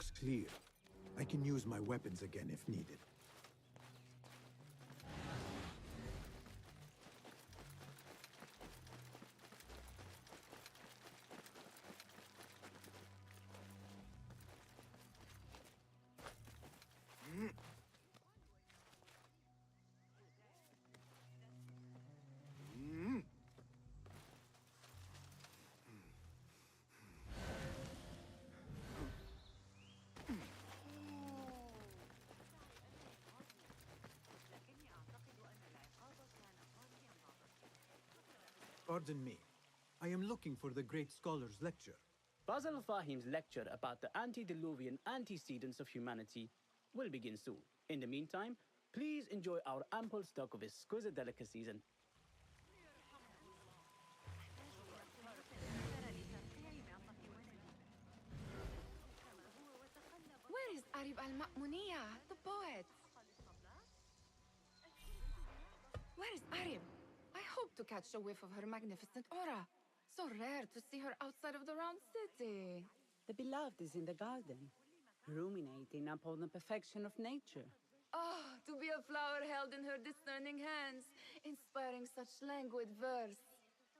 looks clear. I can use my weapons again if needed. Pardon me. I am looking for the great scholar's lecture. Basil Fahim's lecture about the antediluvian antecedents of humanity will begin soon. In the meantime, please enjoy our ample stock of exquisite delicacies and... Where is Arib al-Ma'muniya, the poet? Where is Arib? I hope to catch a whiff of her magnificent aura. So rare to see her outside of the round city. The beloved is in the garden, ruminating upon the perfection of nature. Oh, to be a flower held in her discerning hands, inspiring such languid verse.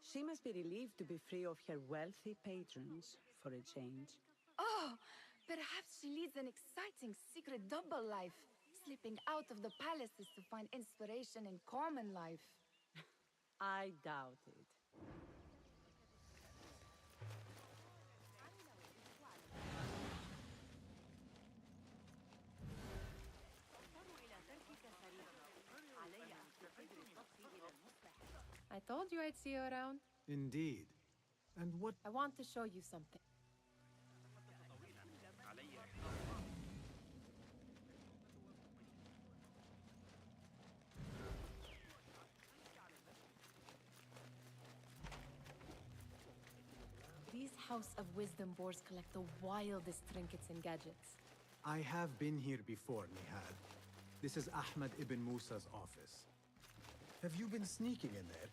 She must be relieved to be free of her wealthy patrons, for a change. Oh, perhaps she leads an exciting secret double life, slipping out of the palaces to find inspiration in common life. I doubt it. I told you I'd see you around. Indeed. And what... I want to show you something. These House of Wisdom boars collect the wildest trinkets and gadgets. I have been here before, Nihal. This is Ahmed ibn Musa's office. Have you been sneaking in there?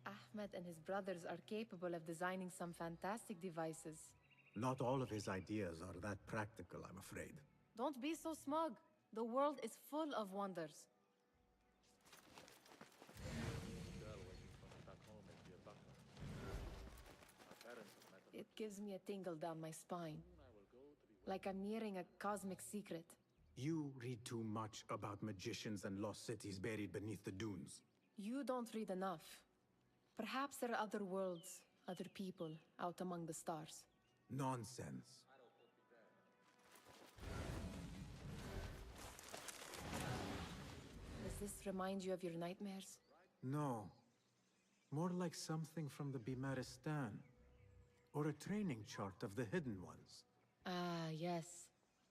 Ahmed and his brothers are capable of designing some fantastic devices. Not all of his ideas are that practical, I'm afraid. Don't be so smug. The world is full of wonders. It gives me a tingle down my spine. Like I'm nearing a cosmic secret. You read too much about magicians and lost cities buried beneath the dunes. You don't read enough. Perhaps there are other worlds, other people, out among the stars. Nonsense. Does this remind you of your nightmares? No. More like something from the Bimaristan. Or a training chart of the Hidden Ones. Ah, yes.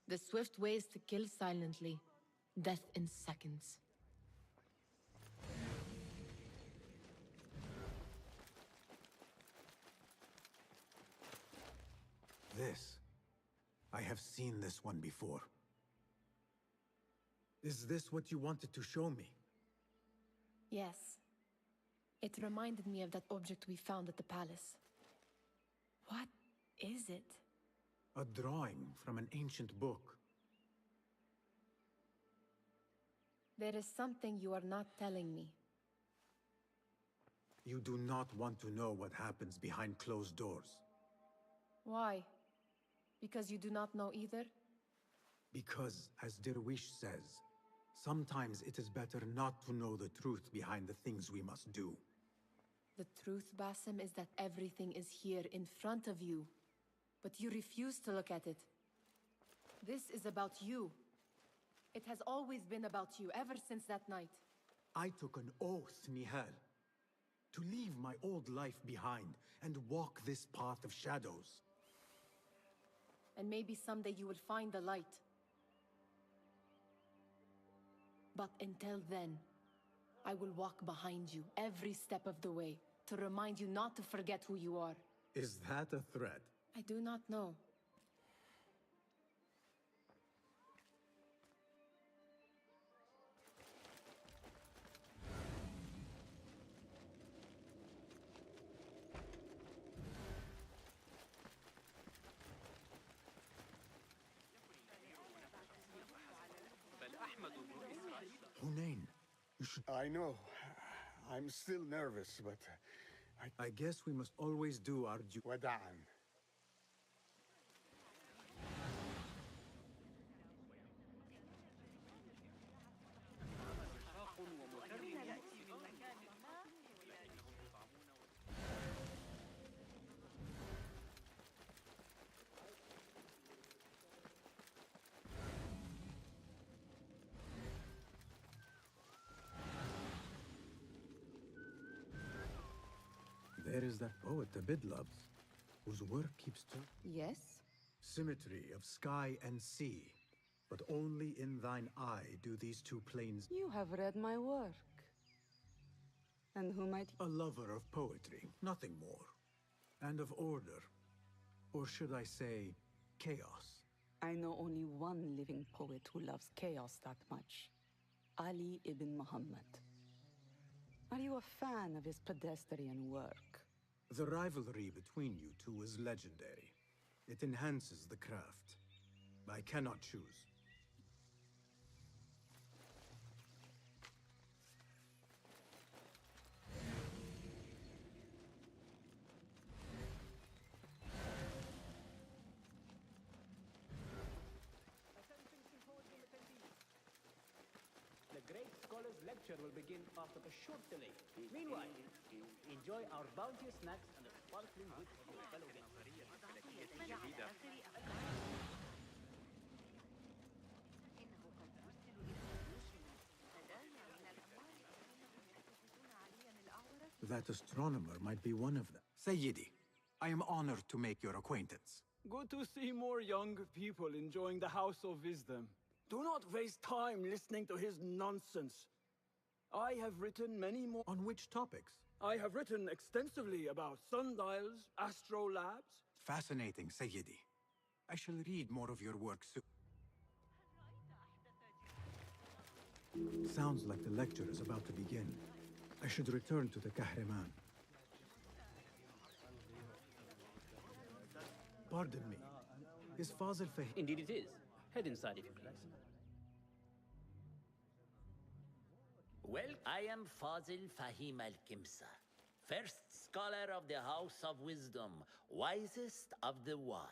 The swift ways to kill silently. Death in seconds. This. I have seen this one before. Is this what you wanted to show me? Yes. It reminded me of that object we found at the palace. What is it? A drawing from an ancient book. There is something you are not telling me. You do not want to know what happens behind closed doors. Why? Because you do not know either? Because, as Derwish says, sometimes it is better not to know the truth behind the things we must do. The truth, Basim, is that everything is here in front of you. But you refuse to look at it. This is about you. It has always been about you, ever since that night. I took an oath, Nihal, to leave my old life behind and walk this path of shadows. And maybe someday you will find the light. But until then, I will walk behind you every step of the way to remind you not to forget who you are. Is that a threat? I do not know. Hunain, you should... I know. I'm still nervous, but I guess we must always do our duty. وداعا. There is that poet the bid loves, whose work keeps to Yes? symmetry of sky and sea. But only in thine eye do these two planes... You have read my work. And who might... A lover of poetry, nothing more. And of order. Or should I say, chaos. I know only one living poet who loves chaos that much. Ali ibn Muhammad. Are you a fan of his pedestrian work? The rivalry between you two is legendary. It enhances the craft. I cannot choose. The great scholar's lecture will begin after a short delay. Meanwhile, enjoy our bounteous snacks and the sparkling wit of your fellow guests. That astronomer might be one of them. Sayyidi, I am honored to make your acquaintance. Good to see more young people enjoying the House of Wisdom. Do not waste time listening to his nonsense. I have written many more... On which topics? I have written extensively about sundials, astrolabs. Fascinating, Sayyidi. I shall read more of your work soon. Sounds like the lecture is about to begin. I should return to the Kahraman. Pardon me. Is Fazil Fahim... Indeed it is. Head inside if you please. Well, I am Fazil Fahim al-Kimsa, first scholar of the House of Wisdom, wisest of the wise.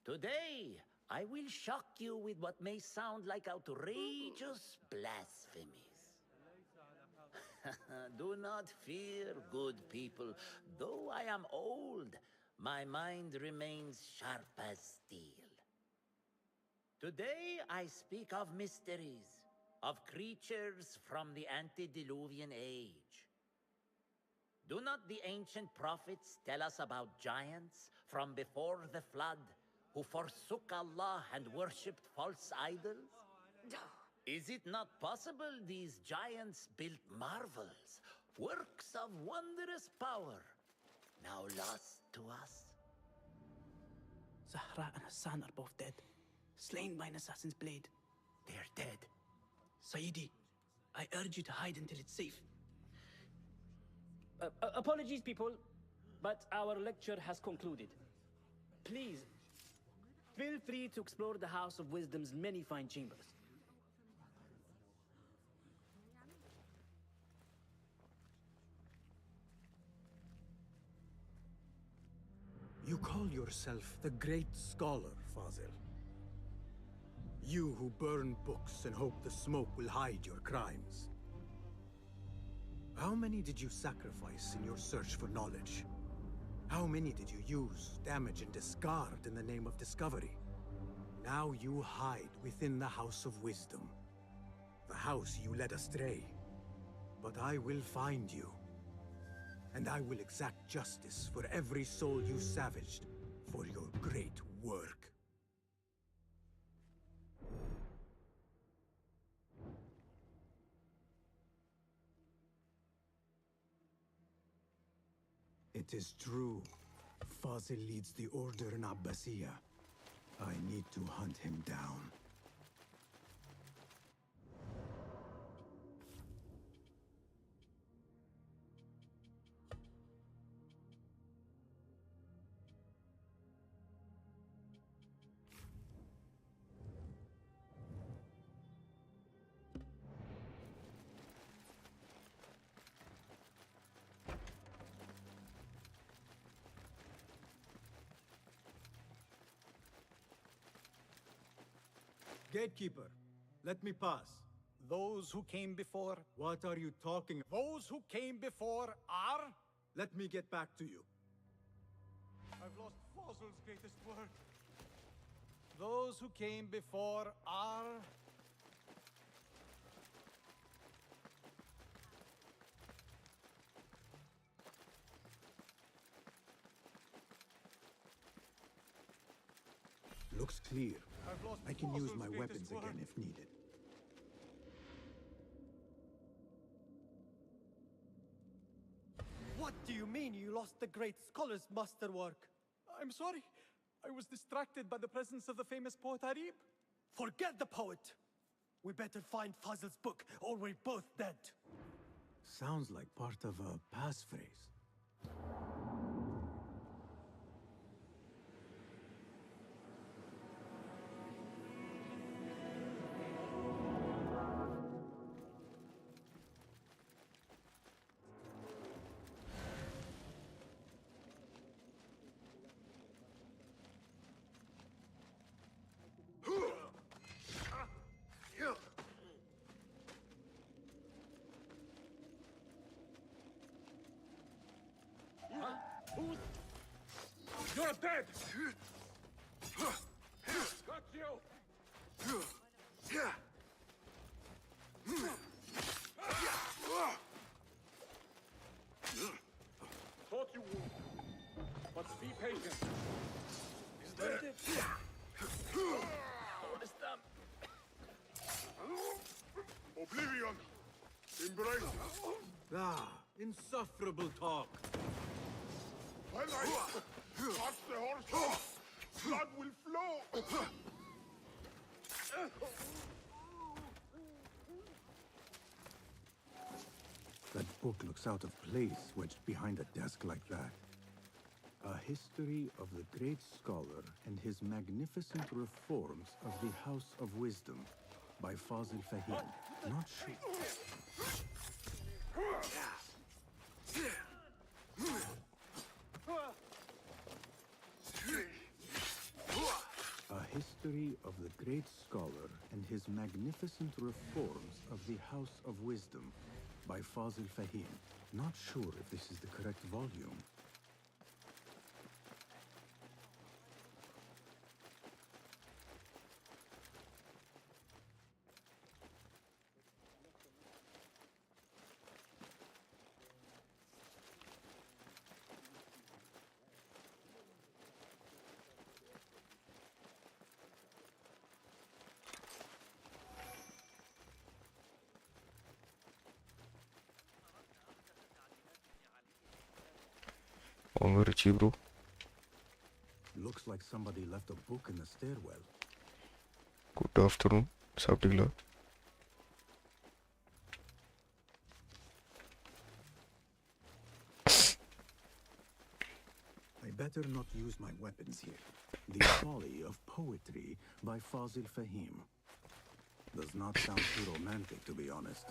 Today, I will shock you with what may sound like outrageous blasphemies. Do not fear, good people. Though I am old, my mind remains sharp as steel. Today, I speak of mysteries, of creatures from the antediluvian age. Do not the ancient prophets tell us about giants from before the flood who forsook Allah and worshipped false idols? Is it not possible these giants built marvels, works of wondrous power, now lost to us? Zahra and Hassan are both dead, slain by an assassin's blade. They're dead. Sayyidi, I urge you to hide until it's safe. Apologies, people, but our lecture has concluded. Please, feel free to explore the House of Wisdom's many fine chambers. You call yourself the great scholar, Fazil. You who burn books and hope the smoke will hide your crimes. How many did you sacrifice in your search for knowledge? How many did you use, damage, and discard in the name of discovery? Now you hide within the House of Wisdom. The house you led astray. But I will find you. And I will exact justice for every soul you savaged for your great work. It is true. Fazil leads the order in Abbasiyya. I need to hunt him down. Gatekeeper, let me pass. Those who came before... What are you talking about? Those who came before are... Let me get back to you. I've lost Fazl's greatest word. Those who came before are... Looks clear. I've lost I can use Fazl's my greatest weapons word. again if needed. What do you mean you lost the great scholar's masterwork? I'm sorry. I was distracted by the presence of the famous poet Arib. Forget the poet. We better find Fazl's book, or we're both dead. Sounds like part of a passphrase. You're dead! Got you! Thought you would. But be patient. Is that it? Hold this down. Oblivion! Embrace! Ah, insufferable talk. When I touch the horse, blood will flow! That book looks out of place wedged behind a desk like that. A history of the great scholar and his magnificent reforms of the House of Wisdom by Fazil Fahim. Not sure. A history of the great scholar and his magnificent reforms of the House of Wisdom by Fazil Fahim. Not sure if this is the correct volume. Where is bro? Looks like somebody left a book in the stairwell. Good afternoon. சாப்பிட்டீங்களா? I better not use my weapons here. The Folly of Poetry by Fazil Fahim. Does not sound too romantic, to be honest.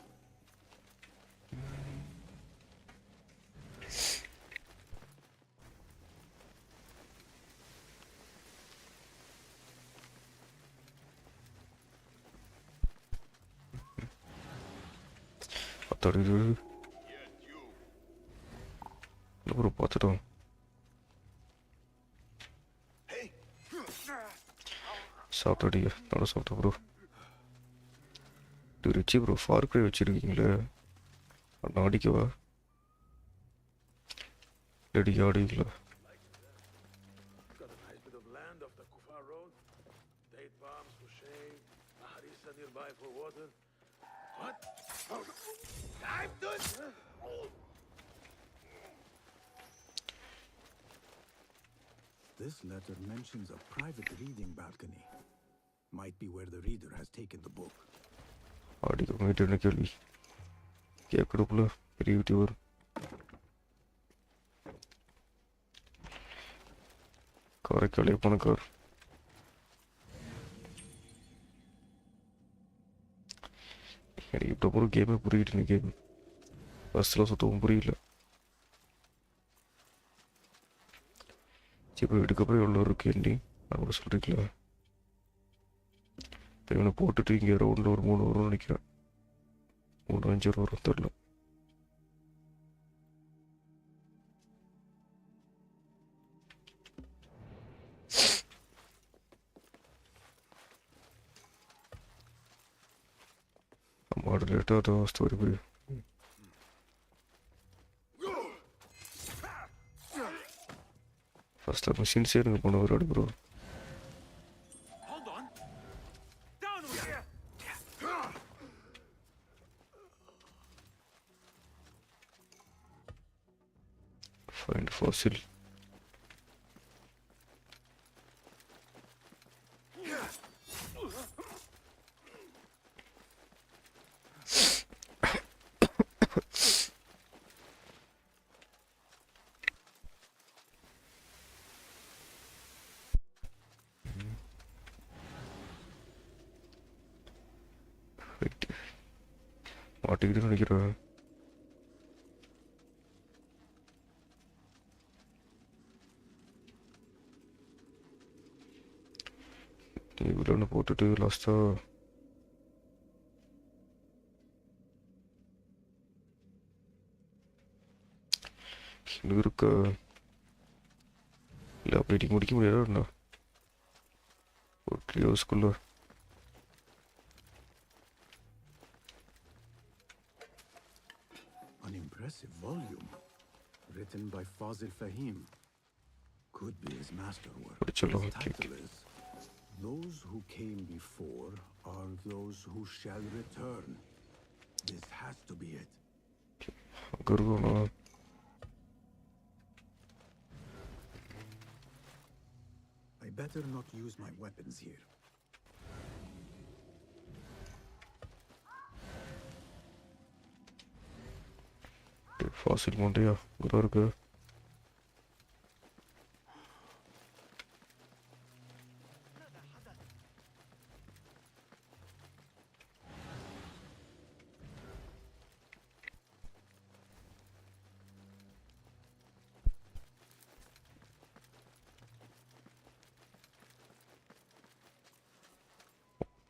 Bro, பார்த்துட்டோம். சாப்பிட்டடியா நல்லா சாப்பிட்ட bro. இது rich bro for கிரை வச்சுருக்கீங்களே நான் அடிக்கவா இல்லடி ஆடிங்களா? This letter mentions a private reading balcony. Might be where the reader has taken the book. ஆடிக்க போயிட்டு என்ன கேள்வி கேட்கறதுக்குள்ள பெரிய யூடியூபர். காரைக்காலே பணக்கார். எனக்கு இப்போ ஒரு கேமே புரியுது. இந்த கேம் ஃபஸ்ட்டில் சுத்தவும் புரியல. இப்போ இதுக்கப்புறம் எவ்வளோ இருக்கு எண்டி அது கூட சொல்கிறீங்களா? இவனை போட்டுட்டு இங்கே ரவுண்டில் ஒரு 3 வரும்னு நினைக்கிறேன். 3-5 வரும் தெரில. Moderator the story bro. First la machine share nge pona varadu bro. Hold on. Down with you. Find fossil. மாட்டிக்கிட்டு நினைக்கிறேன். இவ்வளோ ஒன்று போட்டுட்டு லாஸ்ட்டாக இன்னும் இருக்க இல்லை அப்டேட்டிங் முடிக்க முடியாதுண்ணா ஒரு 3 ஹவர்ஸ்க்குள்ள. An impressive volume, written by Fazil Fahim. Could be his masterwork. His title is Those Who Came Before Are Those Who Shall Return. This has to be it. I better not use my weapons here. Fossil Monday, good.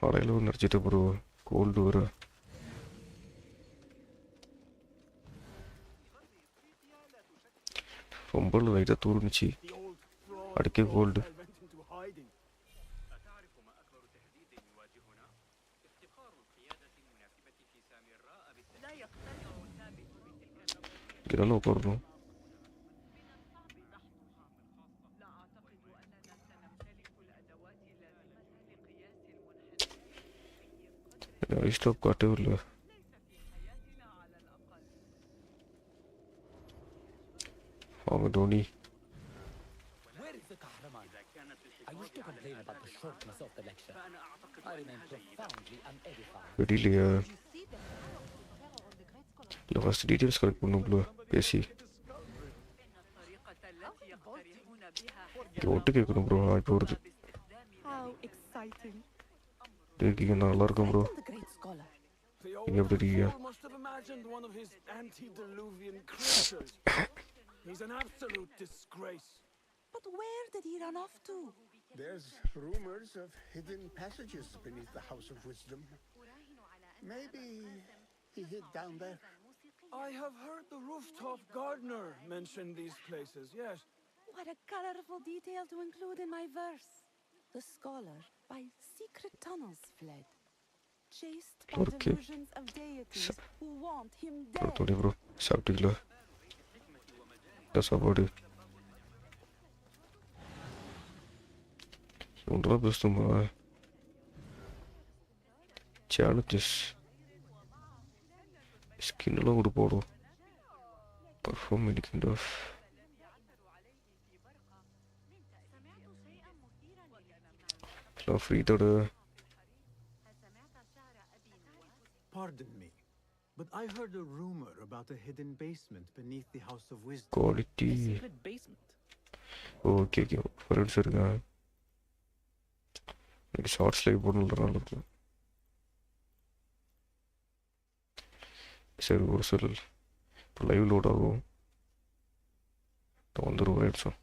படையில் நினச்சிட்டு bro gold வர ரொம்ப லைட்டாக தூர்ந்துச்சு அடிக்க gold. இதெல்லாம் உட்காரணும். Stop காட்டவே இல்லை. அவங்க டோனி வெளியிலையா இல்லை ஃபஸ்ட் டீட்டெயில்ஸ் கலெக்ட் பண்ணும்ல பேசி ஒட்டு கேட்கணும் ப்ரோ. இப்போ வருது இருக்கீங்க நல்லா இருக்கும் ப்ரோ. நீங்க எப்படி இருக்கீங்க? He's an absolute disgrace. But where did he run off to? There's rumors of hidden passages beneath the House of Wisdom. Maybe he hid down there. I have heard the rooftop gardener mention these places, yes. What a colorful detail to include in my verse. The scholar by secret tunnels fled, chased by delusions of deities who want him dead. Tony bro, சாப்பிட்டீங்களா? சாப்பாடு ஒன்றா பேசுமா? Challenges ஸ்கின்லாம் கூட போடும். Perform any kind of free தோட. Pardon me, but I heard a rumor about a hidden basement beneath the House of Wisdom. Quality. A secret basement. Okay. Friends இருங்க. எனக்கு ஷார்ட்ஸ் லைவ் போடணும்னால இருக்கு. சரி ஒரு சில இப்போ லைவ் லோட் ஆகும். வந்துடும் ஒரு நிமிஷம்.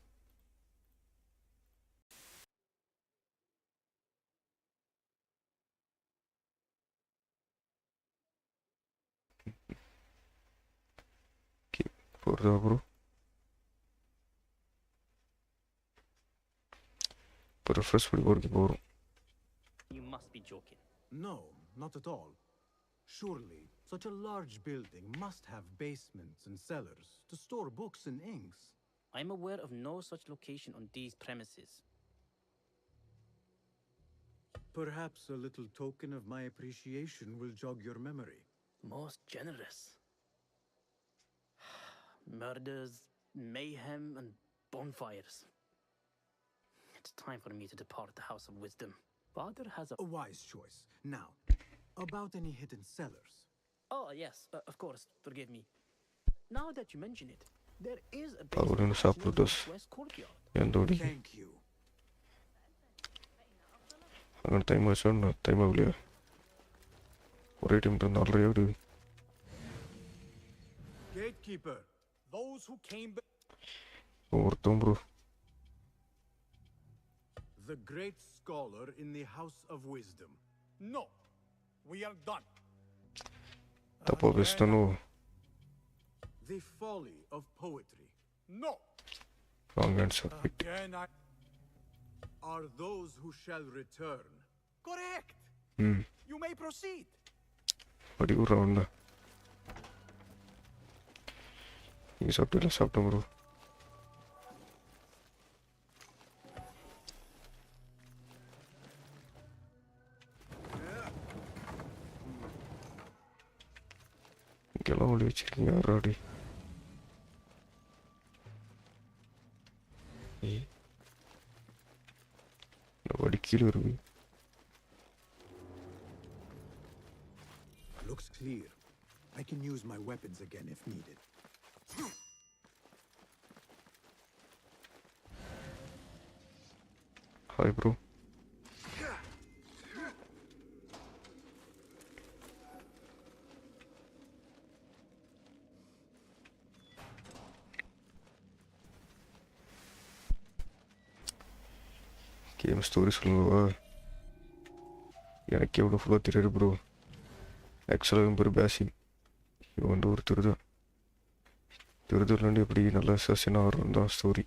வருதா ப்ரோ? இப்போ ரெஃப்ரெஷ் பண்ணி போகிறதுக்கு போகிறோம். You must be joking. No, not at all. Surely, such a large building must have basements and cellars to store books and inks. I'm aware of no such location on these premises. Perhaps a little token of my appreciation will jog your memory. Most generous. Murders, mayhem, and bonfires. It's time for me to depart the House of Wisdom. Father has A wise choice. Now, about any hidden cellars. Oh, yes, of course, forgive me. Now that you mention it, there is a Ahora nos aplaudos. west courtyard. Yandori. Thank you. അങ്ങനെ time വെച്ചോണ്ട് time ആവില്ല. ഒരേ time നാലര ആവില്ല. Gatekeeper, those who came ഓർത്തും bro. The great scholar in the House of Wisdom. No, we are done. Tapo vestano. The folly of poetry. No. Wrong answer. Again, Are those who shall return. Correct. You may proceed. What do you round? You said bro. இங்கெல்லாம் ஒளி வச்சிருக்கீங்க already. வடி கீழே இருக்கு. Looks clear. I can use my weapons again if needed. Hi bro. Game story சொல்லுவா. எனக்கு எவ்வளோ ஃபுல்லாக தெரியாது ப்ரோ. ஆக்சுவலாக இவன் பேர் பாசிம். இவன் வந்து ஒரு திருடன். திருடர்லேருந்து எப்படி நல்லா அசாசினாக வரும் தான் ஸ்டோரி.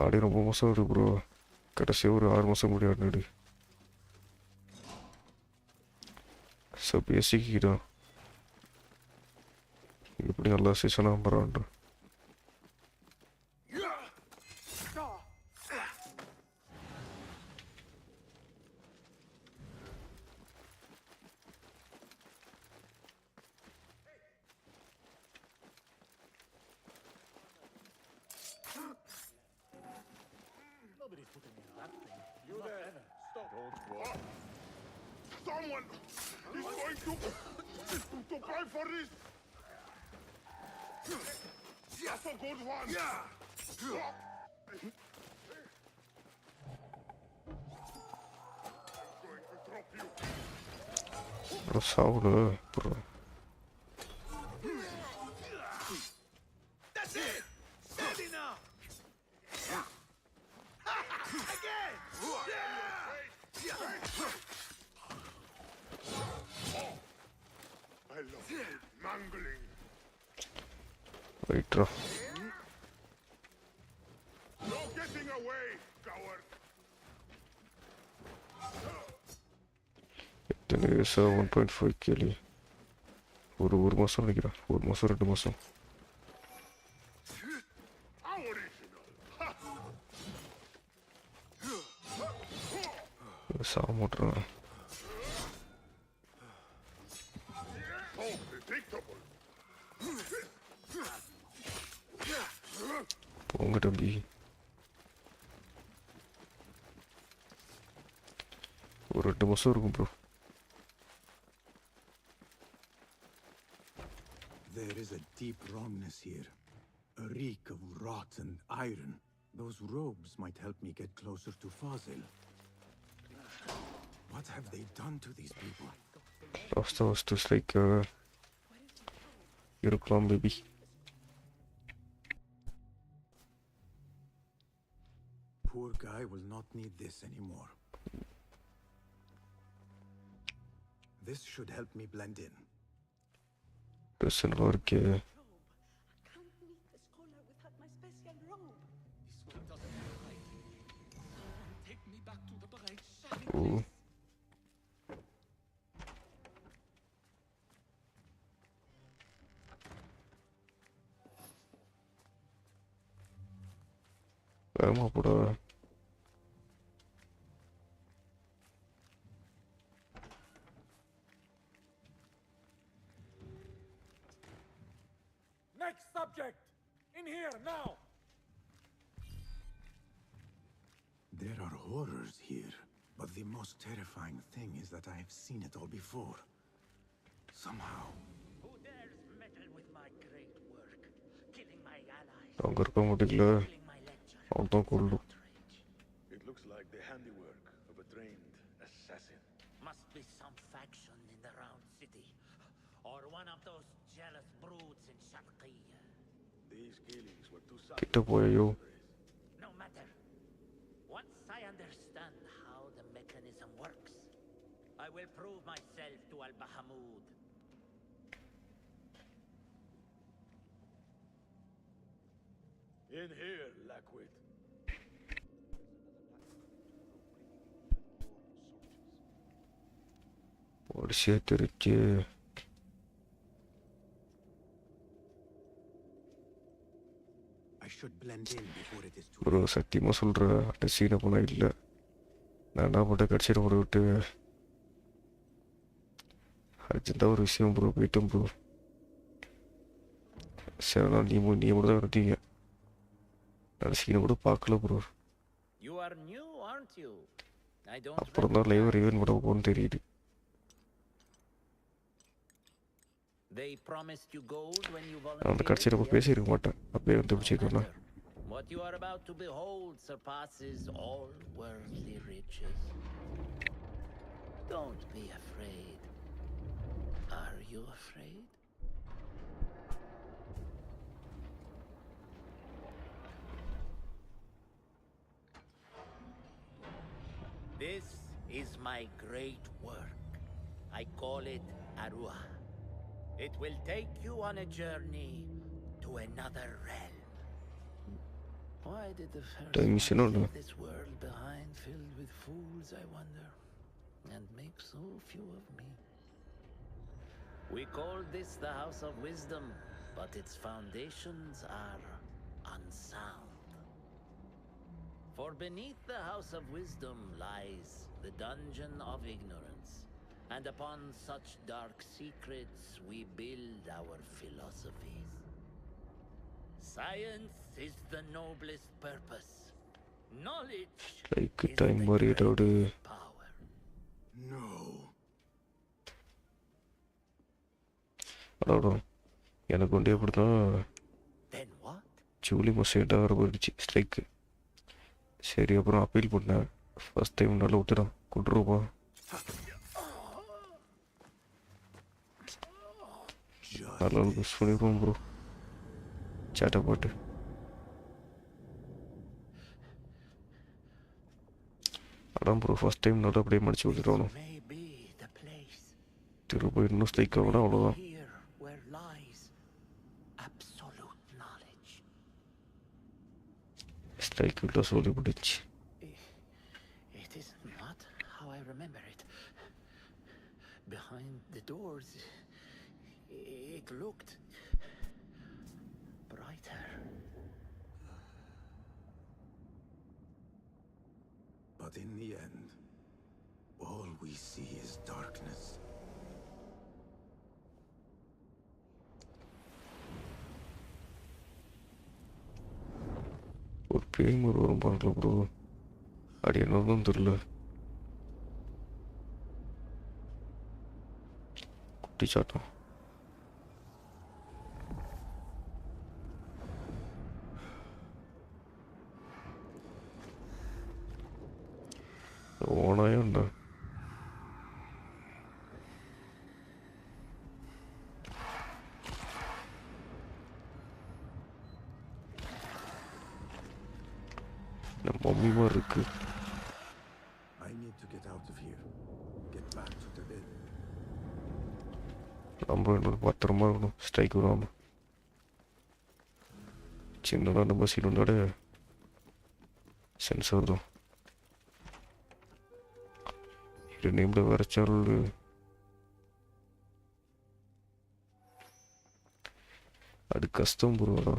ஆடி ரொம்ப மோசம் இருக்கு ப்ரோ. கடைசியாக ஒரு 6 மாதம் முன்னாடி ஆடினாடு. ஸோ பேசிக்கு தான் எப்படி நல்லா சீசனாக பரவாயில்ல. Someone is going to pay for this. That's a good one. Bro, Saul, bro. That's it. Steady now. Again. I love mangling. Wait, bro. No getting away, coward. Then it is 1.5 kill. ஒரு மாசம் நினைக்கிறேன். ஒரு மாசம் 2 மாசம். சாவ மாட்டேறான். போங்க தம்பி. ஒரு 2 மாசம் இருக்கும் bro. There is a deep wrongness here. A reek of rot and iron. Those robes might help me get closer to Fazil. What have they done to these people? After was just like Euroclone baby. Poor guy will not need this anymore. This should help me blend in. Dress நல்லா இருக்கு. Can't meet the scholar without my special robe. This one doesn't look right. Take me back to the bright shining Oh. place. வேகமா போடா. Next subject! In here, now! There are horrors here, but the most terrifying thing is that I have seen it all before. Somehow. Who dares meddle with my great work? Killing my allies. அங்க இருக்க முடியல. Killing my lecture. அவன்தான் கொல்லும். It looks like the handiwork of a trained assassin. Must be some faction in the round city. Or one of those jealous broods in Sharqiyya. These killings were too கிட்ட போயோ. No matter. Once I understand how the mechanism works, I will prove myself to Al-Bahamud. In here, Lackwit. வரிசையா தெரிச்சு. I should blend in before it is too bro சத்தியமாக சொல்கிற அந்த சீனை போனால் இல்லை. நான் என்ன பண்ண கடைசியில் ஒரு விட்டு அர்ஜென்ட்டாக ஒரு விஷயம் ப்ரோ போயிட்டோம் ப்ரோ. சரி நான் நீ மட்டும் தான் இருந்தீங்க. நான் சீனை கூட பார்க்கல bro. You are new, aren't you? I don't அப்புறம் தான் லைவ் ரிவன் பண்ண போகணும்னு தெரியுது. They promised you gold when you நான் அந்த volunteered. கடைசியில் நம்ம பேசியிருக்க மாட்டேன். அப்பயே வந்து பிடிச்சிருக்கோண்ணா. What you are about to behold surpasses all worldly riches. Don't be afraid. Are you afraid? This is my great work. I call it Arua. It will take you on a journey to another realm. Why did the first Time ones machine or no? leave this world behind filled with fools, I wonder, and make so few of me? We call this the House of Wisdom, but its foundations are unsound. For beneath the House of Wisdom lies the Dungeon of Ignorance, and upon such dark secrets we build our philosophies. Science is the noblest purpose. Knowledge like is time the மாதிரி ஏதாவது greatest power. No. அடாடா எனக்கு வந்து எப்படி தான் Then what? Julie மொசைட்டாக வர போயிடுச்சு strike. சரி அப்புறம் அப்பீல் பண்ணேன். ஃபர்ஸ்ட் டைம் நல்லா விட்டுறான் கொண்டுருப்பா. நல்லா மிஸ் பண்ணிடுவோம் ப்ரோ சேட்டை போட்டு. அதான் ப்ரோ ஃபர்ஸ்ட் டைம் நல்லா அப்படியே மடிச்சு விட்டுட்டோம். May be the place. திரும்ப இன்னும் ஸ்ட்ரைக் ஆகணும் அவ்வளோதான். Here where lies absolute knowledge. Strike விட்டா சொல்லி பிடிச்சி. It is not how I remember it. Behind the doors, it looked brighter. But in the end, all we see is darkness. ஒரு பேய் மாதிரி வரும் பார்க்கல ப்ரோ. அது என்னதான் தெரியல. குட்டி சாட்டம். ஓனாயம் என்ன மம்மி மாதிரி இருக்கு. I need to get out of here. Get back to the bed. நம்ம இன்னொரு பத்திரமா இருக்கணும், ஸ்ட்ரைக் வராமல். சின்னதாக நம்ம சீனோட சென்சார் தான் இது நேம்ல வரைச்சால் அது கஷ்டம் புரிவாடா.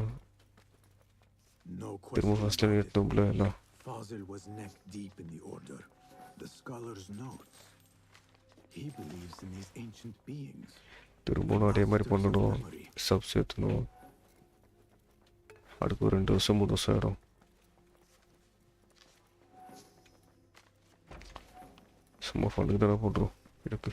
திரும்ப ஃபர்ஸ்ட்ல ஏற்றோம்ல எல்லாம். Fazil was neck deep in the order. The scholar's notes. He believes in these ancient beings. திரும்பவும் அதே மாதிரி பண்ணணும், சப் சேர்த்தணும். அதுக்கு ஒரு 2 வருஷம் 3 வருஷம் ஆகிடும். சும்மா ஃபண்டுக்கு தானே போட்டுரும் இருக்கு.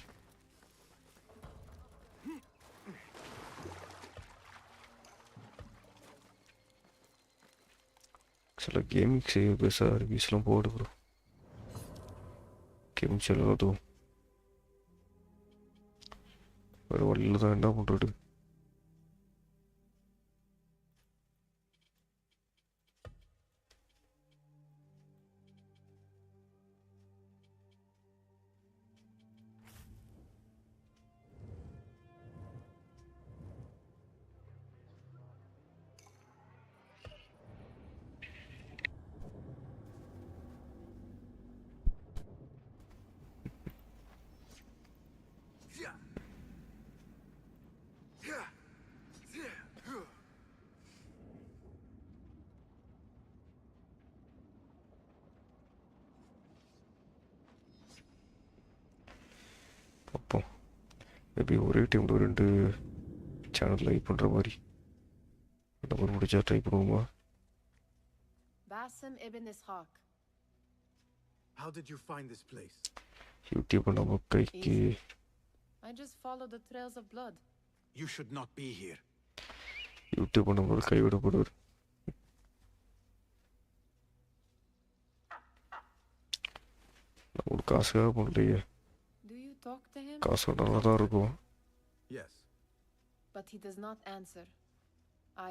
சில கேமிங் செய்ய பேச ரிவ்யூஸ்லாம் போடு ப்ரோ. கேம் செல்லதும் வேறு வழியில் தான் என்ன பண்ணுறது. பார்ப்போம். மேபி ஒரே டைமில் 2 சேனல் லைக் பண்ணுற மாதிரி நம்பர் முடிச்சா ட்ரை பண்ணுவோமா? Basim Ibn Ishaq. How did you find this place? YouTube நம்ம கைக்கு. I just follow the trails of blood. You should not be here. YouTube நம்ம கைவிடப்படுவார். நம்மளுக்கு காசுக்காக பண்ணலையே. Do you talk to him? காசு நல்லா தான் இருக்கும். Yes. But he does not answer.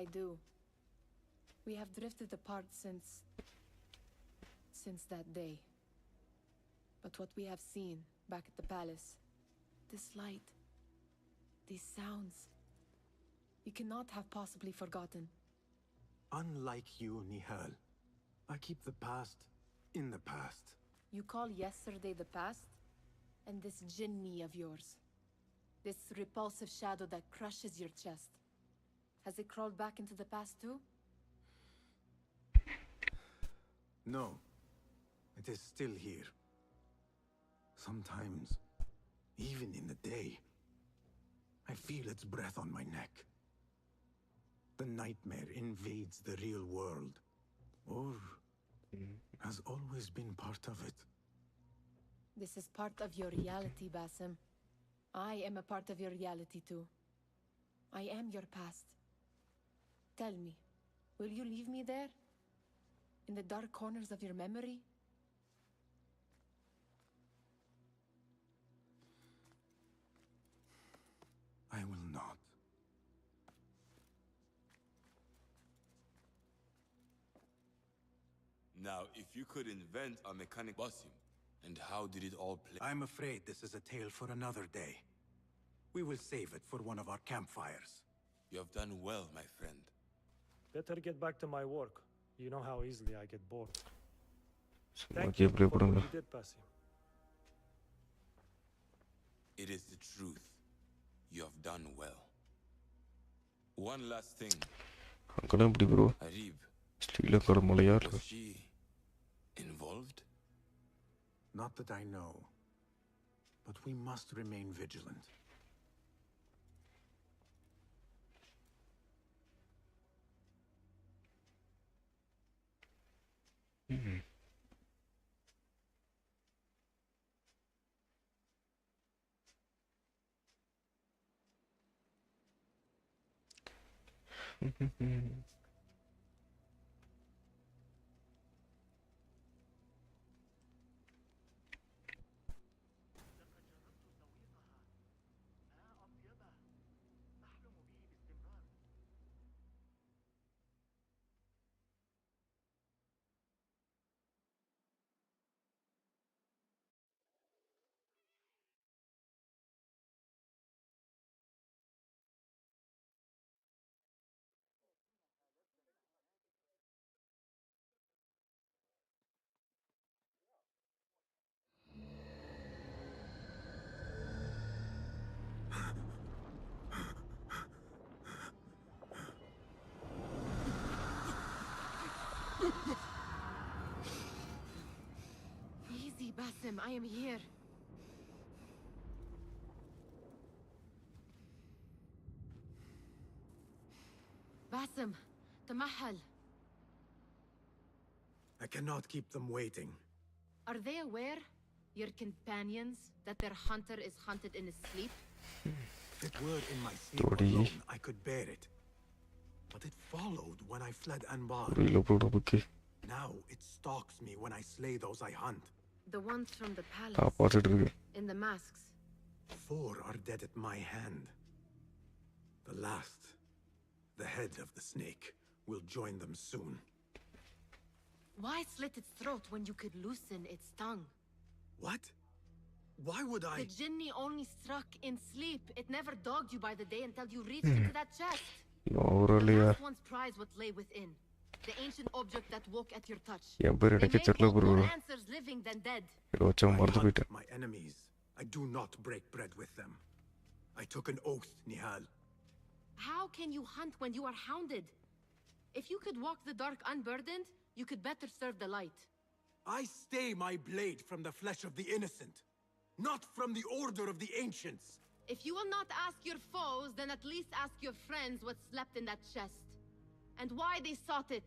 I do. We have drifted apart since that day. But what we have seen back at the palace, this light, these sounds, you cannot have possibly forgotten. Unlike you, Nihal, I keep the past in the past. You call yesterday the past? And this jinni of yours, this repulsive shadow that crushes your chest, has it crawled back into the past too? No, it is still here. Sometimes, even in the day, I feel its breath on my neck. The nightmare invades the real world, or has always been part of it. This is part of your reality, Basim. I am a part of your reality too. I am your past. Tell me, will you leave me there? In the dark corners of your memory? I will not. Now, if you could invent a mechanic Basim, and how did it all play? I'm afraid this is a tale for another day. We will save it for one of our campfires. You have done well, my friend. Better get back to my work. You know how easily I get bored. Thank you for what you did, Basim. It is the truth. You have done well. One last thing. Arib, was she involved? Not that I know, but we must remain vigilant. I am here. Basim, Tamahal. I cannot keep them waiting. Are they aware, your companions, that their hunter is hunted in his sleep? If it were in my sleep alone, I could bear it. But it followed when I fled Anbar. Now it stalks me when I slay those I hunt. The ones from the palace. In the masks. 4 are dead at my hand. The last, the head of the snake, will join them soon. Why slit its throat when you could loosen its tongue? What? Why would I? The Jinni only struck in sleep. It never dogged you by the day until you reached into that chest. The last one's prize what lay within. The ancient object that woke at your touch. They make more answers living than dead. I hunt my enemies. I do not break bread with them. I took an oath, Nihal. How can you hunt when you are hounded? If you could walk the dark unburdened, you could better serve the light. I stay my blade from the flesh of the innocent, not from the order of the ancients. If you will not ask your foes, then at least ask your friends what slept in that chest. And why they sought it.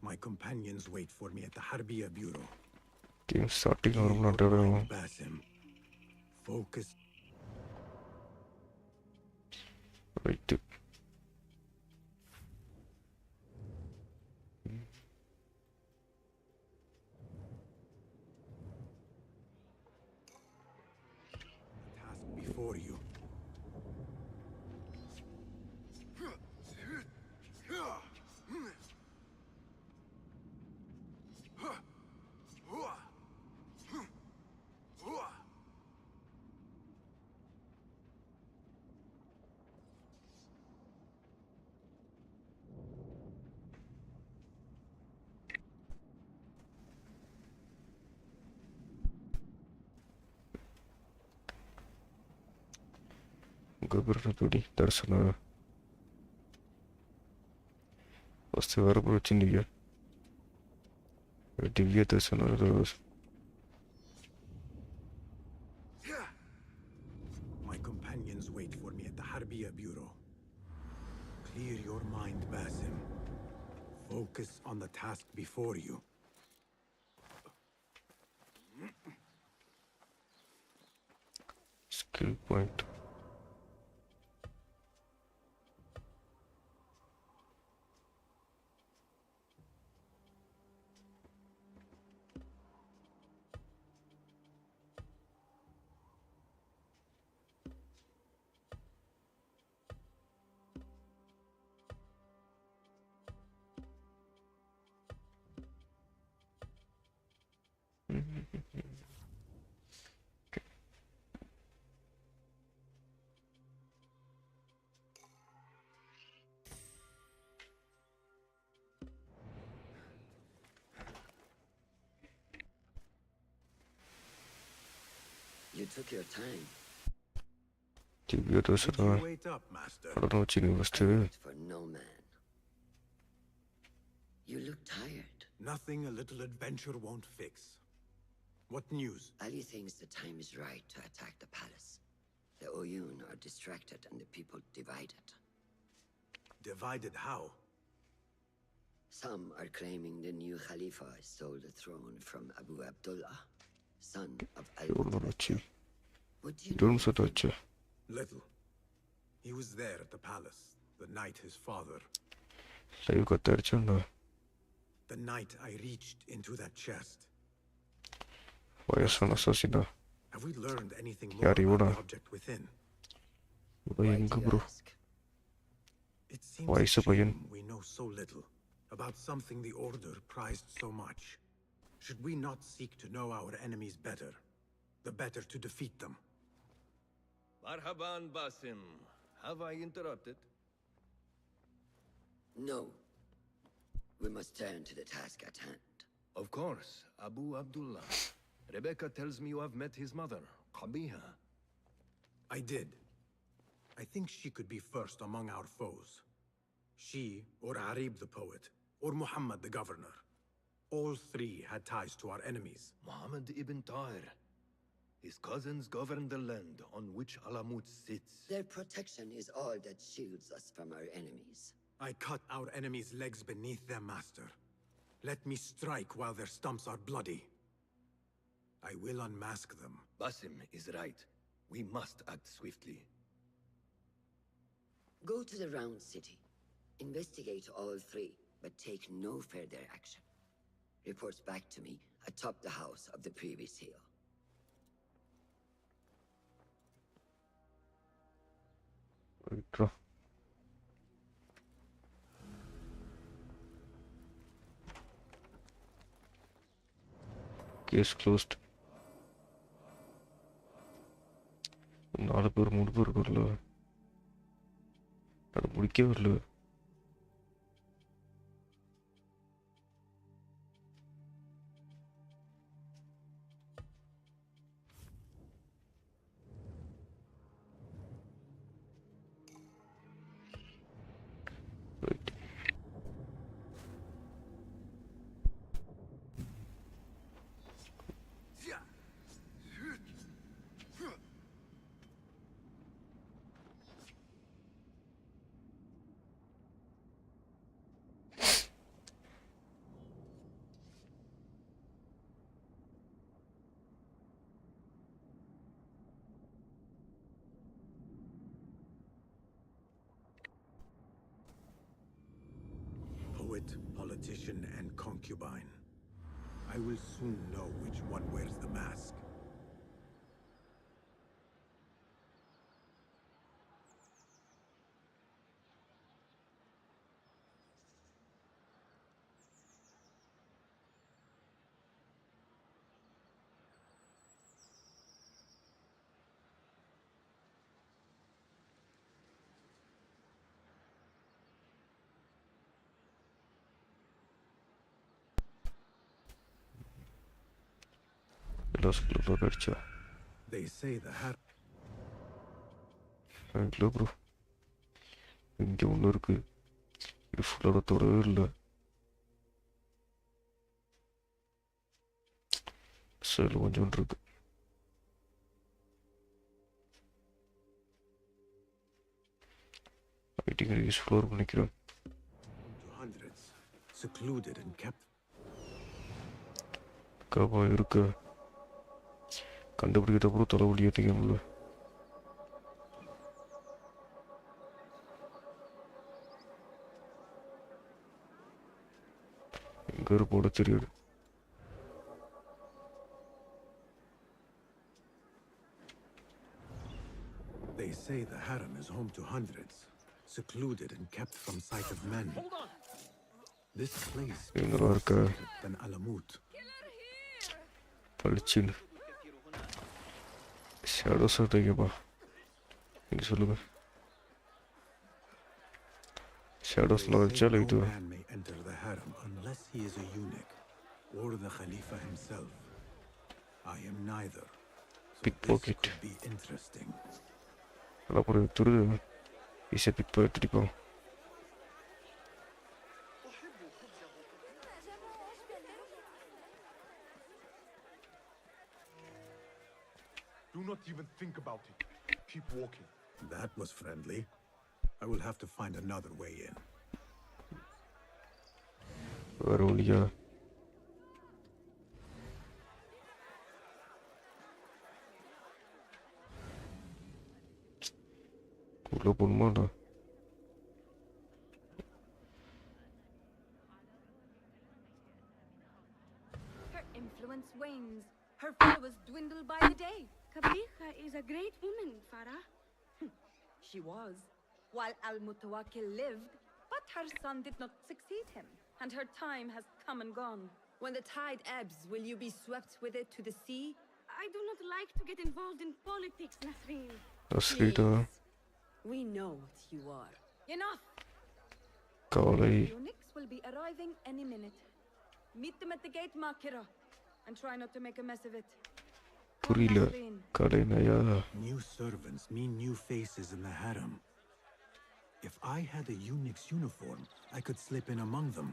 My companions wait for me at the Harbiya Bureau. Game starting or not? Basim. Focus. Right. For you. Gobernadori darsana ವಸ್ತು ವರಪು వచ్చిందిగా దివ్య దర్శనం రోజు My companions wait for me at the Harbiya Bureau. Clear your mind, Basim. Focus on the task before you. Skill point. You took your time. దివ్య దర్శనం పడడం వచ్చింది వస్తే For no man. You look tired. Nothing a little adventure won't fix. What news? Ali thinks the time is right to attack the palace. The Oyun are distracted and the people divided. Divided how? Some are claiming the new Khalifa stole the throne from Abu Abdullah, son of Al-Mardikhwar. What do you know? Little. He was there at the palace the night his father. The night I reached into that chest. Have we learned anything more about the object within? It seems a shame we know so little about something the Order prized so much. Should we not seek to know our enemies better, the better to defeat them? Marhaban, Basim. Have I interrupted? No. We must turn to the task at hand. Of course, Abu Abdullah. Rebecca tells me you have met his mother, Qabiha. I did. I think she could be first among our foes. She, or Arib the poet, or Muhammad the governor. All three had ties to our enemies. Muhammad ibn Tahir. His cousins govern the land on which Alamut sits. Their protection is all that shields us from our enemies. I cut our enemies' legs beneath them, master. Let me strike while their stumps are bloody. I will unmask them. Basim is right. We must act swiftly. Go to the Round City. Investigate all three, but take no further action. Reports back to me atop the house of the previous hill. Right. Case closed. 4 பேர் 3 பேர் இருக்குல்ல அது முடிக்கவே இல்லை Poet, politician, and concubine. I will soon know which one wears the mask. They say the harem. இல்லை bro இங்கே ஒன்று இருக்கு இது ஃபுல்லோட தொடவே இல்லை சரி கொஞ்சம் இருக்கு ஐட்டிங் எக்ஸ்ப்ளோர் பண்ணிக்கிறேன் காப்பா இருக்கு கண்டுபிடிக்கிட்ட அப்புறம் தலைவலி ஏற்றிக்கணும்ல எங்கே போட தெரியாது They say the harem is home to hundreds, secluded and kept from sight of men. This place is closer than Alamut. பளிச்சின்னு ஷேடோஸ் எடுத்துக்கப்பா நீங்கள் சொல்லுங்கள் ஷேடோஸ்லாம் வச்சா light enter the harem unless he is a eunuch or the Khalifa himself. I am neither. So pickpocket. This could be interesting. அப்புறம் துருது ஈஸியாக big எடுத்துடிப்போம் Do not even think about it. Keep walking. That was friendly. I will have to find another way in. வேற வழியா உள்ள போகணுமாடா Her influence wanes. Her followers dwindle by the day. Kabiha is a great woman, Farah. She was, while Al-Mutawakkil lived, but her son did not succeed him, and her time has come and gone. When the tide ebbs, will you be swept with it to the sea? I do not like to get involved in politics, Nasreen. Nasrita. We know what you are. Enough! Kawalai. Eunuchs will be arriving any minute. Meet them at the gate, Makira, and try not to make a mess of it. புரியல Nasreen. New servants mean new faces in the harem. If I had a eunuch's uniform, I could slip in among them.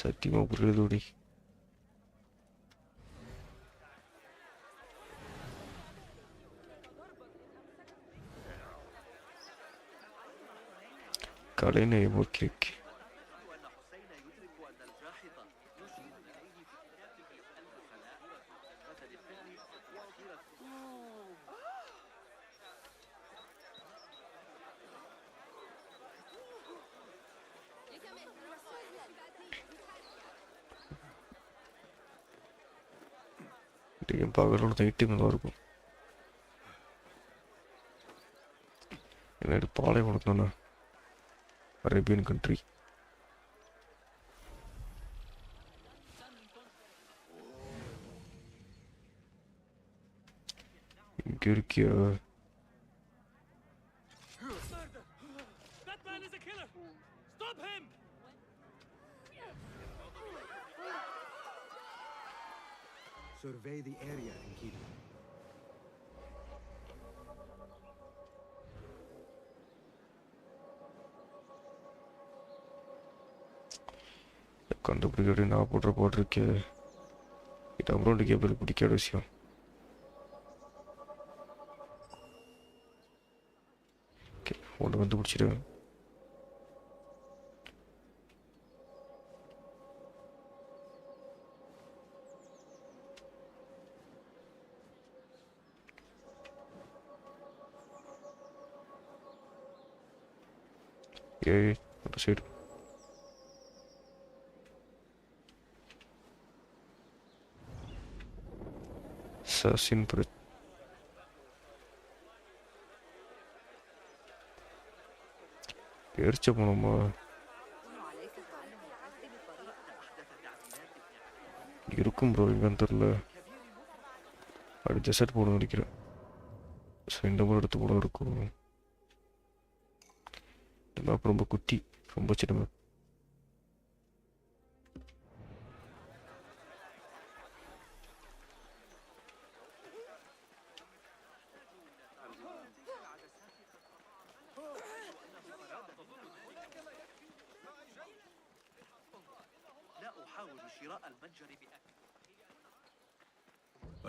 சத்தியமா புரியுதோடி. கலைநய okay. என் பகலோட night நல்லா இருக்கும். என்ன பாலைவனம் தானே, Arabian country. இங்கே இருக்கியா? Survey the area and keep it. கண்டுபிடிக்க நான் போடுற போட்டிருக்கே. இது அப்புறம் கேபிள் பிடிக்காத விஷயம். ஓகே, ஒன்று வந்து பிடிச்சிடுவேன். Yay, what side? Assassin Bridge. பேர்ச்ச போனோமா? இருக்கும் ப்ரோ, இங்கே தெரியல. அப்படி ஜெசட் போட நினைக்கிறேன். ஸோ இந்த மாதிரி எடுத்து போட இருக்கும். மேப் ரொம்ப குட்டி, ரொம்ப சின்ன map.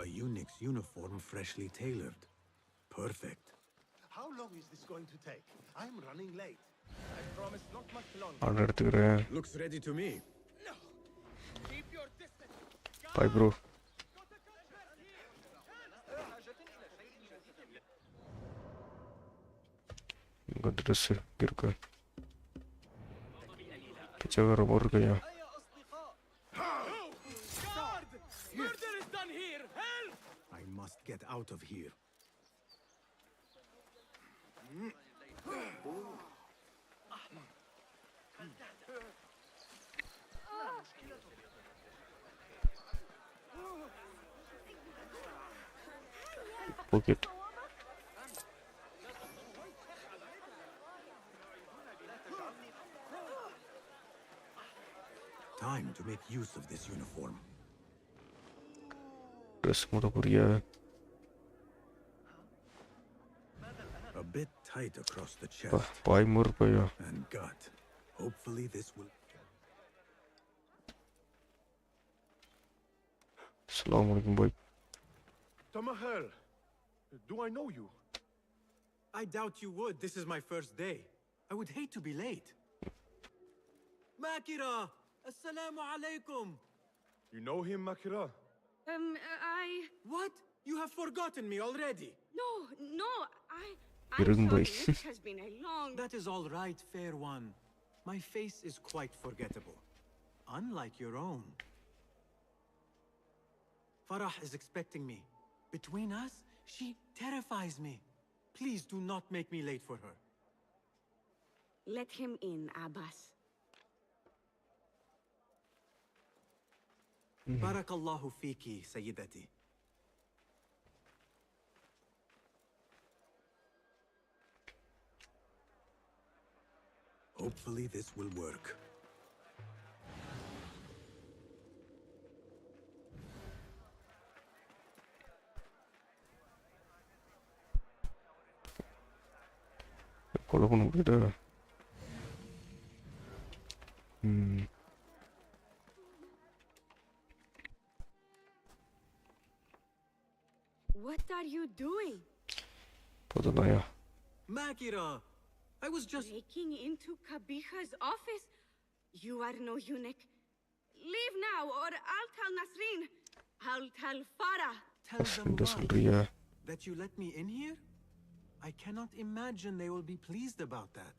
A eunuch's uniform freshly tailored. Perfect. How long is this going to take? I'm running late. I promise not much longer. நான் எடுத்துக்கிறேன். Looks ready to me. No. Keep your distance. Bye bro. இங்க dress இருக்கு. பிச்சை வேற மாதிரி இருக்கையா? Murder is done here. Help! I must get out of here. Pocket. Time to make use of this uniform. Dress moda puriya. A bit tight across the chest. Pay mur paya. And gut. Hopefully this will. Assalamu alaikum boy. Tamahel, do I know you? I doubt you would. This is my first day. I would hate to be late. Makira! Assalamu alaikum! You know him, Makira? What? You have forgotten me already? No, I'm sorry. It has been a long... That is all right, fair one. My face is quite forgettable. Unlike your own. Farah is expecting me. Between us, she terrifies me. Please do not make me late for her. Let him in, Abbas. Barakallahu fiki, Sayyidati. Hopefully this will work. கொலை பண்ண முடியுதா? What are you doing? போதும்யா. Makira, I was just breaking into Kabiha's office. You are no eunuch. Leave now, or I'll tell Nasreen. I'll tell Farah. Tell them what? That you let me in here? I cannot imagine they will be pleased about that.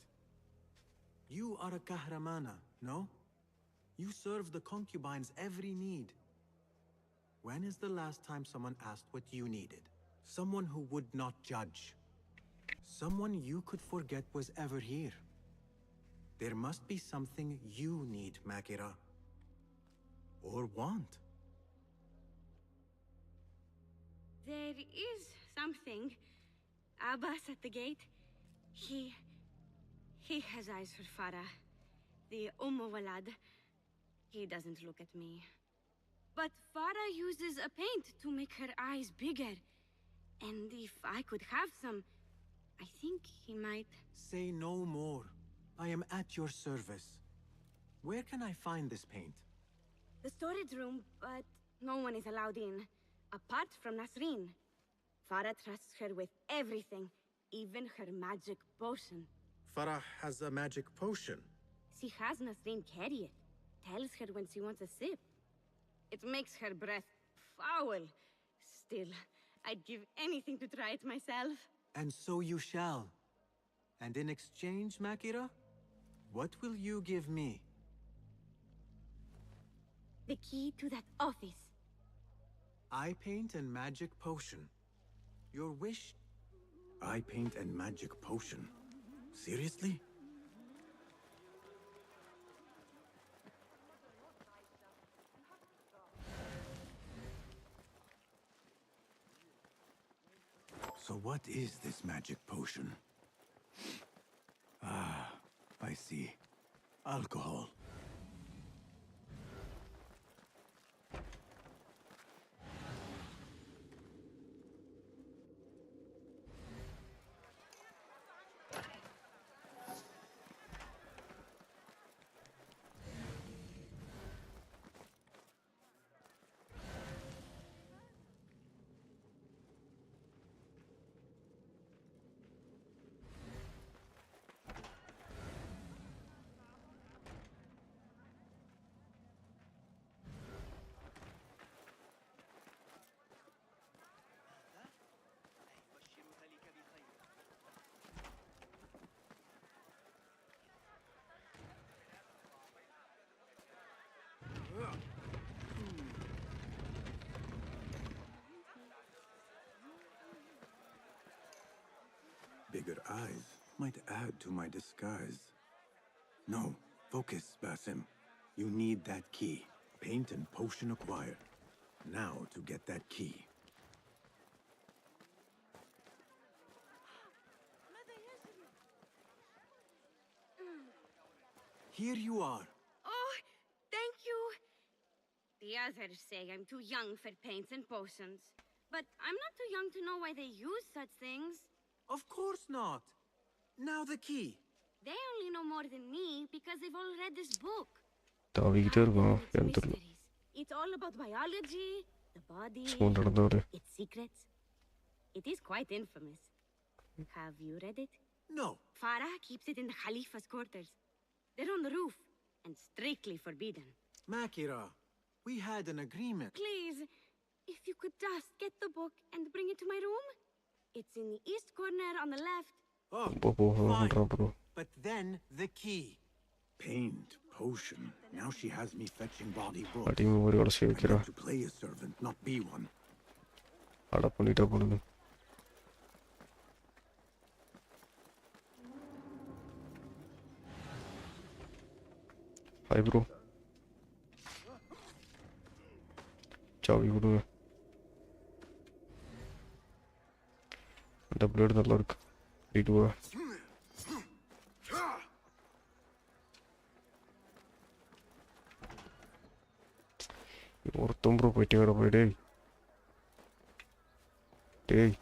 You are a kahramana, no? You serve the concubines every need. When is the last time someone asked what you needed? Someone who would not judge. Someone you could forget was ever here. There must be something you need, Makira. Or want. There is something. Abbas at the gate. He has eyes for Farah. The Walad. He doesn't look at me. But Farah uses a paint to make her eyes bigger. And if I could have some, I think he might... Say no more. I am at your service. Where can I find this paint? The storage room, but no one is allowed in. Apart from Nasreen. Farah trusts her with everything, even her magic potion. Farah has a magic potion. She has Nasreen carry it. Tells her when she wants a sip. It makes her breath foul. Still, I'd give anything to try it myself. And so you shall. And in exchange, Makira, what will you give me? The key to that office. Eye paint and magic potion. Your wish? Eye paint and magic potion. Seriously? So what is this magic potion? Ah, I see. Alcohol. Bigger eyes might add to my disguise. No, focus, Basim. You need that key. Paint and potion acquired. Now to get that key. Here you are. Oh, thank you. The others say I'm too young for paints and potions. But I'm not too young to know why they use such things. Of course not. Now the key. They only know more than me because they've all read this book. It's all about biology, the body, its secrets. It is quite infamous. Have you read it? No. Farah keeps it in the Khalifa's quarters. They're on the roof and strictly forbidden. Makira, we had an agreement. Please, if you could just get the book and bring it to my room. It's in the east corner on the left. Oh, fine. But then the key. Paint, potion. Now she has me fetching body books. I'm meant to play a servant, not be one. Hi bro. Ciao, bro. The blood നല്ല இருக்கு. இதுவா? ஒருத்தம் bro போயிட்டே வர போய் டேய். டேய்.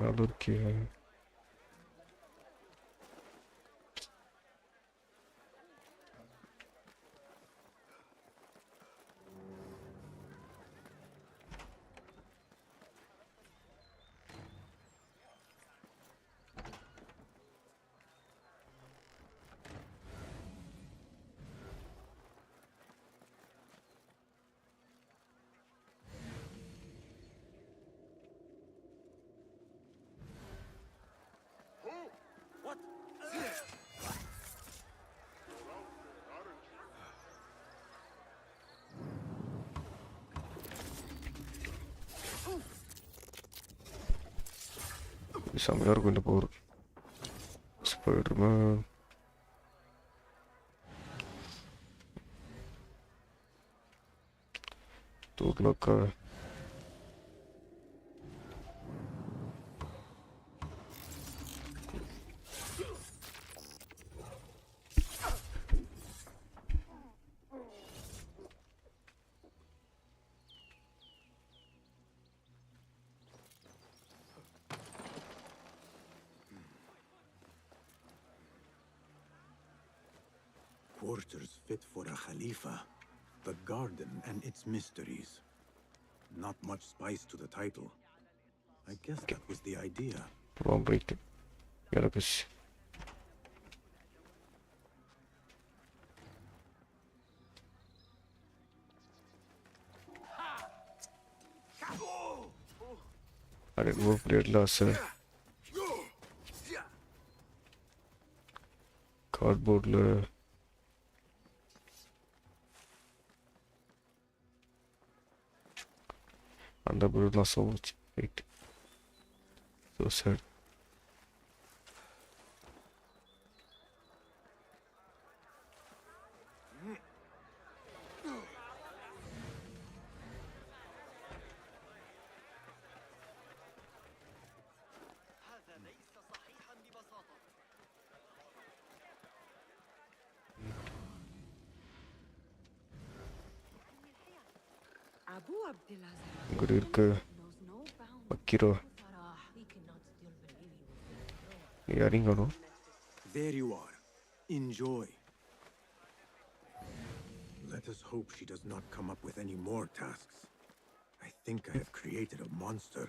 Alurki. What? செம்மையாக இருக்கும் இந்த போர். ஸ்பைடர்மேன் தூர்லக்கா Quarters fit for a Khalifa. The garden and its mysteries. Not much spice to the title. I guess that was the idea. Wrong break. Yarakash. I didn't work great last cardboard and the bird lost so much. Wait. So sad. Good Akira. No? There you are. Enjoy. Let us hope she does not come up with any more tasks. I think I have created a monster.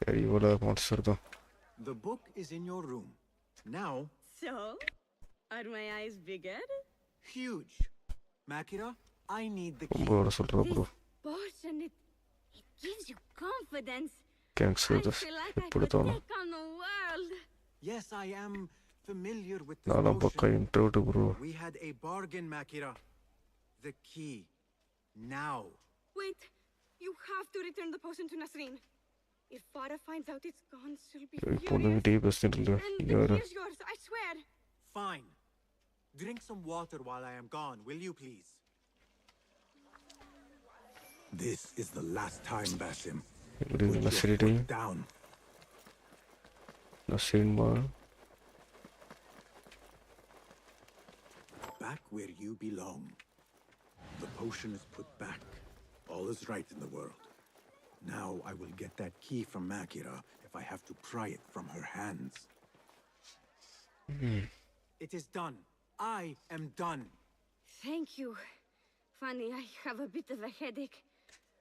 Yeah, you are a monster though. The book is in your room. Now... So? Are my eyes bigger? Huge. Makira, I need the key. This potion, it gives you confidence. Gangster, I feel like I could take on the world. Yes, I am familiar with this potion. We had a bargain, Makira. The key. Now. Wait. You have to return the potion to Nasreen. If Farah finds out it's gone, she'll be furious. And the key is yours, I swear. Fine. Drink some water while I am gone, will you please? This is the last time, Basim. Put your foot down. Back where you belong. The potion is put back. All is right in the world. Now I will get that key from Makira if I have to pry it from her hands. It is done. I am done. Thank you. Funny, I have a bit of a headache.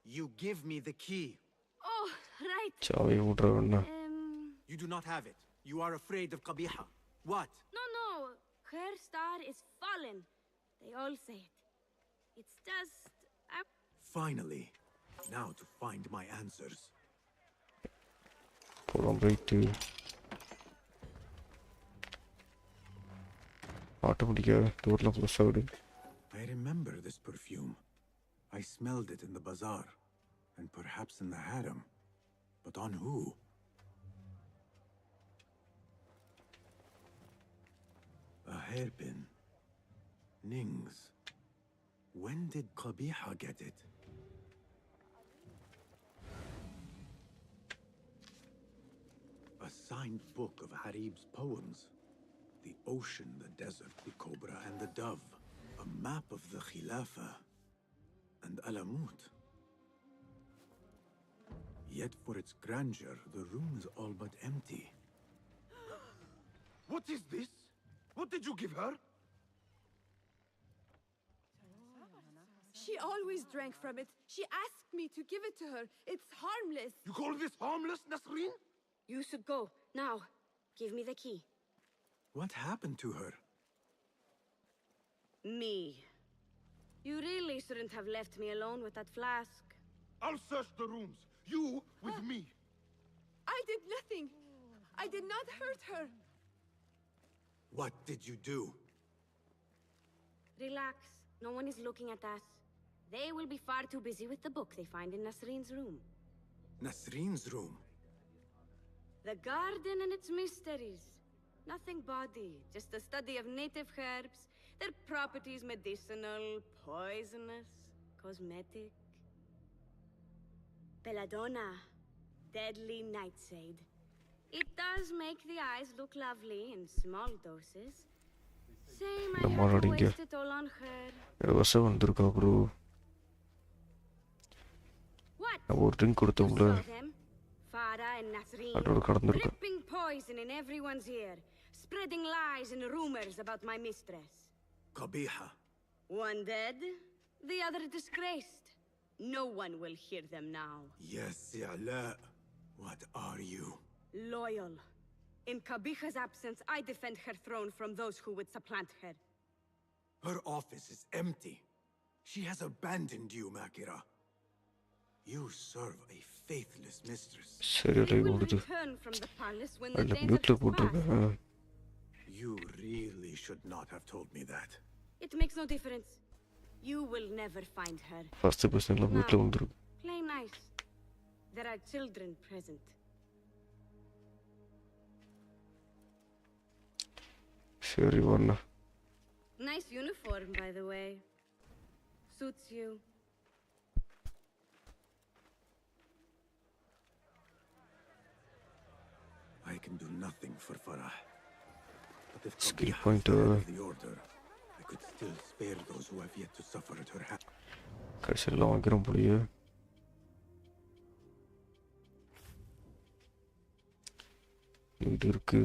You give me the key. Oh, right. You do not have it. You are afraid of Qabiha. What? No. Her star is fallen. They all say it. It's just a... Finally. Now to find my answers. I remember this perfume. I smelled it in the bazaar, and perhaps in the harem. But on who? A hairpin. Nings. When did Qabiha get it? A signed book of Harib's poems. The ocean, the desert, the cobra, and the dove. A map of the Khilafah. And Alamut. Yet for its grandeur, the room is all but empty. What is this? What did you give her? She always drank from it. She asked me to give it to her. It's harmless. You call this harmless, Nasreen? You should go. Now, give me the key. What happened to her? Me. You really shouldn't have left me alone with that flask. I'll search the rooms. You with me. I did nothing. I did not hurt her. What did you do? Relax. No one is looking at us. They will be far too busy with the book they find in Nasreen's room. Nasreen's room? The garden and its mysteries. Nothing bawdy, just a study of native herbs, their properties medicinal, poisonous, cosmetic. Belladonna, deadly nightshade. It does make the eyes look lovely in small doses. Shame I have to waste it all on her. What? Farah and Nasreen, dripping poison in everyone's ear, spreading lies and rumors about my mistress. Qabiha. One dead, the other disgraced. No one will hear them now. Yes, Ya'la. What are you? Loyal. In Qabiha's absence, I defend her throne from those who would supplant her. Her office is empty. She has abandoned you, Makira. You serve a faithless mistress. Seriously, return from the palace when the days pass. You really should not have told me that. It makes no difference. You will never find her. First person la வீட்ல வந்துரு. Play nice. There are children present. சரி வரணும். Nice uniform, by the way. Suits you. I can do nothing for Farah. But if Skill Qabiha point failed the order, I could still spare those who have yet to suffer at her hand. கடைசியில் வாங்கிறோம் போலியே. இது இருக்கு.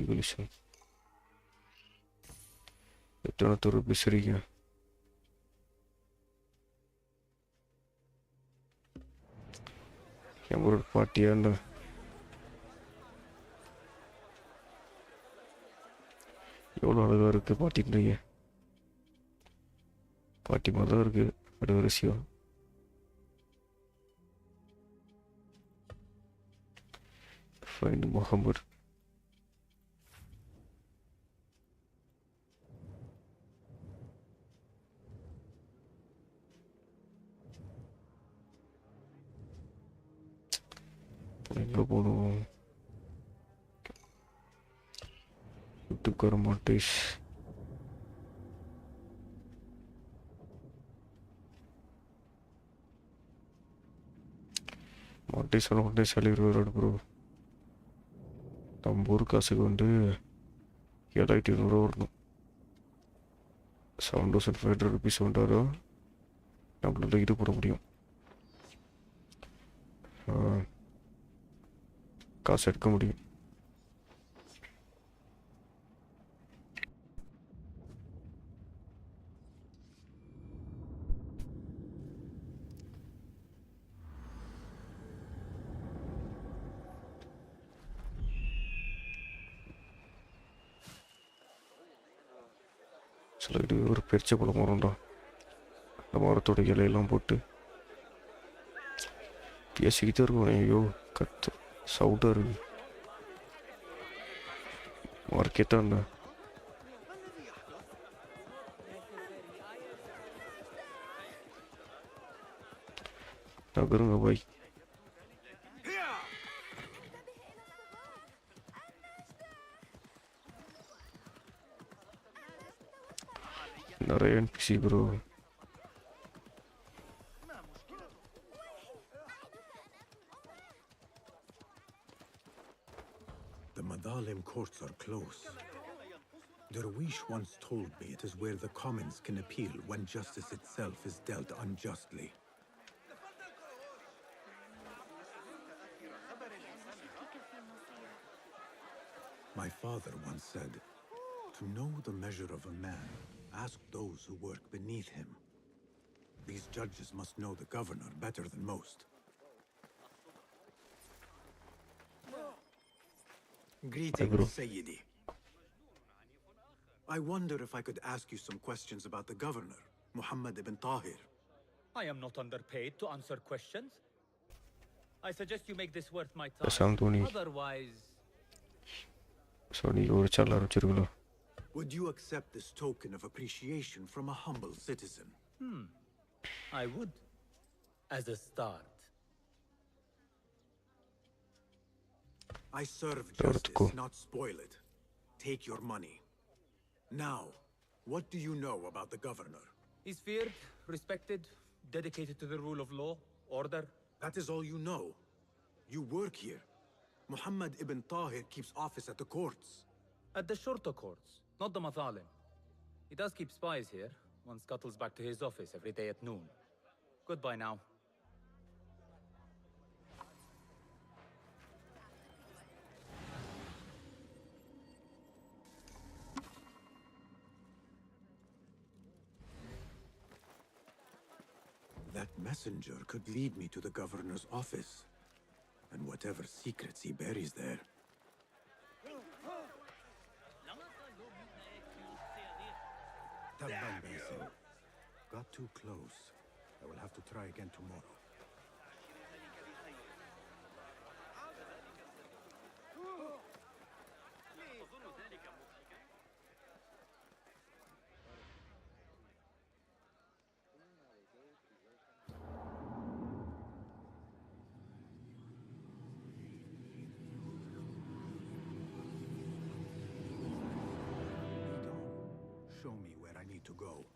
Evolution. எத்தனை தூரம் பேசுறீங்க? ஒரு பாட்டியான்னு எவ்வளோ அழகாக இருக்கு பாட்டின்றீங்க. பாட்டி மாதிரி தான் இருக்கு. அது ஒரு விஷயம். Find Muhammad. எங்கே போகணும்? வீட்டுக்கு வர மாட்டேஸ். மாட்டேஸ் உடனே சொல்லிடுவார் ப்ரோ. நம்ம ஊர் காசுக்கு வந்து 7,200 வரணும். 7,500 ருபீஸ் வந்தாலும் நம்மளால இது போட முடியும். காசு எடுக்க முடியும். சில இது ஒரு பெருச்ச பழ மரம்டா. அந்த மரத்தோட இலையெல்லாம் போட்டு பேசிக்கிட்டே இருக்கும். ஐயோ கத்து சவுண்டாக இருக்கு. மார்க்கெட்டாக என்ன நகருங்க பாய். நிறைய NPC bro. The Madalim courts are close. Derwish once told me it is where the commons can appeal when justice itself is dealt unjustly. My father once said, "To know the measure of a man, ask those who work beneath him." These judges must know the governor better than most. Greetings, Sayyidi. I wonder if I could ask you some questions about the governor, Muhammad ibn Tahir. I am not underpaid to answer questions. I suggest you make this worth my time. Otherwise... Would you accept this token of appreciation from a humble citizen? I would. As a start. I serve justice, not spoil it. Take your money. Now, what do you know about the governor? He's feared, respected, dedicated to the rule of law, order. That is all you know. You work here. Muhammad ibn Tahir keeps office at the courts. At the shorter courts, not the Mathalim. He does keep spies here. One scuttles back to his office every day at noon. Goodbye now. That messenger could lead me to the governor's office, and whatever secrets he buries there. Tabban, Basim. Got too close. I will have to try again tomorrow. Show me where I need to go.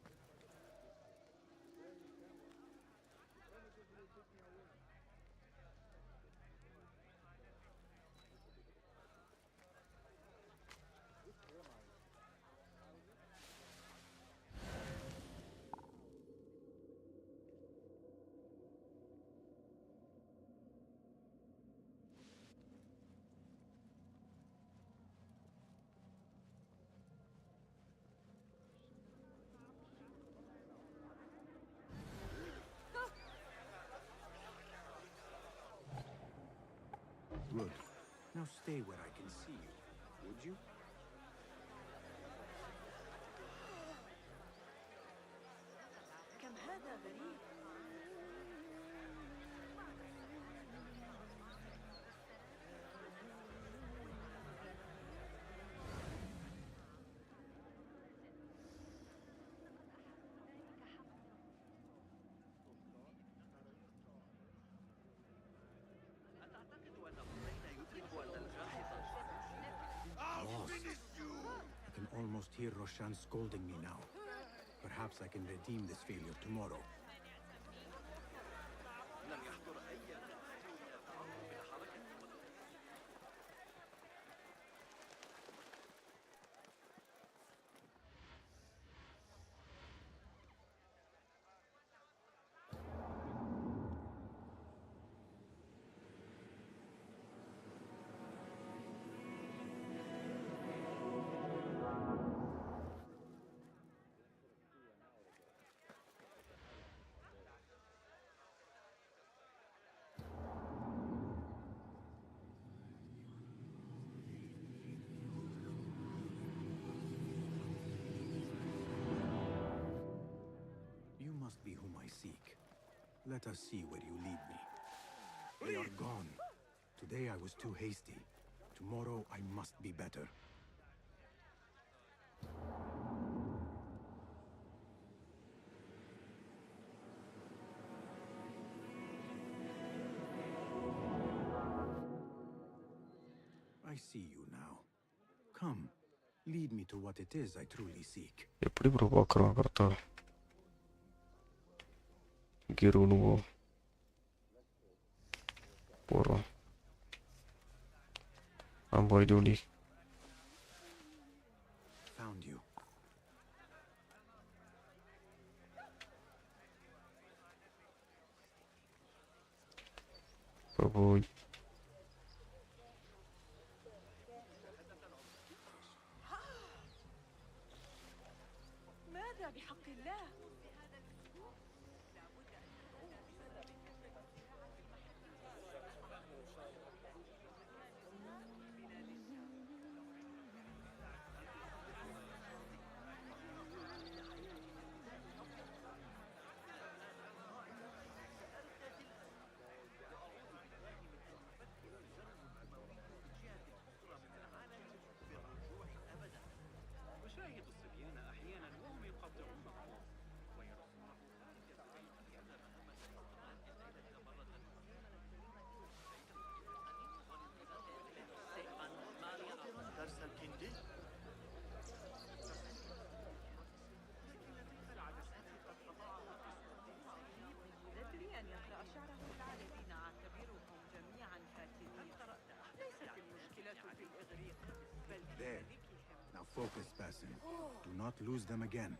Good. Now stay where I can see you, would you? I can almost hear Roshan scolding me now. Perhaps I can redeem this failure tomorrow. Be whom I seek. Let us see where you lead me. They are gone. Today I was too hasty. Tomorrow I must be better. I see you now. Come, lead me to what it is I truly seek. எப்படி bro பார்க்குறோம் கரெக்டா கிருணுவோ போகிறோம் ஆ பாய் ஜோலி Found you. باي. ماذا بحق الله؟ There. Now focus, Basim. Do not lose them again.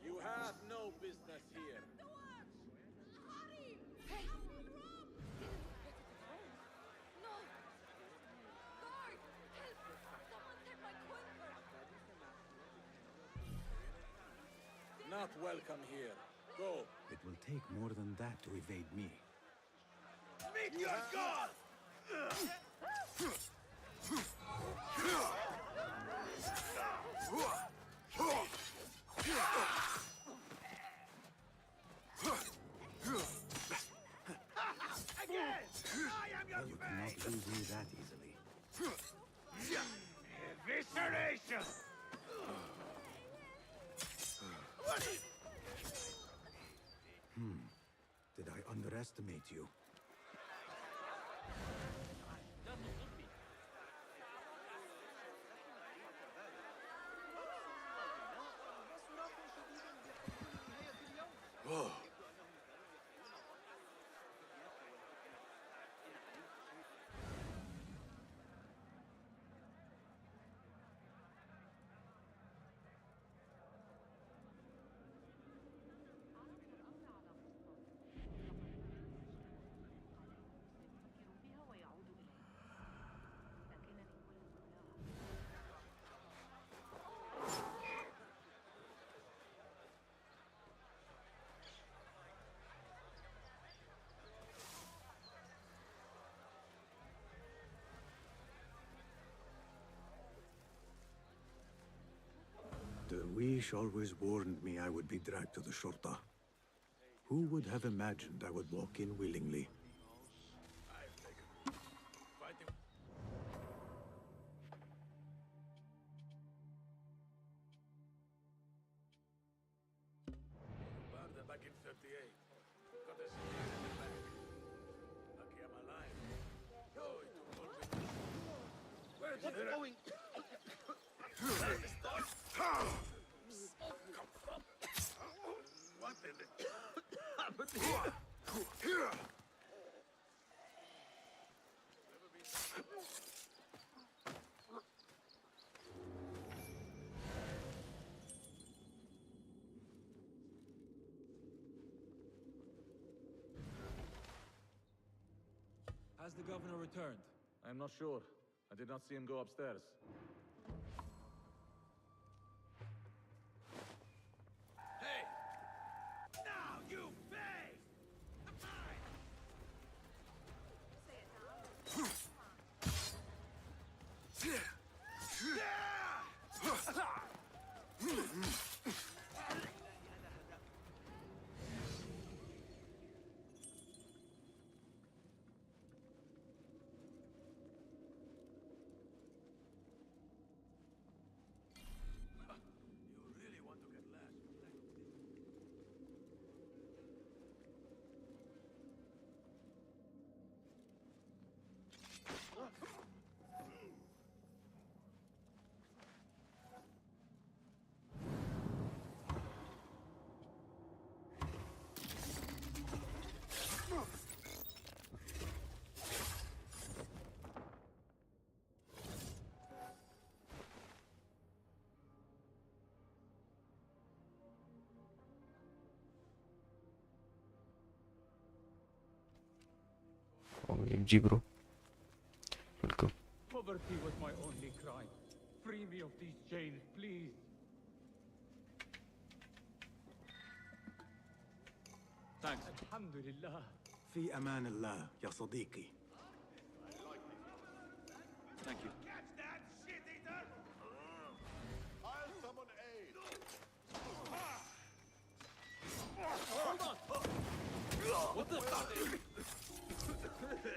You have no business here. Hey! No! Guard! Help! Someone take my queen! Not welcome here. Go. It will take more than that to evade me. Meet your god! Again! I am your You cannot lose me that easily. Evisceration! Did I underestimate you? Whoa. Darwish always warned me I would be dragged to the Shorta. Who would have imagined I would walk in willingly? Back in 38. Got a spear in the back. Lucky I'm alive. Oh, it took all the... Where's What's going? What did it happen here? Has the governor returned? I'm not sure. I did not see him go upstairs. Hey! Now you pay! Oh, MG bro. Welcome. Poverty was my only crime. Free me of these chains, please. Thanks. Alhamdulillah. في أمان الله يا صديقي. Thank you. Catch that shit eater! I'll summon aid. What the fuck?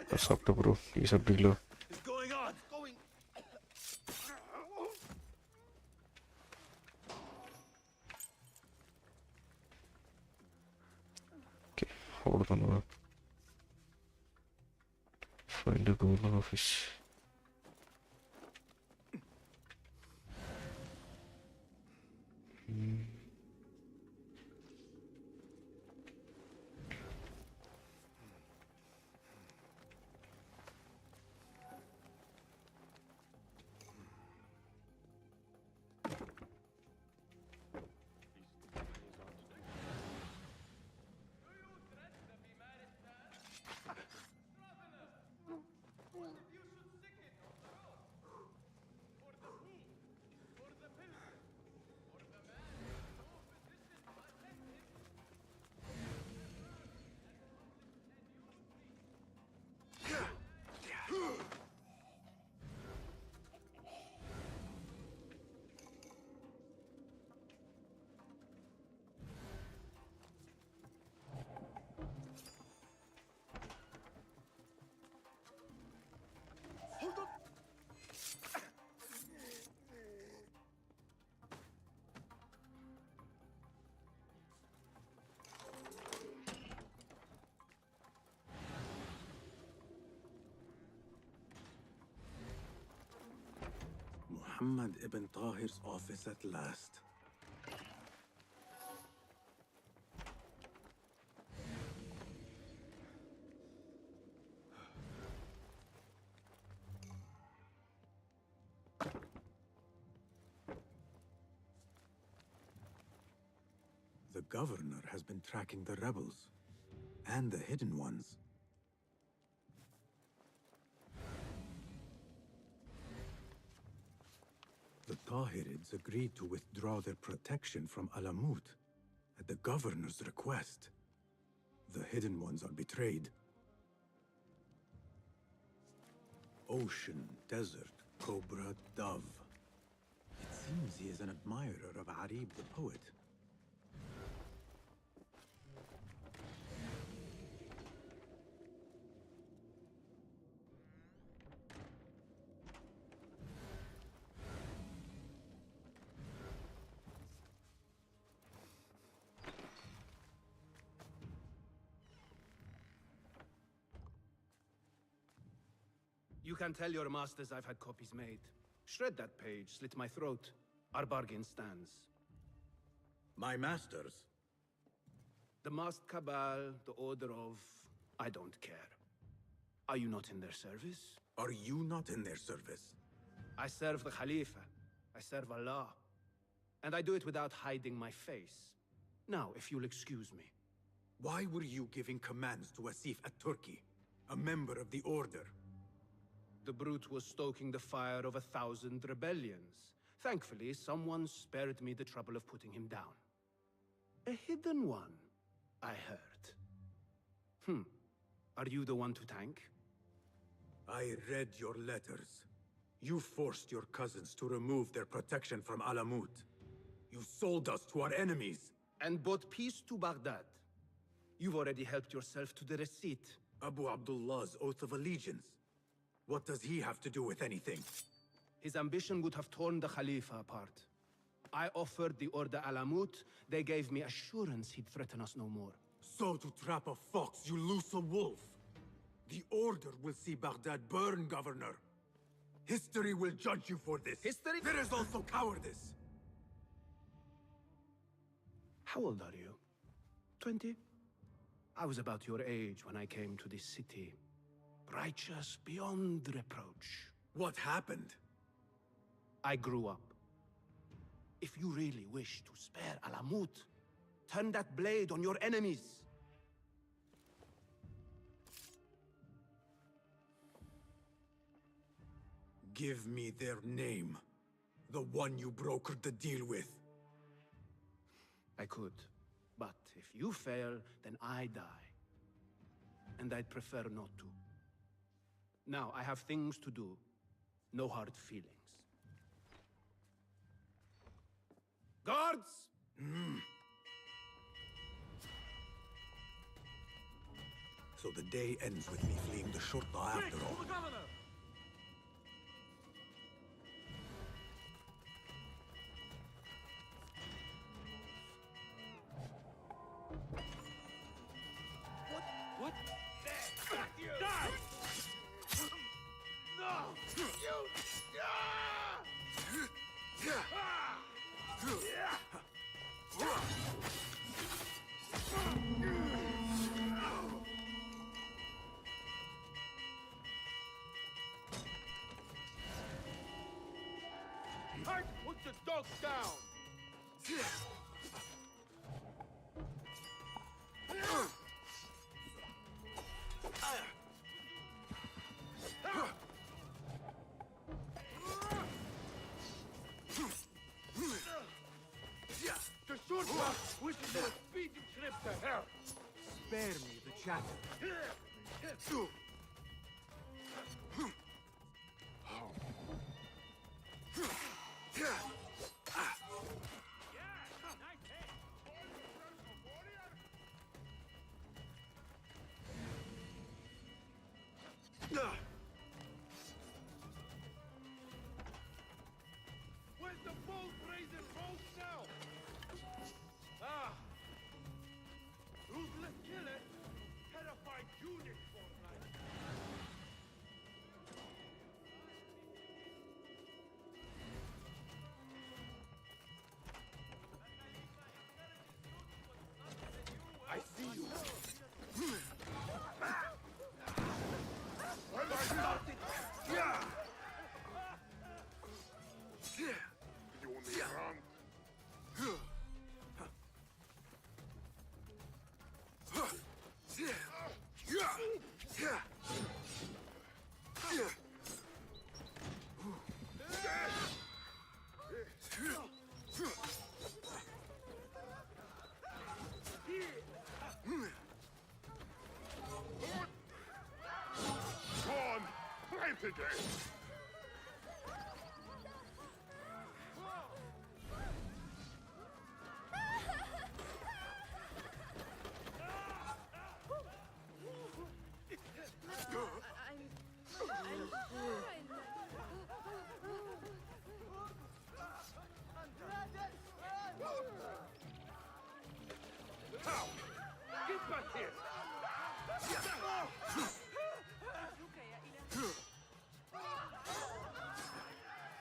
What's up bro? He's a big low. What's going on? Going. Okay, hold on up. Find the goal office. Muhammad ibn Tahir's office at last. The governor has been tracking the rebels and the hidden ones. The Tahirids agreed to withdraw their protection from Alamut at the governor's request. The hidden ones are betrayed. Ocean, desert, cobra, dove. It seems he is an admirer of Arib the poet. You can tell your masters I've had copies made. Shred that page, slit my throat. Our bargain stands. My masters? The masked cabal, the order of... I don't care. Are you not in their service? Are you not in their service? I serve the Khalifa. I serve Allah. And I do it without hiding my face. Now, if you'll excuse me. Why were you giving commands to Asif at Turkey, a member of the Order? The brute was stoking the fire of 1,000 rebellions. Thankfully, someone spared me the trouble of putting him down. A hidden one, I heard. Are you the one to thank? I read your letters. You forced your cousins to remove their protection from Alamut. You sold us to our enemies. And brought peace to Baghdad. You've already helped yourself to the receipt. Abu Abdullah's oath of allegiance. What does he have to do with anything? His ambition would have torn the Khalifa apart. I offered the Order Alamut. They gave me assurance he'd threaten us no more. So to trap a fox, you loose a wolf. The Order will see Baghdad burn, Governor. History will judge you for this. History? There is also cowardice. How old are you? 20? I was about your age when I came to this city. Righteous beyond reproach. What happened? I grew up. If you really wish to spare Alamut, turn that blade on your enemies. Give me their name. The one you brokered the deal with. I could. But if you fail, then I die. And I'd prefer not to. Now, I have things to do. No hard feelings. Guards! So the day ends with me fleeing the Shurta after all. To the governor! What? Back you! Die! No! You! Hard, put the dog down! The short wishes for a speedy trip to hell. Spare me the chatter. Where's the bold brazen road now? Ah! Ruthless killer, terrified unit for life. I see you. You only run. Go on, plant again. How? Get back here!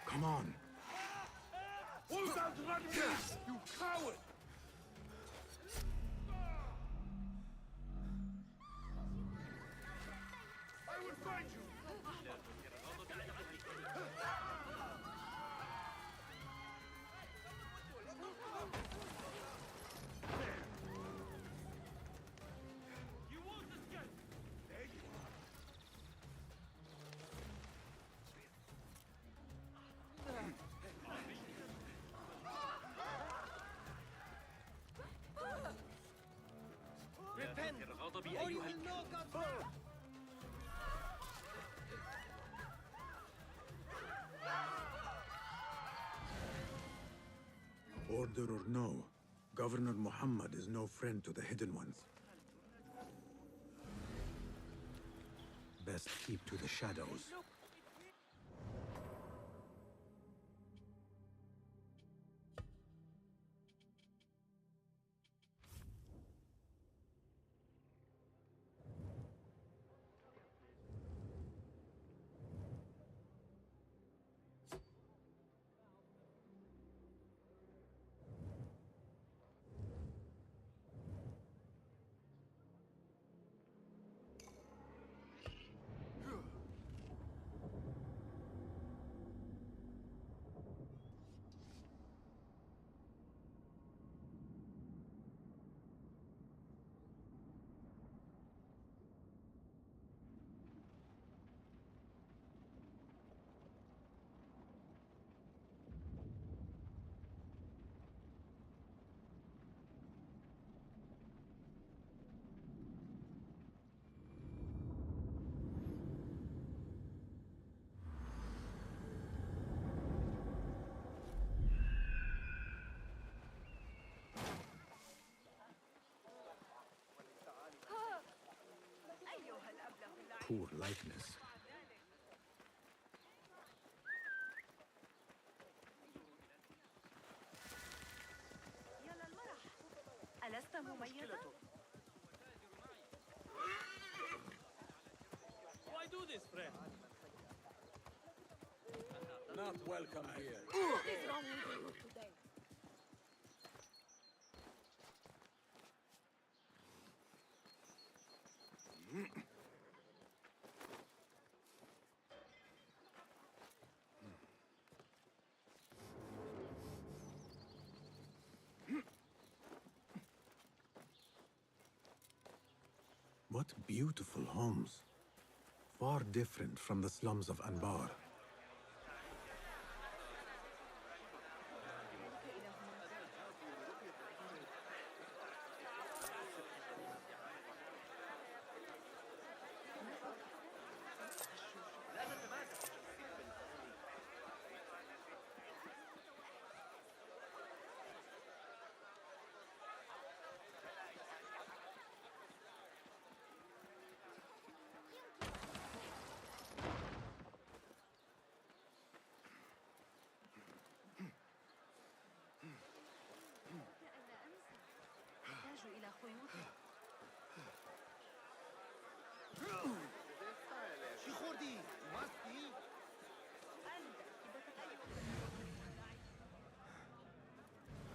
Come on. Hold on to that beast, you coward! I will find you! You won't escape! There you are! Repent, or you will know God's wrath. Order or no, Governor Muhammad is no friend to the Hidden Ones. Best keep to the shadows. poor likeness. Why do this, friend? Not welcome here. What is wrong with you today? What beautiful homes. Far different from the slums of Anbar.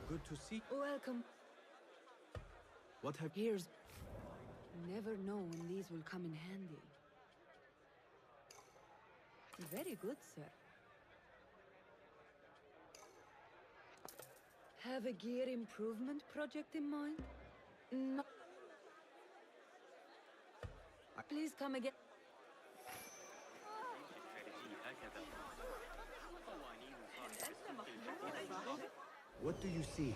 Good to see. Welcome. What have... Here's... Never know when these will come in handy. Very good, sir. Have a gear improvement project in mind? No. Please come again. What do you see?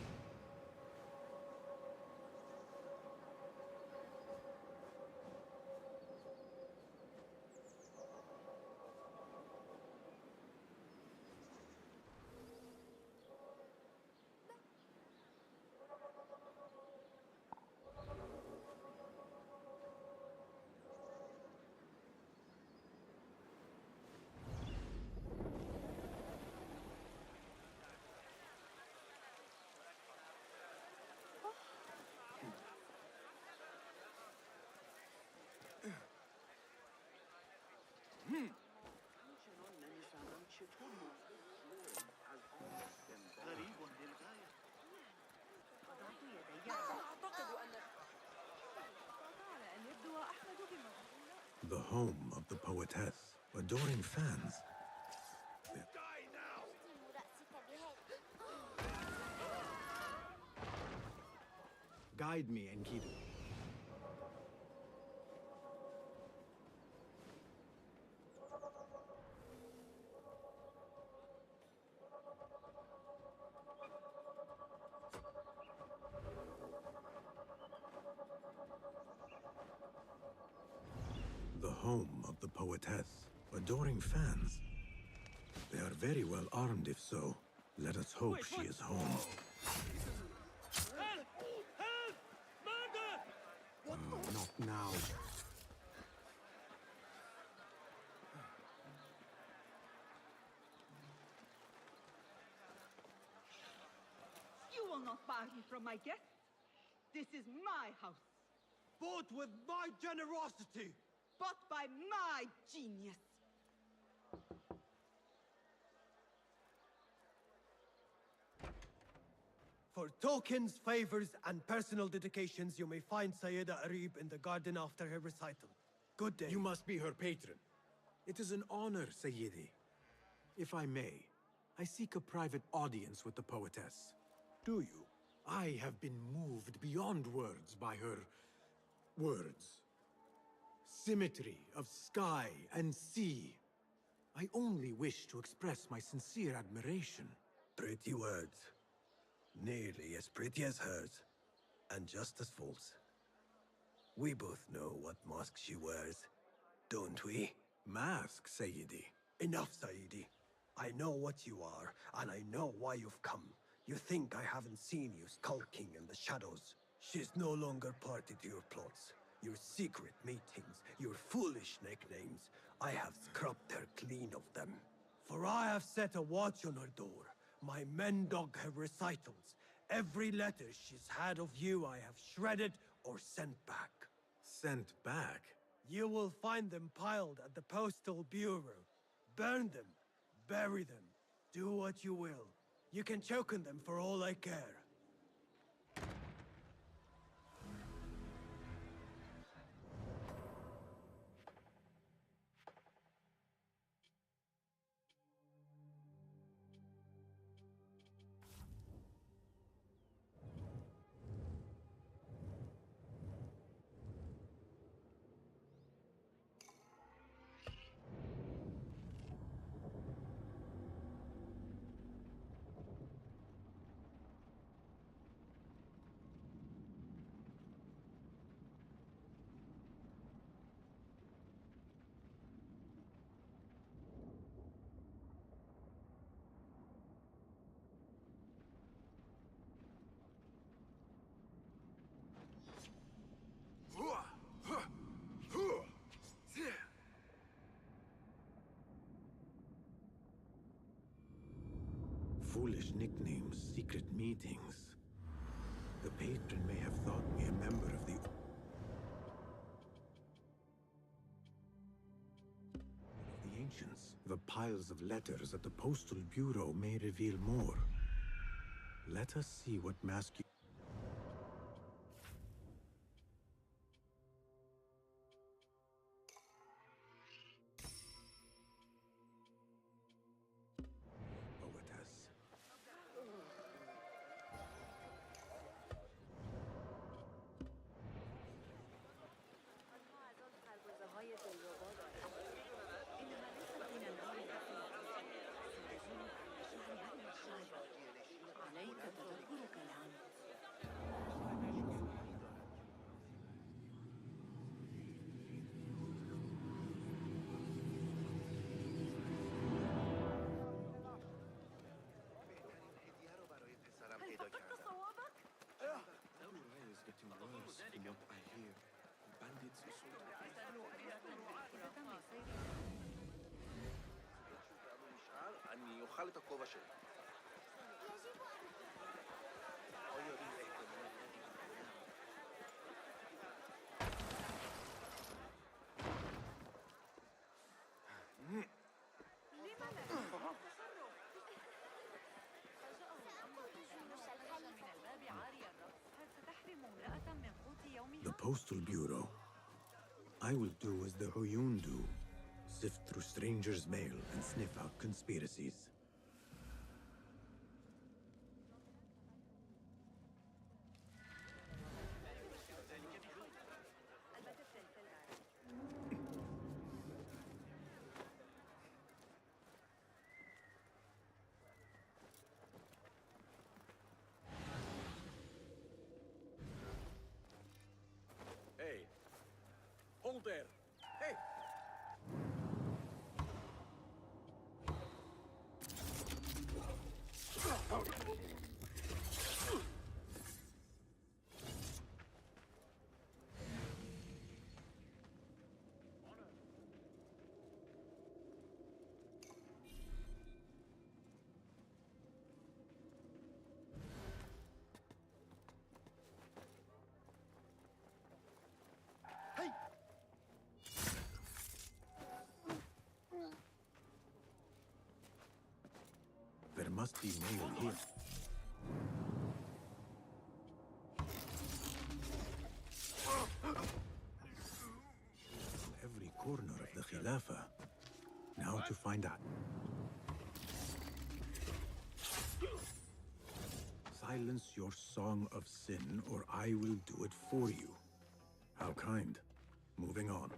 The home of the poetess, adoring fans. Guide me, Enkidu. The home of the poetess, adoring fans. They are very well armed if so. Let us hope she is home. Help! Help! Murder! Not now. You will not bar me from my guests. This is my house. Bought with my generosity. Bought by my genius. For tokens, favors, and personal dedications, you may find Sayyida Arib in the garden after her recital. Good day. You must be her patron. It is an honor, Sayyidi. If I may, I seek a private audience with the poetess. Do you? I have been moved beyond words by her... words. Symmetry of sky and sea. I only wish to express my sincere admiration. Pretty words. Nearly as pretty as hers, and just as false. We both know what mask she wears, don't we? Mask, Sayyidi. Enough, Sayyidi. I know what you are, and I know why you've come. You think I haven't seen you skulking in the shadows. She's no longer party to your plots. Your secret meetings, your foolish nicknames, I have scrubbed her clean of them. For I have set a watch on her door. My men dog her recitals. Every letter she's had of you I have shredded or sent back. Sent back? You will find them piled at the Postal Bureau. Burn them, bury them, do what you will. You can choke on them for all I care. Foolish nicknames, secret meetings. The patron may have thought me a member of the ancients. The piles of letters at the Postal Bureau may reveal more. Let us see what mask you... The Postal Bureau. I will do as the Huyun do. Sift through strangers' mail and sniff out conspiracies. Hey! Hold there! Hey! There must be mail here. Every corner of the Khilafah. Now to find out. Silence your song of sin, or I will do it for you. How kind. Moving on.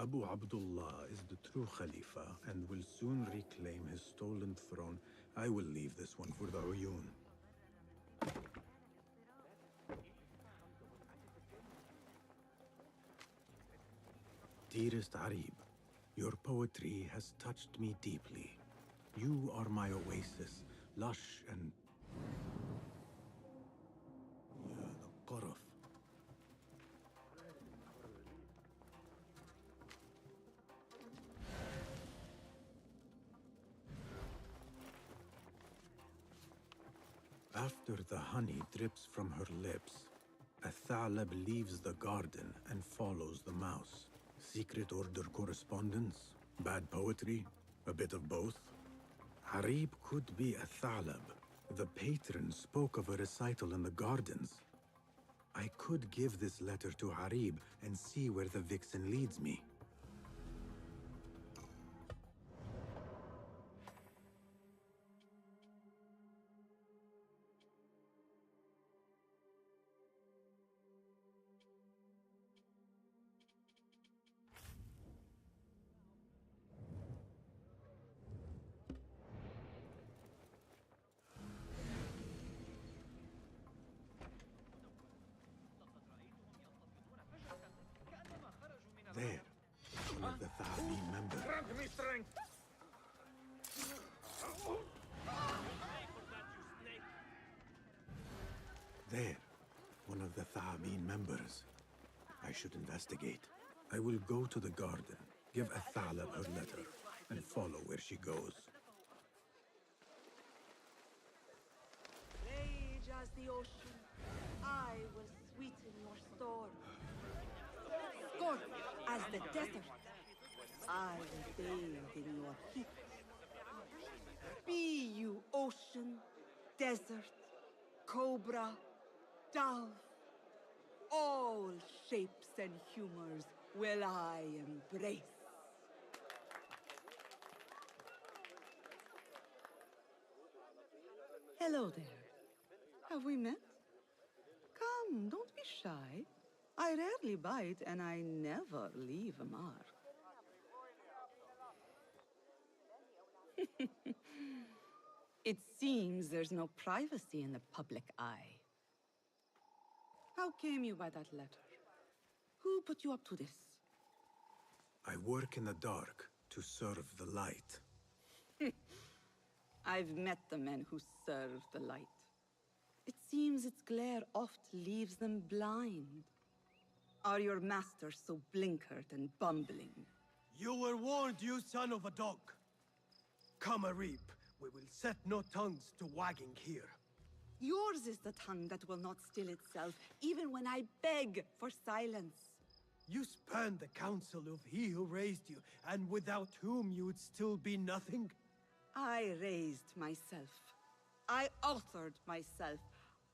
Abu Abdullah is the true Khalifa and will soon reclaim his stolen throne. I will leave this one for the Uyun. Dearest Arib, your poetry has touched me deeply. You are my oasis, lush and... yeah, the Qurf. After the honey drips from her lips, a Thalab leaves the garden and follows the mouse. Secret order correspondence? Bad poetry? A bit of both? Harib could be a Thalab. The patron spoke of a recital in the gardens. I could give this letter to Harib and see where the vixen leads me. There, one of the Thamin members. Grant me strength! There, one of the Thamin members. I should investigate. I will go to the garden, give a Thalab her letter, and follow where she goes. Rage as the ocean, I will sweeten your storm. Scorch as the desert, I will bathe in your heat. Be you ocean, desert, cobra, dove, all shapes and humors will I embrace. Hello there. Have we met? Come, don't be shy. I rarely bite and I never leave a mark. It seems there's no privacy in the public eye. How came you by that letter? Who put you up to this? I work in the dark to serve the light. I've met the men who serve the light. It seems its glare oft leaves them blind. Are your masters so blinkered and bumbling? You were warned, you son of a dog. Come, Arib. We will set no tongues to wagging here. Yours is the tongue that will not still itself, even when I beg for silence. You spurn the counsel of he who raised you, and without whom you would still be nothing? I raised myself. I authored myself.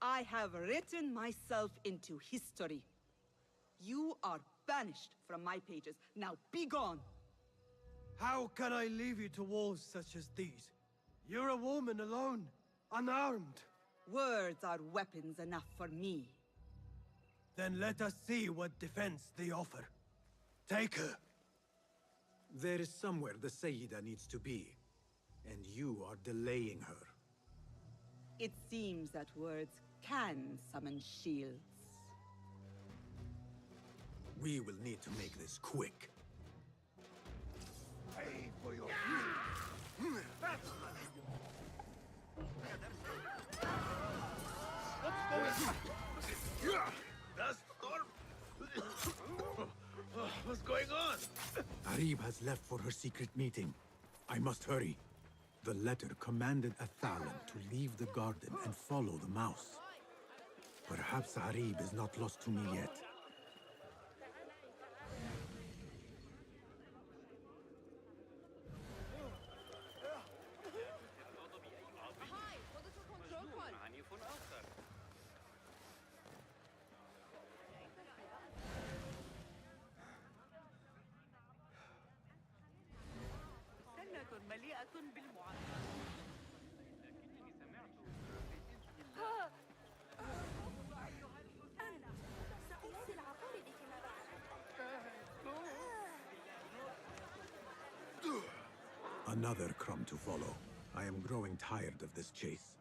I have written myself into history. You are banished from my pages. Now be gone! How can I leave you to wolves such as these? You're a woman alone, unarmed. Words are weapons enough for me. Then let us see what defense they offer. Take her. There is somewhere the Sayyida needs to be, and you are delaying her. It seems that words can summon shields. We will need to make this quick. Pay for your Dust storm? What's going on? Arib has left for her secret meeting. I must hurry. The letter commanded Athalan to leave the garden and follow the mouse. Perhaps Arib is not lost to me yet. Another crumb to follow. I am growing tired of this chase.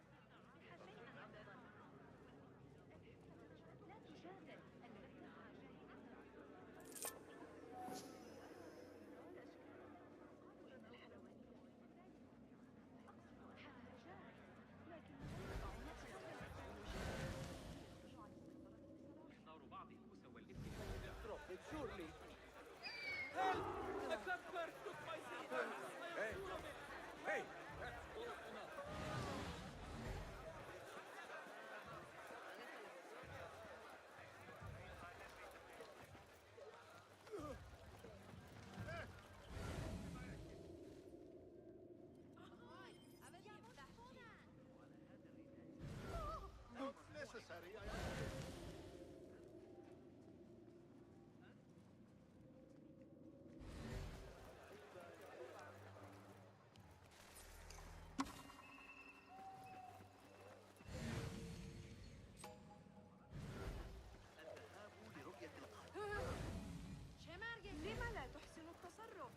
لما لا تحسن التصرف؟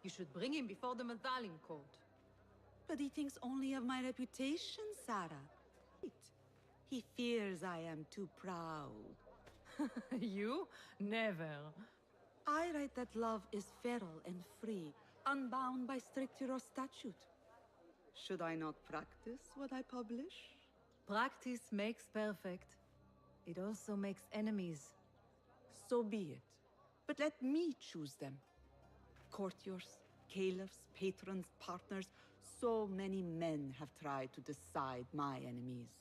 You should bring him before the Mathalim court. But he thinks only of my reputation, Sarah. He fears I am too proud. You? Never. I write that love is feral and free, unbound by stricture or statute. Should I not practice what I publish? Practice makes perfect. It also makes enemies. So be it. But let me choose them. Courtiers, caliphs, patrons, partners. So many men have tried to decide my enemies.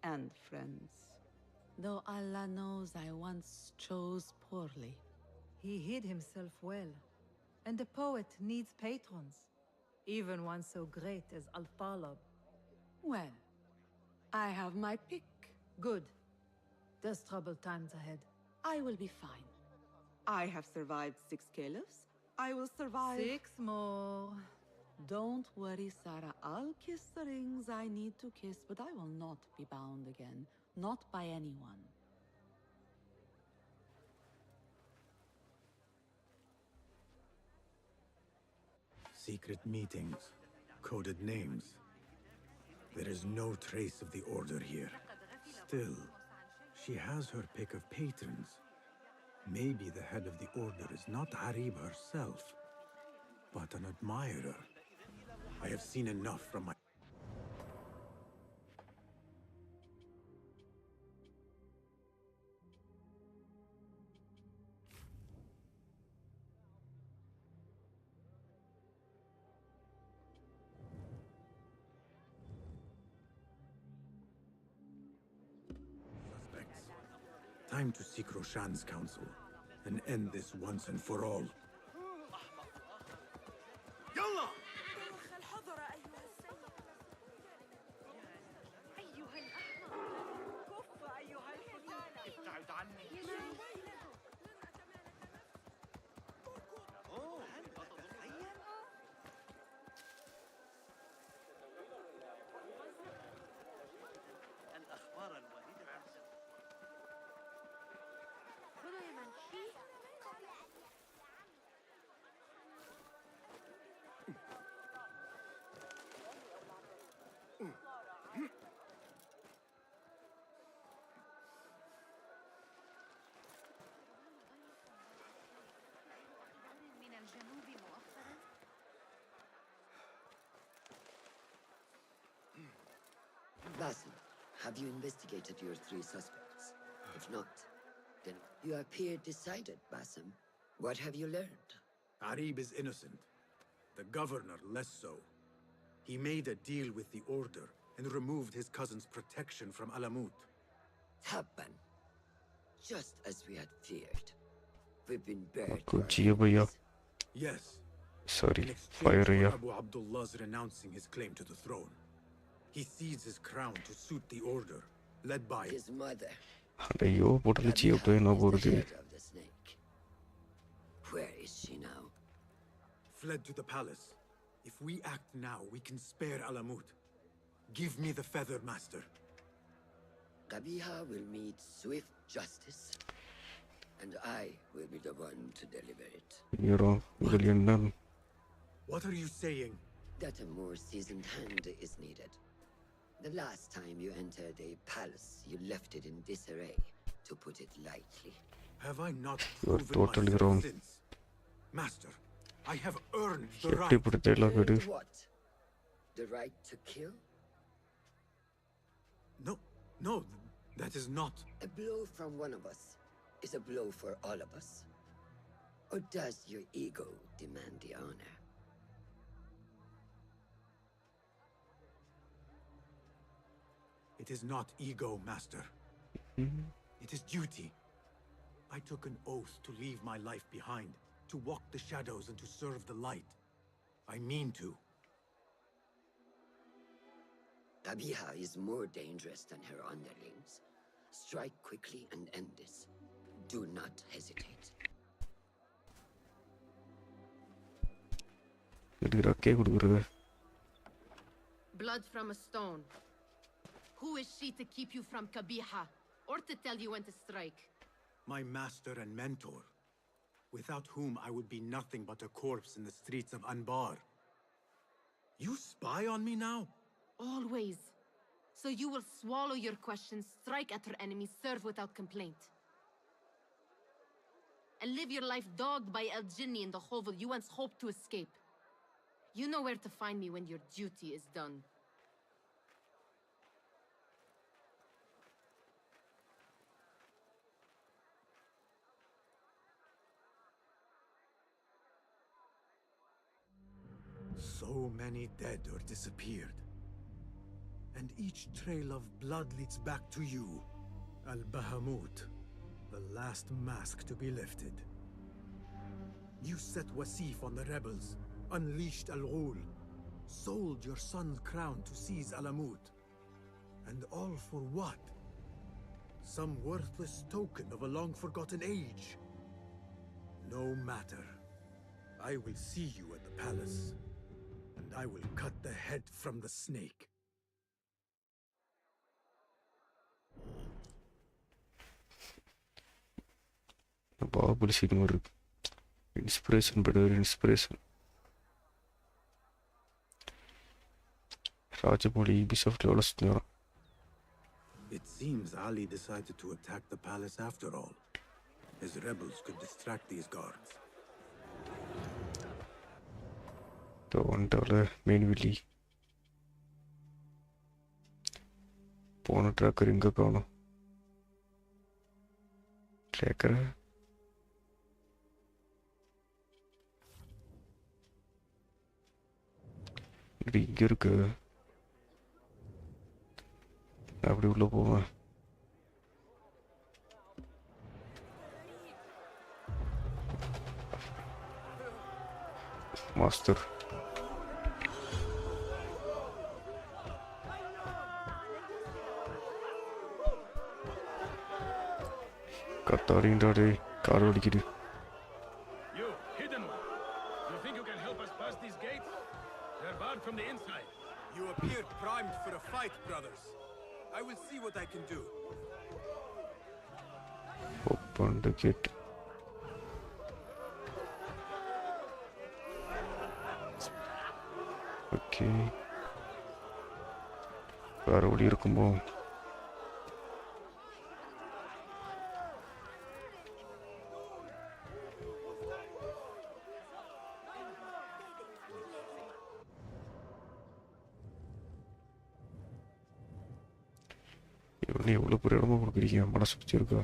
And friends. Though Allah knows I once chose poorly. He hid himself well. And the poet needs patrons. Even one so great as Al-Talib. Well, I have my pick. Good. There's troubled times ahead. I will be fine. I have survived 6 caliphs. I will survive 6 more. Don't worry, Sarah. I'll kiss the rings I need to kiss, but I will not be bound again. Not by anyone. Secret meetings, coded names. There is no trace of the Order here. Still, she has her pick of patrons. Maybe the head of the Order is not Arib herself, but an admirer. I have seen enough from my... suspects. Time to seek Roshan's counsel and end this once and for all. يلا! Basim, have you investigated your 3 suspects? If not, then you appear decided, Basim. What have you learned? Arib is innocent. The governor less so. He made a deal with the Order and removed his cousin's protection from Alamut. Tabban. Just as we had feared. We've been buried. Yes. Sorry, In exchange fire for ya. Abu Abdullah's renouncing his claim to the throne. He cedes his crown to suit the order, led by his mother. ஐயோ போட்டலிச்சி அப்படியே என்ன போகிறது Of the snake. Where is she now? fled to the palace. If we act now, we can spare Alamut. Give me the feather, master. Qabiha will meet swift justice, and I will be the one to deliver it. What are you saying? That a more seasoned hand is needed. The last time you entered a palace, you left it in disarray, to put it lightly. Have I not You are proven totally myself wrong. since? Master, I have earned the right. Earned what? The right to kill? No, that is not. A blow from one of us is a blow for all of us. Or does your ego demand the honor? It is not ego, master. It is duty. I took an oath to leave my life behind, to walk the shadows and to serve the light. I mean to. Qabiha is more dangerous than her underlings. Strike quickly and end this. Do not hesitate. Blood from a stone. Who is she to keep you from Qabiha, or to tell you when to strike? My master and mentor, without whom I would be nothing but a corpse in the streets of Anbar. You spy on me now? Always. So you will swallow your questions, strike at her enemies, serve without complaint. And live your life dogged by El Jinni in the hovel you once hoped to escape. You know where to find me when your duty is done. So many dead or disappeared. And each trail of blood leads back to you, Al-Bahamut, the last mask to be lifted. You set Wasif on the rebels, unleashed Al-Ghul, sold your son's crown to seize Alamut. And all for what? Some worthless token of a long-forgotten age. No matter. I will see you at the palace, and I will cut the head from the snake. Baahubali scene ஒரு inspiration better inspiration Rajamouli Ubisoft எவ்வளோ சுற்றினாராம். It seems Ali decided to attack the palace after all. His rebels could distract these guards. வந்துட்டாவில் main வில்லி போன tracker எங்கே காணும் ட்ராக்கரை இப்படி இங்கே இருக்கு நான் அப்படி உள்ளே போவேன் மாஸ்டர் கத்தாரின்றாடே கார் ஓடிக்குது. You, hidden one. You think you can help us pass these gates? They're barred from the inside. You appear primed for a fight, brothers. I will see what I can do. Open the gate. Okay. வேற ஓடி இருக்குமோ? எவ்வளோ பெரிய இடமா கொடுக்குறீங்க, மனசு பிடிச்சிருக்கா?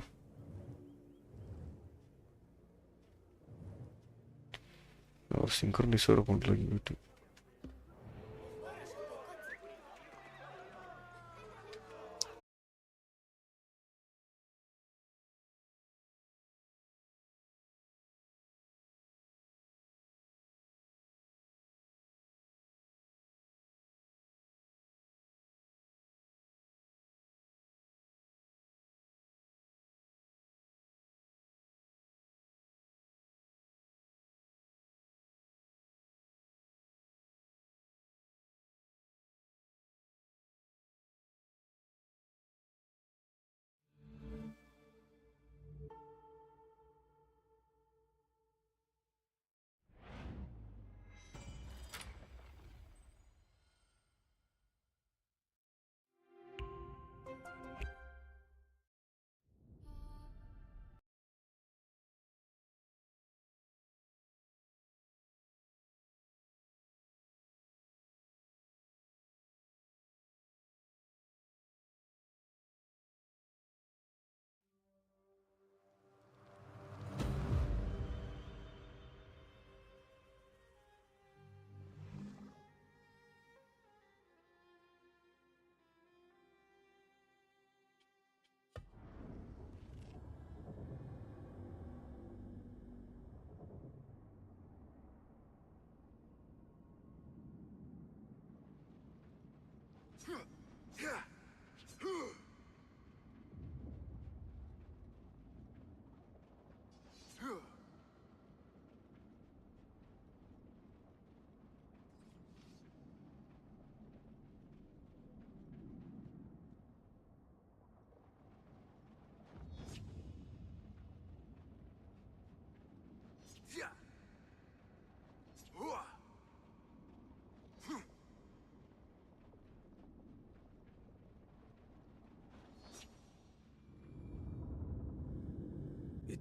ஒரு சிங்க்ரனைஸ் வேறு பண்ணல.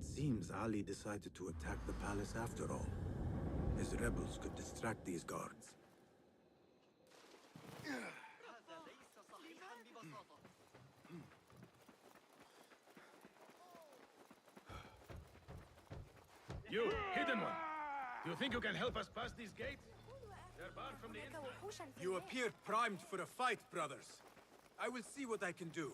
It seems Ali decided to attack the palace after all. His rebels could distract these guards. You, hidden one! Do you think you can help us pass these gates? They're barred from the inside. You appear primed for a fight, brothers. I will see what I can do.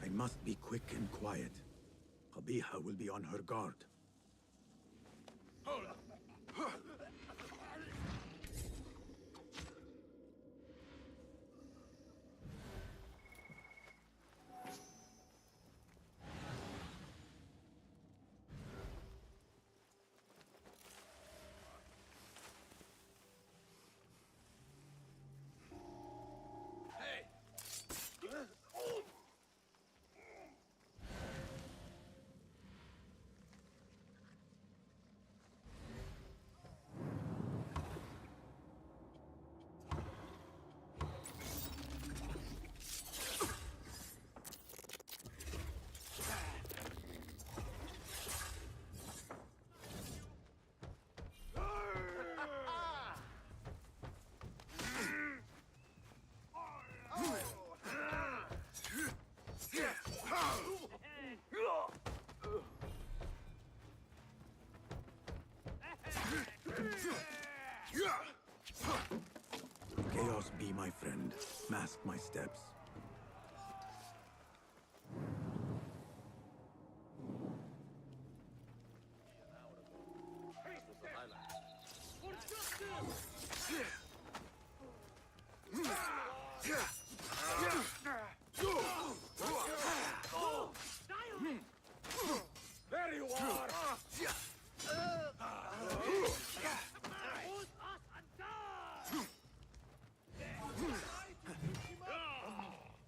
I must be quick and quiet. Qabiha will be on her guard. Hold up! Chaos be my friend. Mask my steps. There you are!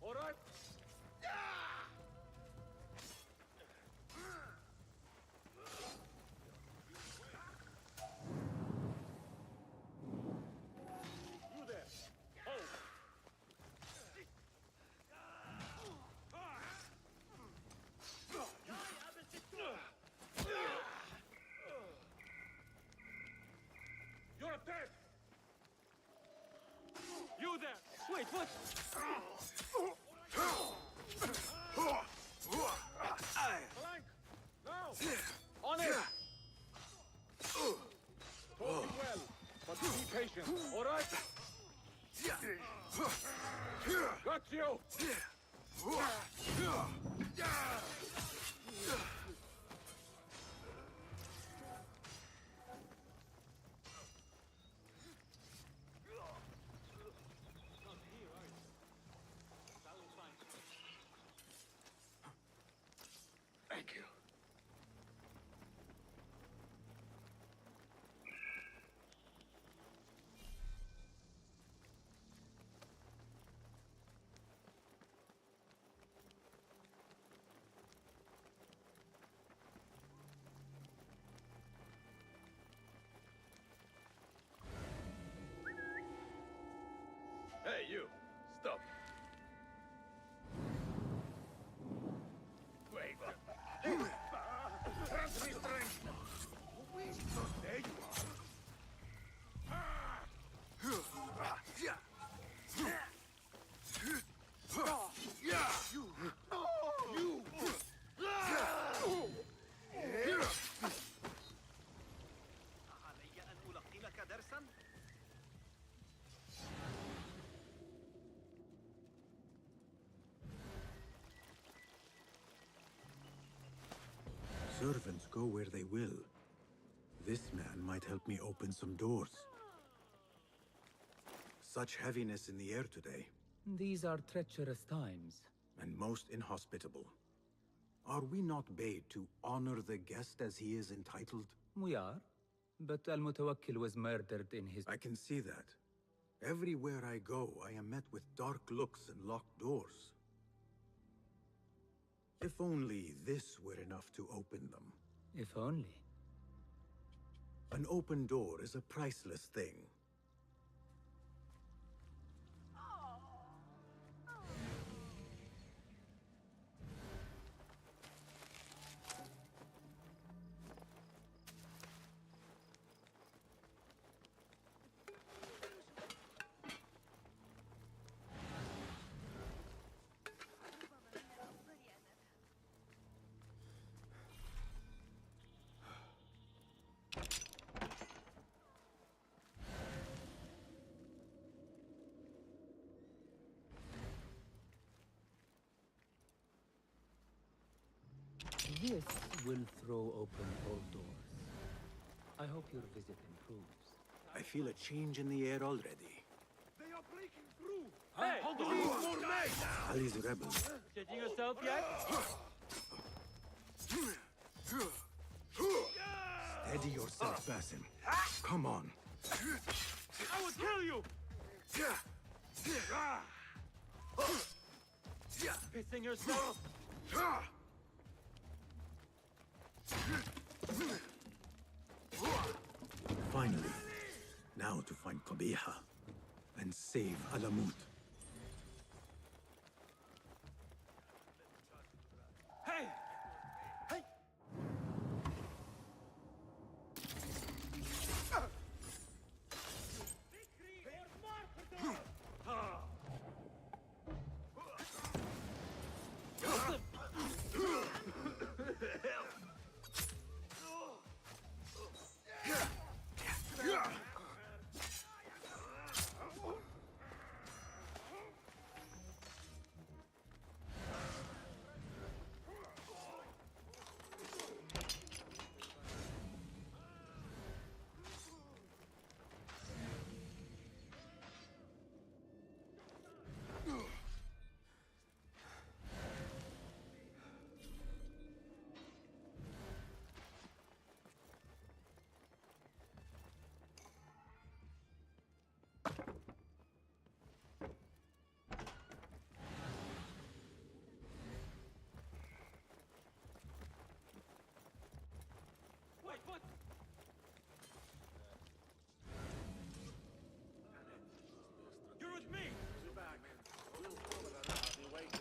All right. You there. Hold. You're dead. You there. Wait, what? Flank! Now! On it! Talking well, but be patient, all right? Got you! Thank you. Hey, you! Stop! Wait! Grant me strength! There you Servants go where they will. This man might help me open some doors. Such heaviness in the air today. These are treacherous times. And most inhospitable. Are we not bade to honor the guest as he is entitled? We are. But Al-Mutawakkil was murdered in his... I can see that. Everywhere I go, I am met with dark looks and locked doors. If only this were enough to open them. If only. An open door is a priceless thing. This will throw open all doors. I hope your visit improves. I feel a change in the air already. They are breaking through! Hey, hold on! More men! Ali's rebels. Changing yourself yet? Steady yourself, Basim. Come on. I will kill you! Pissing yourself? Finally, now to find Qabiha and save Alamut. Hey! Hey! Wait, what? You're with me! Back. I'll be waiting.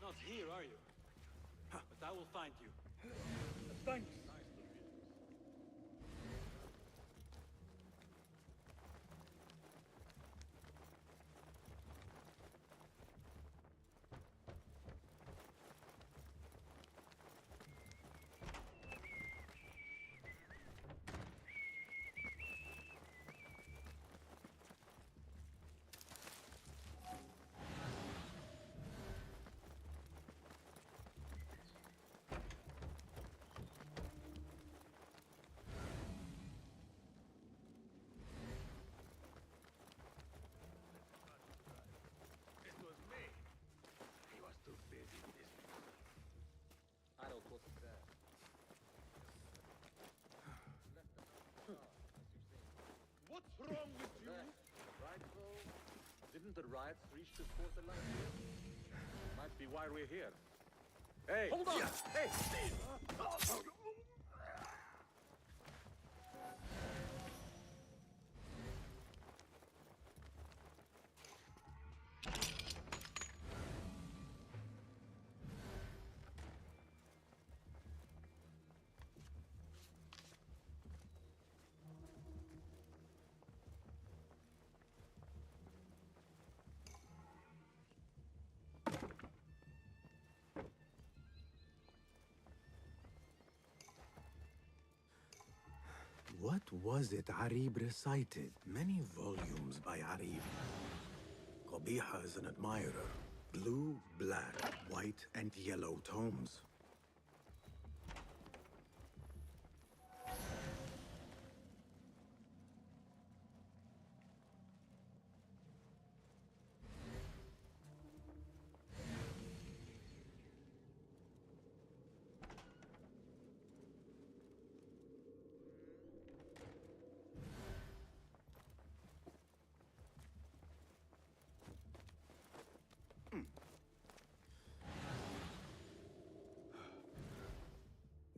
Not here, are you? But I will find you. Thanks. What's wrong with you? Rightful. Didn't the riots reach this port the last year? Might be why we're here. Hey! Hold on! Hey! What was it Arib recited? Many volumes by Arib. Qabiha is an admirer. Blue, black, white, and yellow tomes.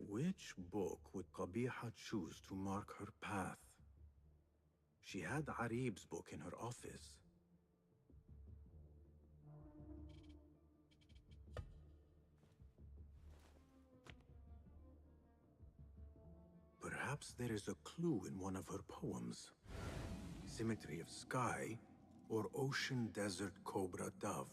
Which book would Qabiha choose to mark her path? She had Arib's book in her office. Perhaps there is a clue in one of her poems. Symmetry of sky or ocean desert cobra dove.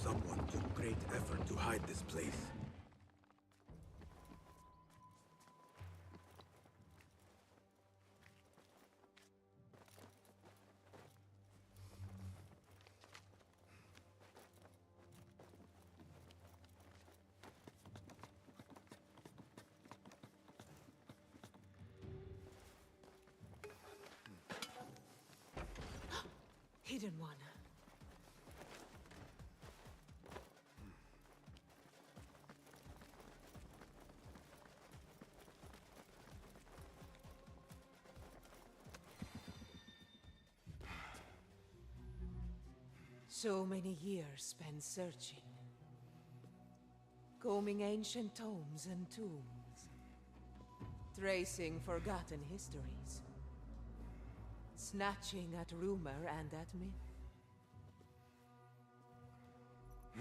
Someone took great effort to hide this place. Hidden one. So many years spent searching, combing ancient tomes and tombs. Tracing forgotten histories. Snatching at rumor and at myth.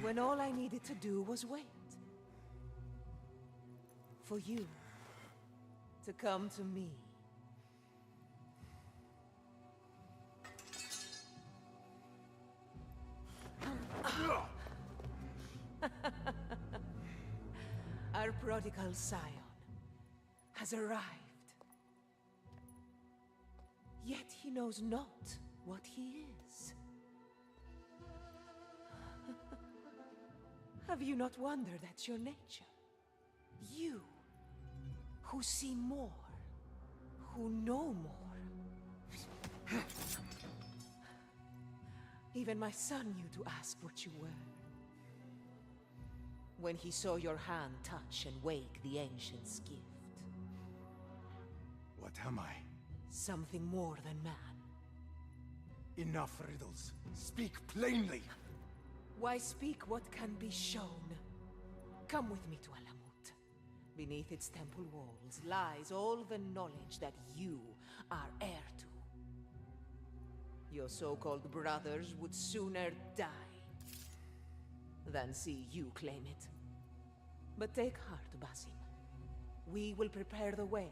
When all I needed to do was wait. For you to come to me. Our prodigal scion has arrived. Yet he knows not what he is. Have you not wondered at your nature? You, who see more, who know more. Even my son knew to ask what you were. When he saw your hand touch and wake the ancient's gift. What am I? Something more than man. Enough riddles. Speak plainly! Why speak what can be shown? Come with me to Alamut. Beneath its temple walls lies all the knowledge that you are heir to. Your so-called brothers would sooner die than see you claim it. But take heart, Basim. We will prepare the way.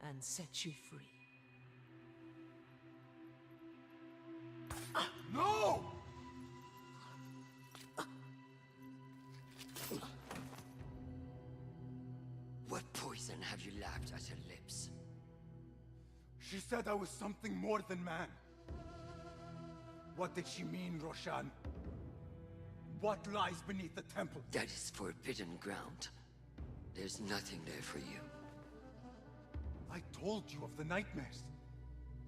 And set you free. No! What poison have you lapped at her lips? She said I was something more than man. What did she mean, Roshan? What lies beneath the temple? That is forbidden ground. There's nothing there for you. I told you of the nightmares.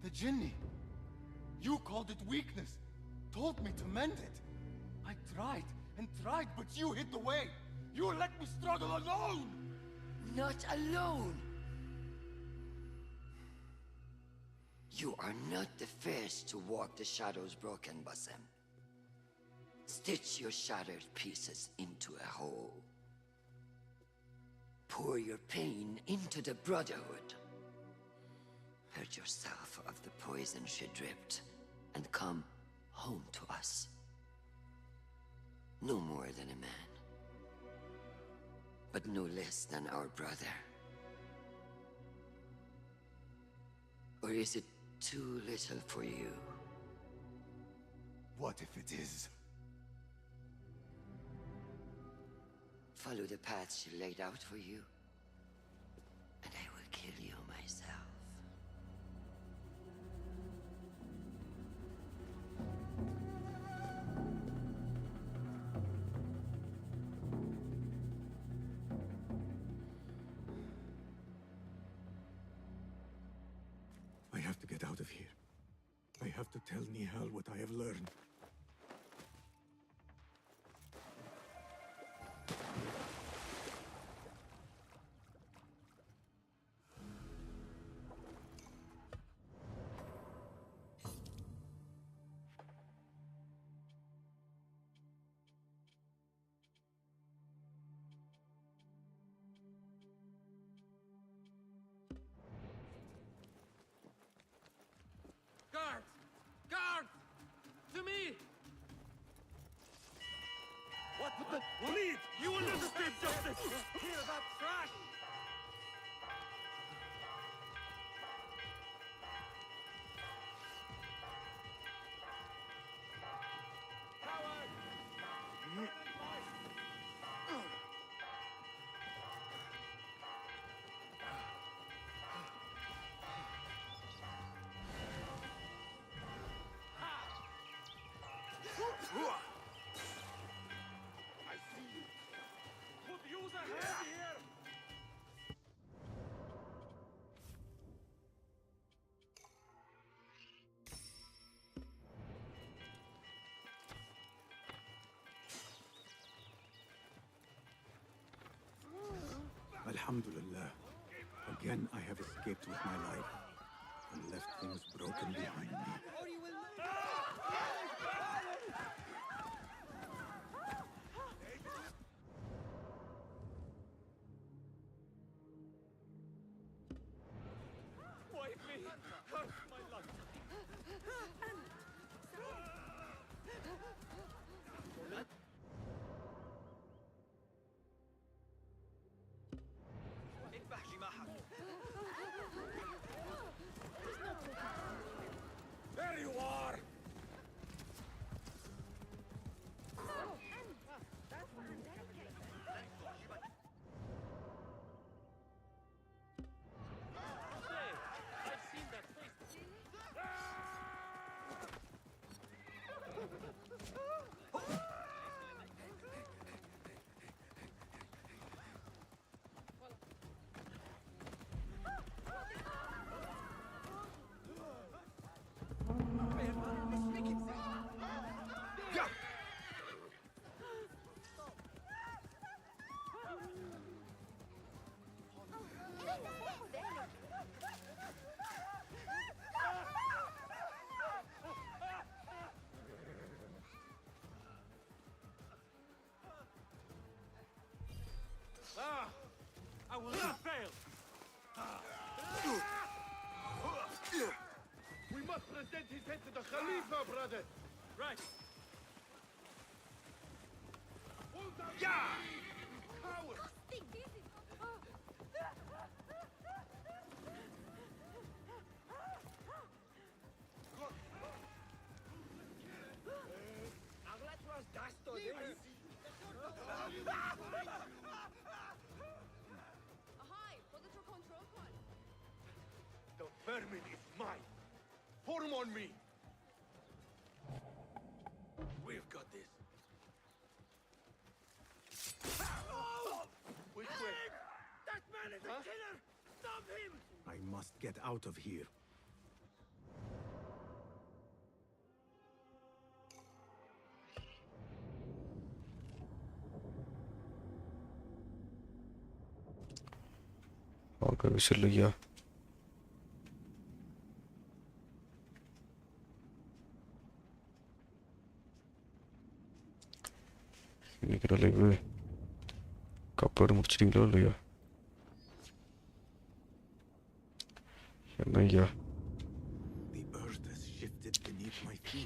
The Jinni. You called it weakness. Told me to mend it. I tried and tried, but you hid the way. You let me struggle alone! Not alone! You are not the first to walk the shadows broken, Basim. Stitch your shattered pieces into a whole. Pour your pain into the Brotherhood. Purge yourself of the poison she dripped, and come home to us. No more than a man, but no less than our brother. Or is it too little for you? What if it is? Follow the path she laid out for you, and I will kill you myself. I have to get out of here. I have to tell Nihal what I have learned. Guards! Guards! To me! What the? Leave! You will not escape justice! Hear that trash! I see you. Could use a hand here. Alhamdulillah. Again, I have escaped with my life and left things broken behind me. brother. Right. Yeah! Coward! The vermin is mine. Form on me. We've got this. Which way? That man is a killer! Stop him! I must get out of here. Okay, விசில்லையா இன்னைக்கு live கப்பலோடு முடிச்சிட்டீங்களோ இல்லையா? என்ன ஐயா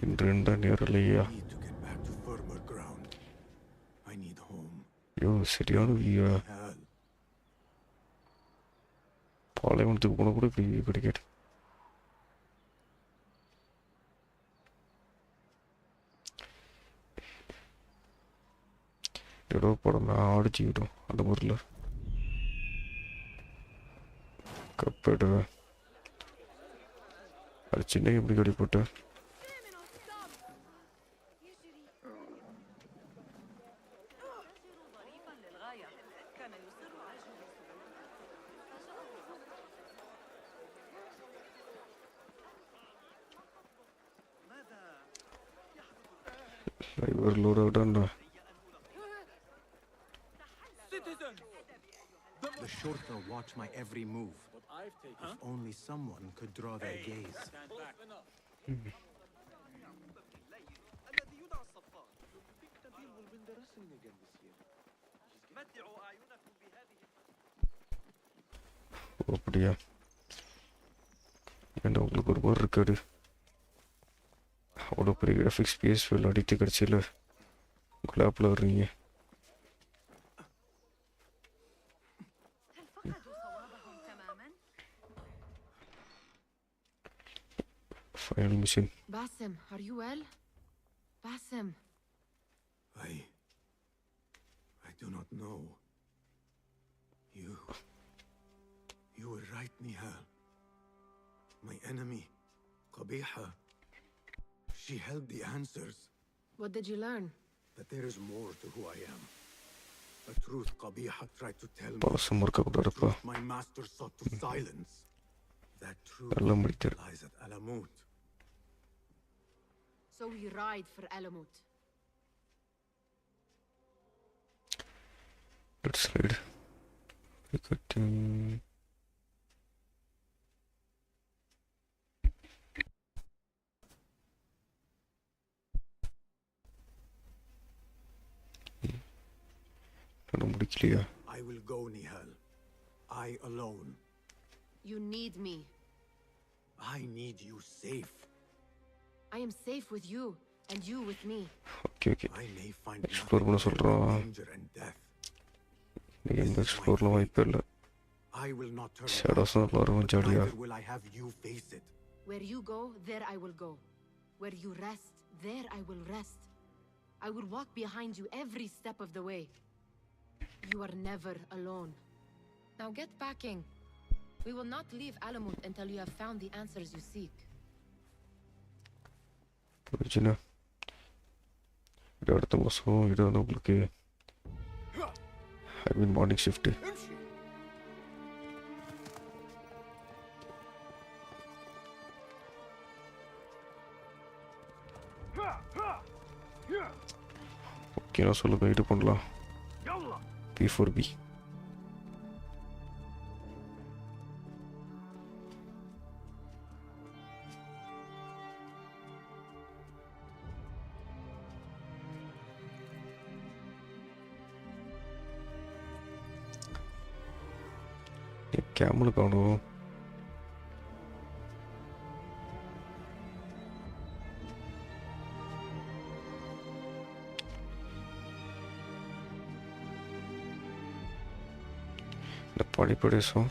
இன்று ரெண்டா நேரம் இல்லையா? ஐயோ சரியான ஐயா பாலைவனத்துக்கு போனால் கூட இப்படி கிடைக்காது. ஏதோ படம் அடிச்சுக்கிட்டோம் அந்த ஊரில் கப்பேடுவேன் அது சின்ன எப்படி கடிப்பட்டேன். ஒரு load அவுட்டான்டா. The Shorta watch my every move. If only someone could draw their gaze. அப்படியா என்ன உங்களுக்கு ஒரு மாதிரி இருக்காது? அவ்வளோ பெரிய கிராஃபிக்ஸ் PS5 அடித்து கிடச்சில உங்கள் ஆப்பில் வர்றீங்க. Final mission. Basim, are you well? Basim. I do not know. You were right, Nihal. My enemy, Qabiha, she held the answers. What did you learn? That there is more to who I am. A truth Qabiha tried to tell me. A truth my master sought to silence. That truth lies at Alamut. So we ride for Alamut. Let's ride. We got I will go, Nihal. I alone. You need me. I need you safe. I am safe with you, and you with me. Okay. I may find explore பண்ண சொல்றோம். danger and death. நீ எந்த எக்ஸ்ப்ளோர்லாம் வாய்ப்பே இல்லை. I will not turn shadows நல்லா இருக்கும் ஜாலியா. will I have you face it. Where you go, there I will go. Where you rest, there I will rest. I will walk behind you every step of the way. You are never alone. Now get packing. We will not leave Alamut until you have found the answers you seek. Virginia. அடுத்த மாதம் இது வந்து உங்களுக்கு morning shift. Okay நான் சொல்லுங்க இது பண்ணலாம். P4B. Camera காணும். படிப்படிசம்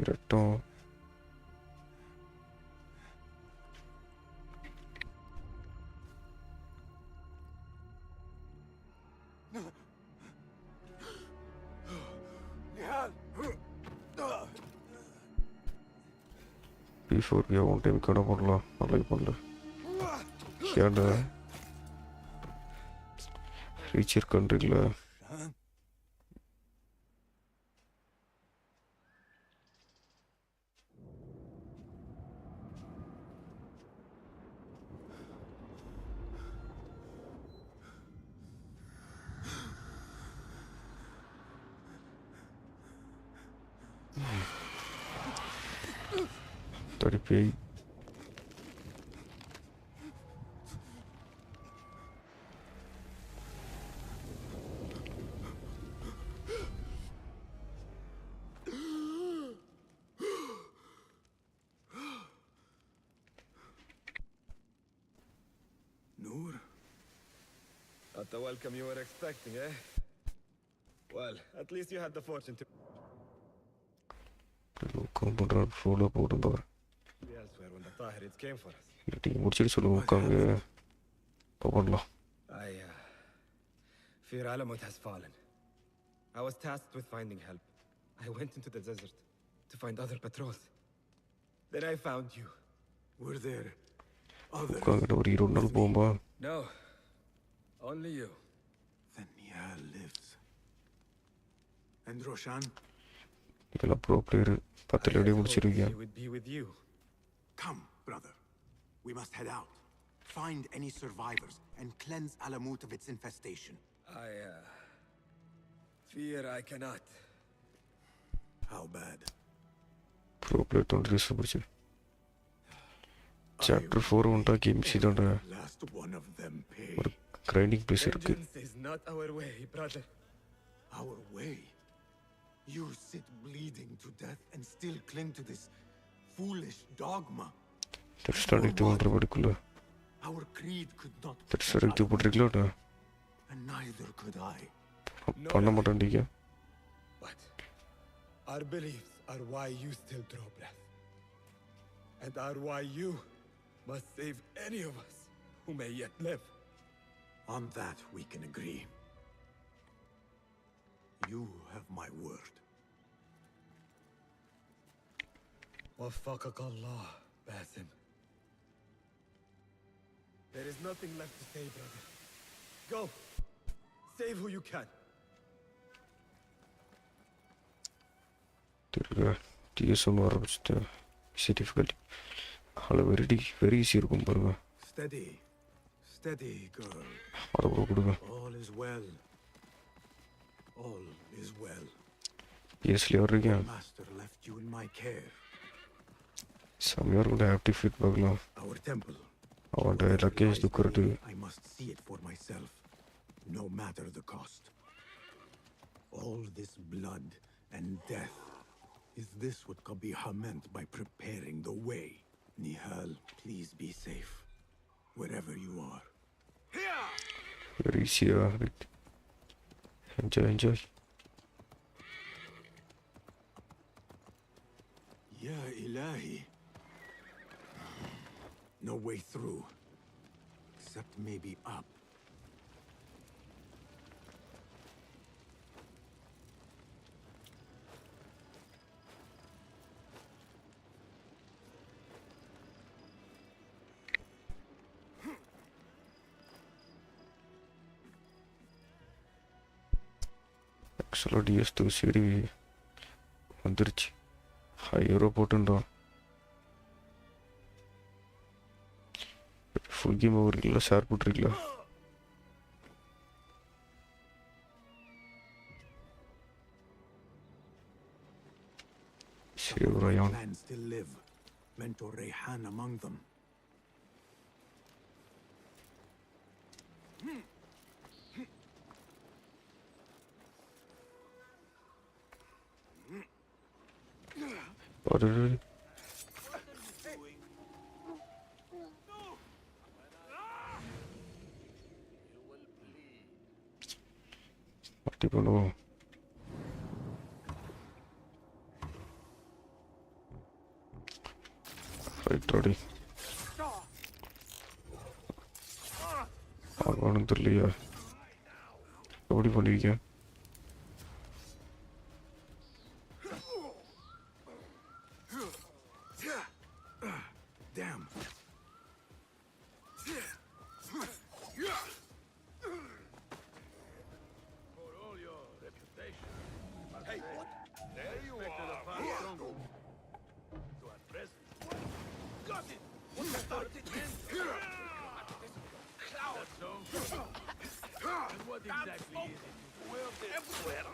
இரட்டும் before we want to kind of பண்ணலாம் நாளைக்கு பண்ணல ஏன்டா ரீச்சர் கண்ட்ரில பேய் Noor? Not the welcome you were expecting, eh? Well, at least you had the fortune to... follow போடுங்க Elsewhere when the Tahirids came for us. முடிச்சிட்டு சொல்லுங்க உட்காங்க போடலாம் I fear Alamut has fallen. I was tasked with finding help. I went into the desert to find other patrols. Then I found you. Were there others? உட்காங்க ஒரு 20 நாள் போகும்பா No. Only you. Then Nihal lives. And Roshan? இதெல்லாம் bro player 10 லடி முடிச்சிருக்கீங்க He would be with you. Come, brother. We must head out. Find any survivors and cleanse Alamut of its infestation. I fear I cannot. How bad? Bro player 23 முடிச்சு chapter 4 வந்தா games இதோட Last one of them pay. ஒரு grinding place இருக்கு Vengeance is not our way, brother. Our way? You sit bleeding to death and still cling to this foolish dogma. Starting 200 படிக்குள்ள Our creed could not. Starting 2 போட்றீங்களா And neither could I. பண்ண மாட்டேன்டீங்க But our beliefs are why you still draw breath. And are why you must save any of us who may yet live. On that we can agree. You have my word. Waffaqak Allah, Basim. There is nothing left to say, brother. Go. Save who you can. TSM ஆரம்பிச்சுட்டு easy difficulty அதில் very easy இருக்கும் பாருங்க Steady. Steady, girl. அதை கூட கொடுங்க All is well. All is well. PSல வர்றீங்க Master left you in my care. செம்மையாக இருக்கும் ஆக்டிவ் ஃபீட்பேக்லாம் Our temple. அவன்கிட்ட luggage துக்கிறது I must see it for myself, no matter the cost. All this blood and death. Is this what Qabiha meant by preparing the way? Nihal, please be safe, wherever you are. Very ஈஸியாக enjoy Ya Ilahi. No way through. Except maybe up. ஆக்சுவலாக டிஎஸ்2 CD வந்துருச்சு 5 euro போட்டுன்றோம் full game ஓவருக்குள்ள share போட்டிருக்கீங்களா சரி Rayhan Clans still live. Mentor Rayhan among them. Ready பண்ணுவோம். Right ready. ஆகணும் தெரியலையா எப்படி பண்ணுவீங்க? Damn. For all your reputation. Hey, what? There you are. To our presence. Got it. What started, man? That's so. And what exactly is it? Everywhere.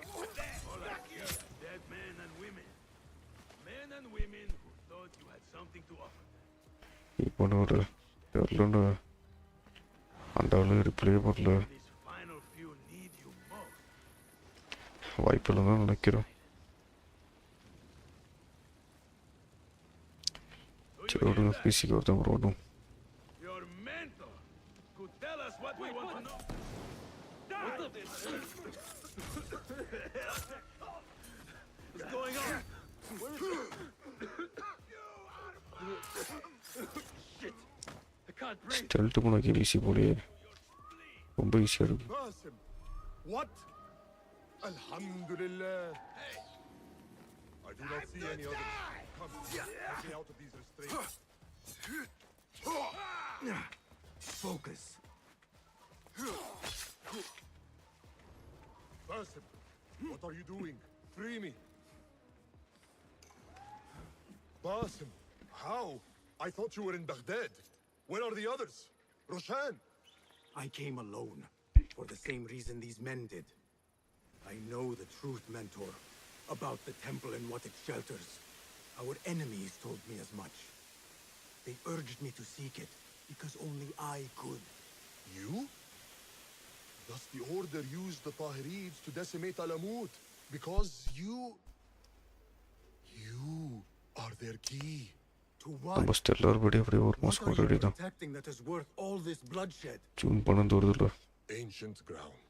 All I see is dead men and women. Men and women who thought you had something to offer. இப்போ ஒரு தெரியலன்னு அந்த அளவு reply பண்ணல. வாய்ப்பு இல்லைன்னு தான் நினைக்கிறேன். சரி விடுங்க, பிசிக்கு ஒருத்தன் வரணும். Your mentor could tell us what we want to know. What of this? What's going on? Where is it? Shit. I can't breathe. ஸ்டெல்ட் பண்ண ஈஸி போலே, ரொம்ப ஈஸியாக இருக்கு. Basim, what? Alhamdulillah. I do not see any others. Come, get me out of these restraints. Focus. Basim, what are you doing? Free me. Basim, how? I thought you were in Baghdad. Where are the others? Roshan? I came alone, for the same reason these men did. I know the truth, Mentor, about the temple and what it shelters. Our enemies told me as much. They urged me to seek it, because only I could. You? Thus the Order used the Tahirids to decimate Alamut, because you are their key. To what? நம்ம stellar படி அப்படியே ஒரு மாதம் already தான் Protecting that is worth all this bloodshed. June 12 வருதுல்ல. Ancient ground.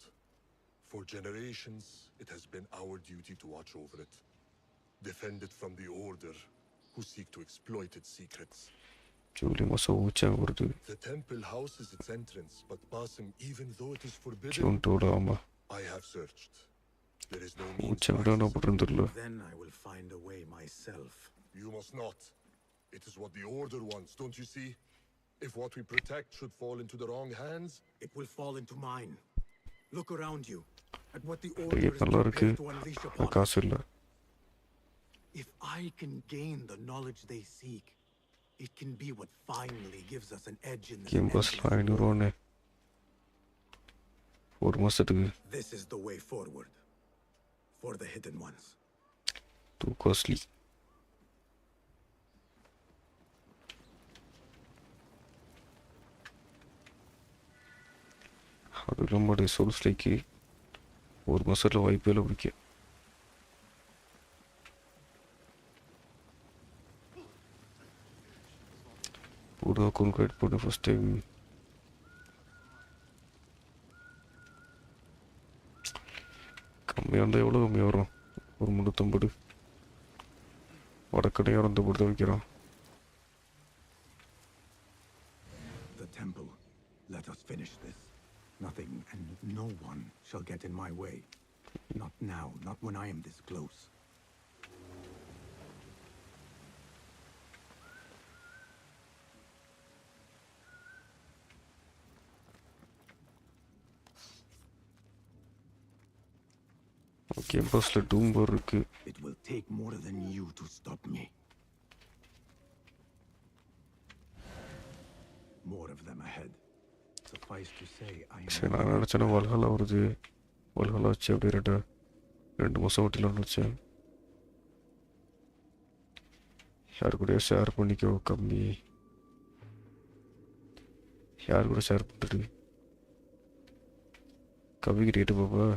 For generations, it has been our duty to watch over it. Defend it from the Order, who seek to exploit its secrets. July மாதம் ஊச்சாங்க வருது. The temple houses its entrance, but Basim, even though it is forbidden, June 2 ஆமாம். I have searched. There is no means. ஊச்சாங்க என்ன பண்ணுறது தெரியல. Then I will find a way myself. You must not. It is what the Order wants, don't you see? If what we protect should fall into the wrong hands, it will fall into mine. Look around you at what the Order is நல்லா இருக்கு, prepared to unleash upon காசு us. இல்லை. If I can gain the knowledge they seek, it can be what finally gives us an edge in this game காஸ்ட்லாம் 500 ஒரு மாதத்துக்கு. This is the way forward for the hidden ones. Too costly. அது நம்மளுடைய சோல்ஸ்லைக்கு ஒரு மாதத்தில் வாய்ப்பே இல்லை பிடிக்க. கூட கான்கிரீட் போட்டு ஃபஸ்ட் டைம் கம்மியாக இருந்தால் எவ்வளோ கம்மியாக வரும்? ஒரு 350. வடக்கடையாக இருந்து கொடுத்து வைக்கிறோம். The temple. Let us finish this. Nothing and no one shall get in my way. Not now, not when I am this close. கேம்பஸில் டூம்பர் இருக்கு. It will take more than you to stop me. More of them ahead. Suffice to say, I am. சரி, நான் நினச்சேன்னா வல்ஹாலா வருது, வல்ஹாலா வச்சு அப்படியே 2 மாதம் ஓட்டிலான்னு வச்சேன். யார் கூட ஷேர் பண்ணிக்கோ, கம்மி யார் கூட ஷேர் பண்ணுறது? கவிக்கு ரேட்டு பாப்பா.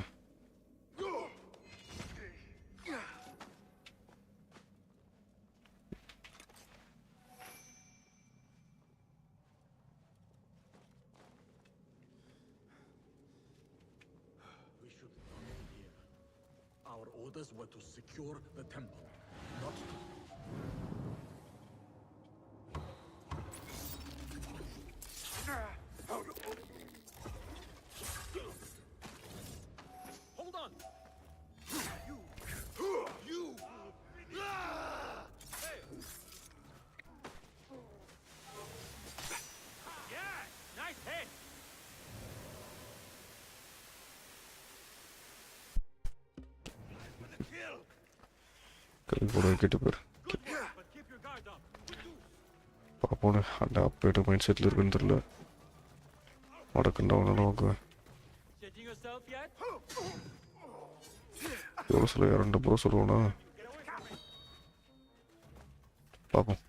orders were to secure the temple, not to... Hold on! You! Hey! Yeah! Nice hit! கல் கூட வைக்கிட்டு போயிரு பாப்போன்னு அந்த அப்பேட்டு மைண்ட் செட்டில் இருக்குன்னு தெரியல மடக்கண்டவன நோக்குவேன் எவ்வளோ சொல்ல 2 ப்ரோ சொல்லுவோண்ணா பார்ப்போம்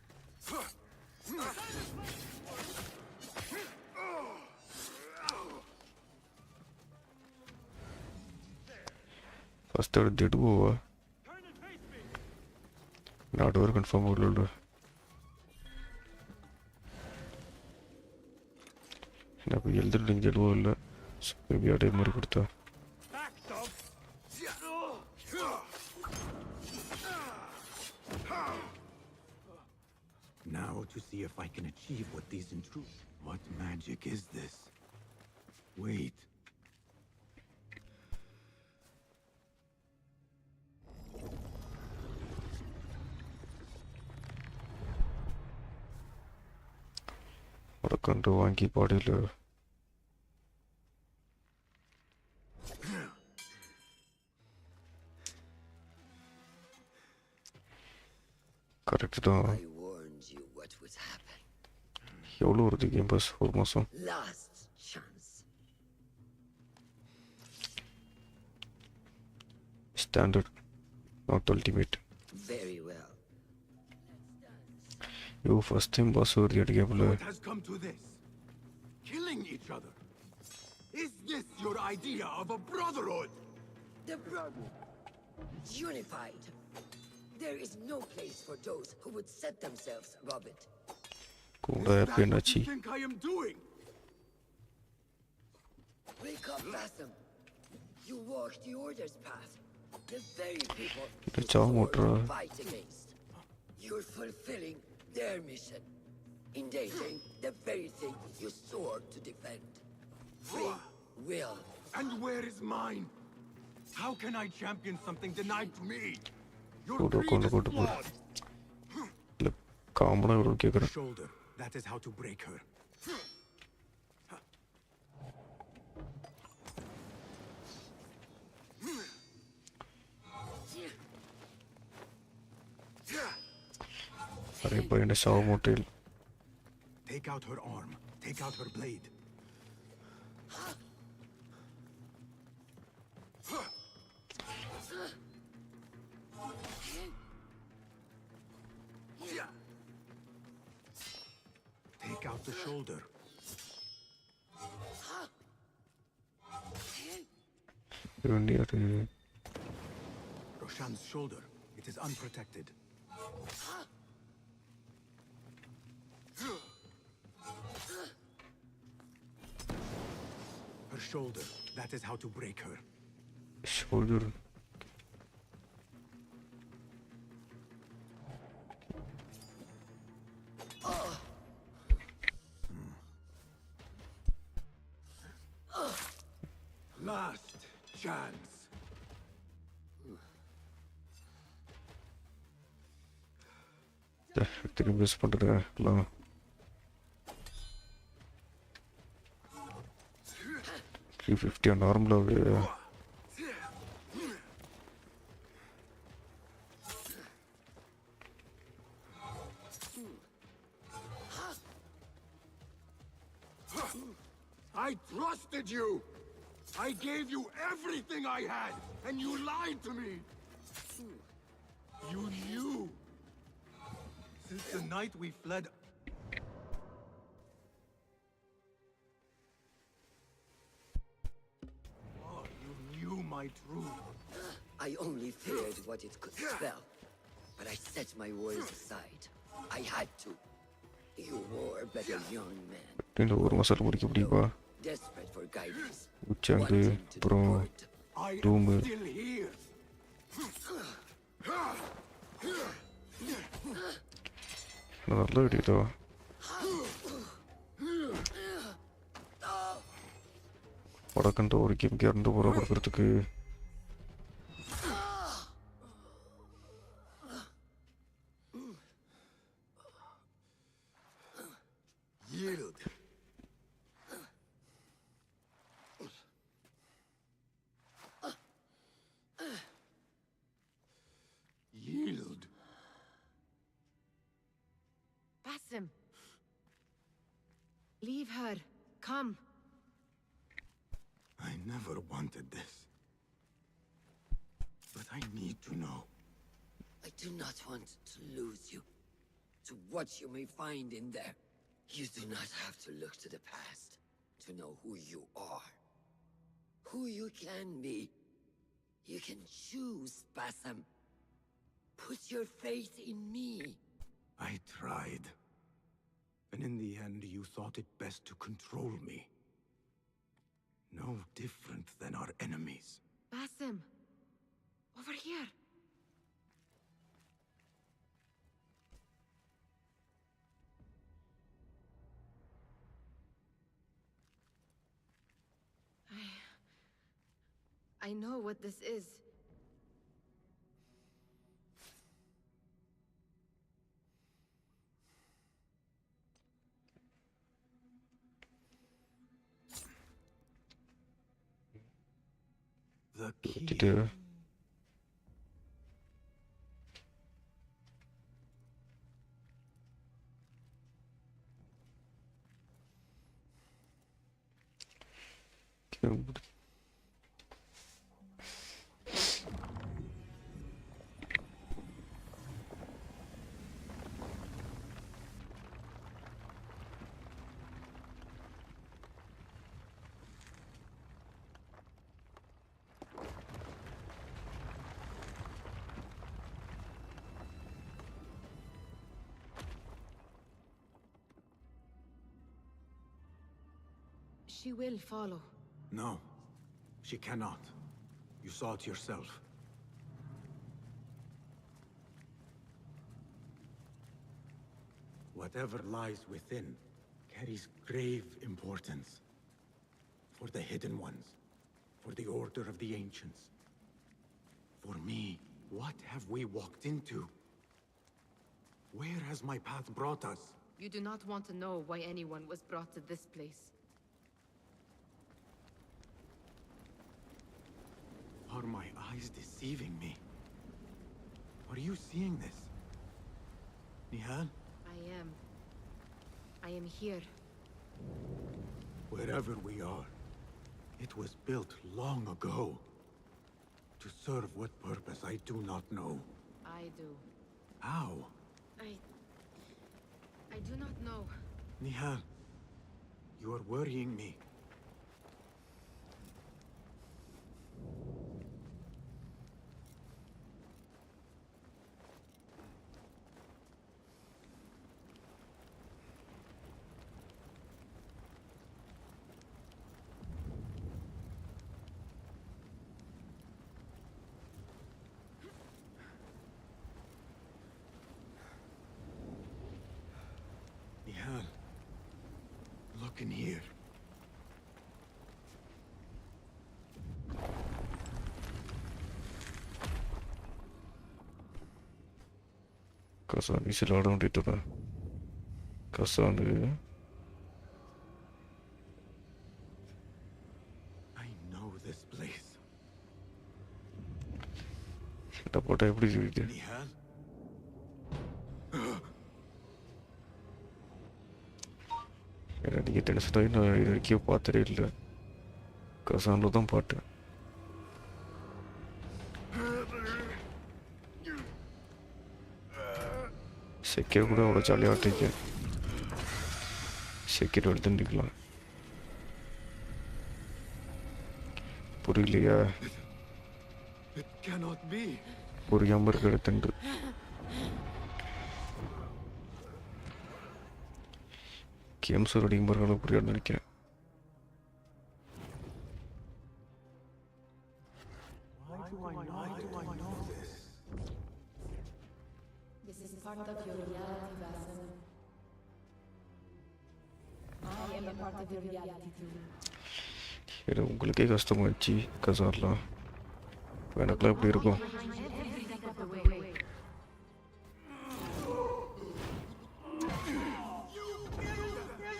ஃபஸ்ட் எடுத்து போவா not over confirm or maybe I did more. Now to see if I can achieve what these intrude. What magic is this? Wait. வடக்கண்டு வாங்கி பாடியில் கரெக்ட் தான் எவ்வளோ வருது கேம் பாஸ் ஒரு மாதம் standard not ultimate You first time boss over the game. What has come to this? Killing each other. Is this your idea of a brotherhood? The brotherhood, unified. There is no place for those who would set themselves above it. Is that what you think I am doing? Wake up, Basim. You walk the Order's path. The very people you fight against. You're fulfilling their mission, endangering the very thing you swore to defend. Free will. And where is mine? How can I champion something denied to me? Your creed is flawed. Shoulder. That is how to break her. Take out her arm. Take out her blade. Take out the shoulder. Roshan's shoulder. It is unprotected. Her shoulder. That is how to break her. Shoulder. Last chance. திரும்பி miss பண்ணுறேன் $350 நார்மலாகவே I trusted you. I gave you everything I had, and you lied to me. You knew. Since the night we fled... Oh, you knew my truth. I only feared what it could spell, but I set my worries aside. I had to. You were but a young man. Desperate for guidance. அப்புறம் room Still here. நல்ல இடிதோ. வடக்கண்ட ஒரு game இறந்து போகிற கொடுக்கறதுக்கு Yield. Yield. Basim. Leave her. Come. I never wanted this. But I need to know. I do not want to lose you to what you may find in there. You do not have to look to the past to know who you are, who you can be. You can choose, Basim. Put your faith in me. I tried. And in the end, you thought it best to control me. No different than our enemies. Basim. Over here. I know what this is. The key. She will follow. No, she cannot. You saw it yourself. Whatever lies within carries grave importance. For the hidden ones, for the order of the ancients. For me, what have we walked into? Where has my path brought us? You do not want to know why anyone was brought to this place. Are my eyes deceiving me? Are you seeing this? Nihal? I am here. Wherever we are, it was built long ago. To serve what purpose I do not know. I do. How? I do not know. Nihal, you are worrying me. Look in here. Kasa bisa lorong di tu kan? Kasa ni. I know this place. Kita pada எப்படி jadi? Nihal? எனக்கு tension நான் இது வரைக்கும் பார்த்ததே இல்லை. கசானில் தான் பார்த்தேன். Secure கூட அவ்வளோ ஜாலியாக ஆட்டிக்க. செக்யூர் எடுத்துக்கலாம். புரியலையா? புரியாமல் இருக்கிற எடுத்துட்டு கேம்ஸ் ரெடிங் பண்ணுறது புரியாதுன்னு நினைக்கிறேன். This is part of your reality, Basim. I am a part of your reality too. இது உங்களுக்கே கஷ்டமாயிடுச்சு கசார்லாம் எனக்குலாம் எப்படி இருக்கும் Every step of the way.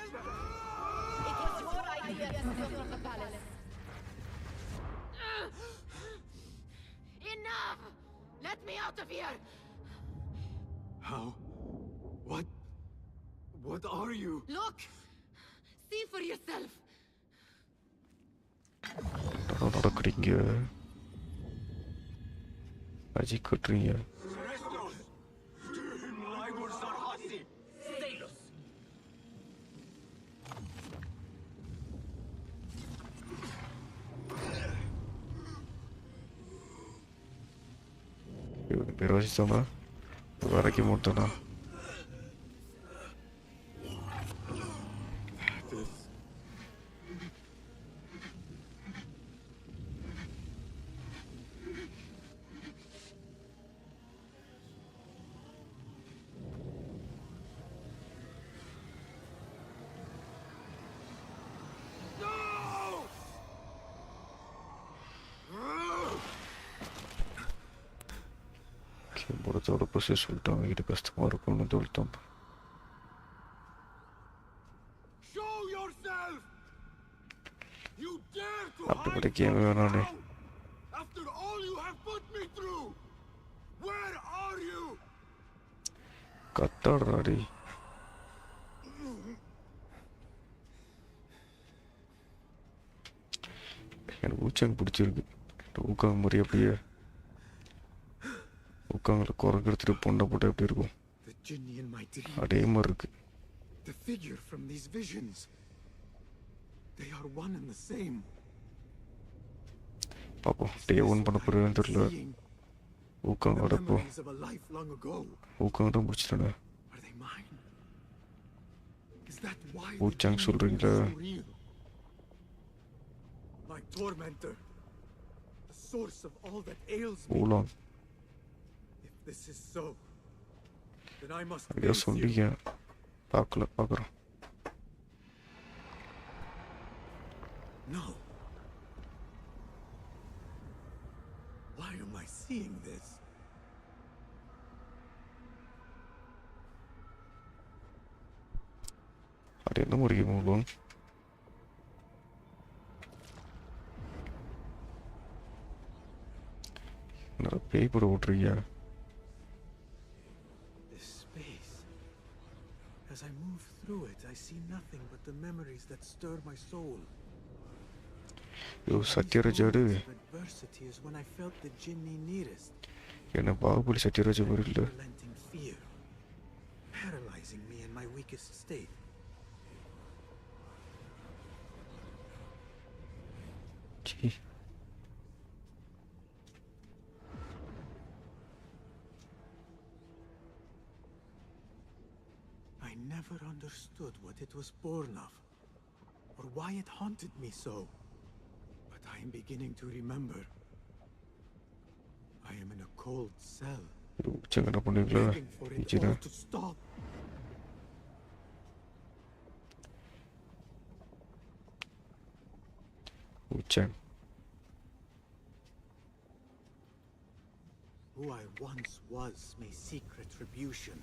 It was your idea to steal from the palace. Enough! Let me out of here! How? What are you? Look! See for yourself! நடக்கிறீங்க அஜி கட்டுறீங்க Mirage வரைக்கும் மட்டும்னா Bordeaux puse sultan gidip kastım var onu doltum. Show yourself! You dare to Apple game önemli. After all you have put me through! Where are you? Katar radi. எனக்கு ஊச்சம் பிடிச்சிருக்கு ஊக்கம் மாதிரி அப்படியே உட்காந்து குரங்கு எடுத்துட்டு பொண்டை போட்டு எப்படி இருக்கும் அதே மாதிரி இருக்கு The figure from these visions. They are one and the same. பாப்போம் டே ஒன் பண்ண போறேன்னு தெரியல ஊக்கம் வரப்போ ஊக்கம் தான் முடிச்சிட்டேன் ஊச்சாங்க சொல்றீங்களா My tormentor, the source of all that ails me. ஊலாம் If this is so, then I must ஐயா face சொல்லிங்க you. பார்க்குறோம் No. Why am I seeing this? அது என்ன முறைக்கு மூலம் என்னடா பேய் போட ஓட்டுறீங்க This space. As I move through it, I see nothing but the memories that stir my soul. Yo சத்யராஜாடு Adversity is when I felt the jinni nearest. என்ன பாகுபலி சத்யராஜா வரல Relenting fear, paralyzing me in my weakest state. Gee. I never understood what it was born of, or why it haunted me so. But I am beginning to remember. I am in a cold cell, என்ன பண்ணீங்களா begging for it இச்சினா all to stop. உச்சன் Who I once was may seek retribution.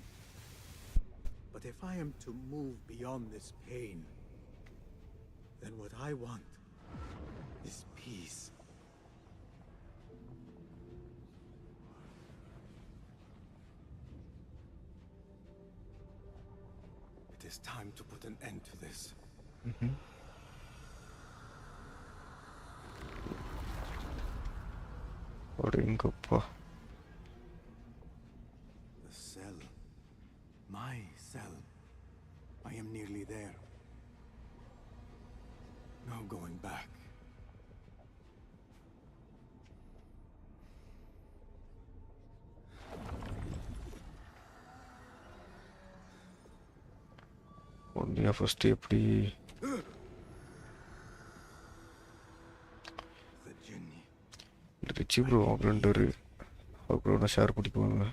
But if I am to move beyond this pain, then what I want is peace. It is time to put an end to this. அடேங்கப்பா The cell. My cell. I am nearly there. No going back. ஒன்றியா first எப்படி The jinni. Richie bro அப்படின்ட்டு அப்புறம் share பண்ணிக்குவாங்க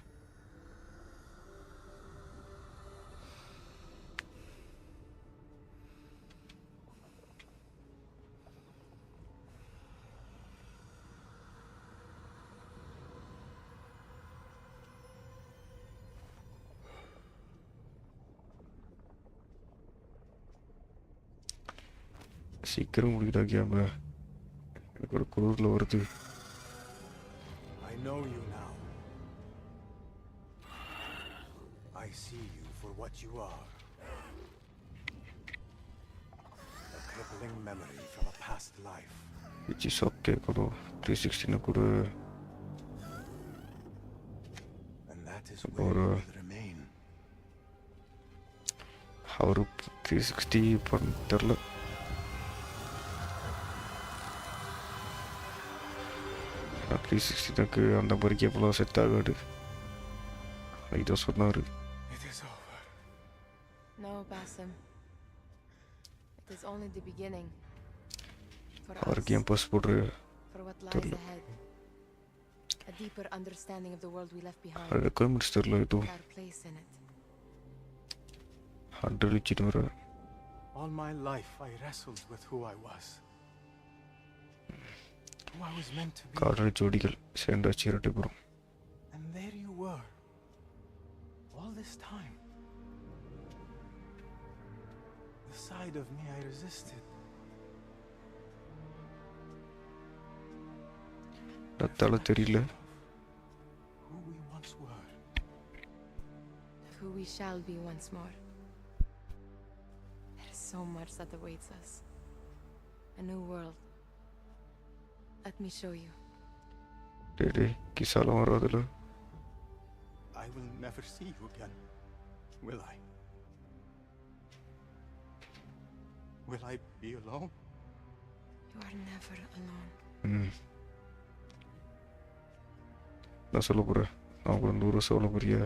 சீக்கிரம் முடிடா game. எனக்கு ஒரு குளிரில் வருது. I know you now. I see you for what you are. A crippling memory from a past life. which is okay ಕೊಡು 360 ಕೊಡು. And that is where you will remain. ಅವರು 360 பண்ணிட்டர்ல. நான் 360க்கு அந்த மாதிரி கேப்லாம் செட் ஆகாது. இதை சொன்னார். It is over. No, Basim. It is only the beginning. For அவர் us, கேம் பாஸ் போடுற for what lies தெரியல. ahead. A deeper understanding of the world we left behind. Requirements தெரியல இது. Our place in it. 100 வச்சுட்டு வர. All my life I wrestled with who I was. Who I was meant to be. காதல் ஜோடிகள் சேர்ந்தாச்சு இரட்டைபுரம். And there you were. All this time. The side of me I resisted. நத்தால தெரியல. Who we once were. Who we shall be once more. There is so much that awaits us. A new world. Let me show you. டேய் கிசாலம் வராதுல. I will never see you again. Will I? Will I be alone? You are never alone. நான் சொல்ல போகிறேன். நான் கூட 100 சொல்ல போறியா?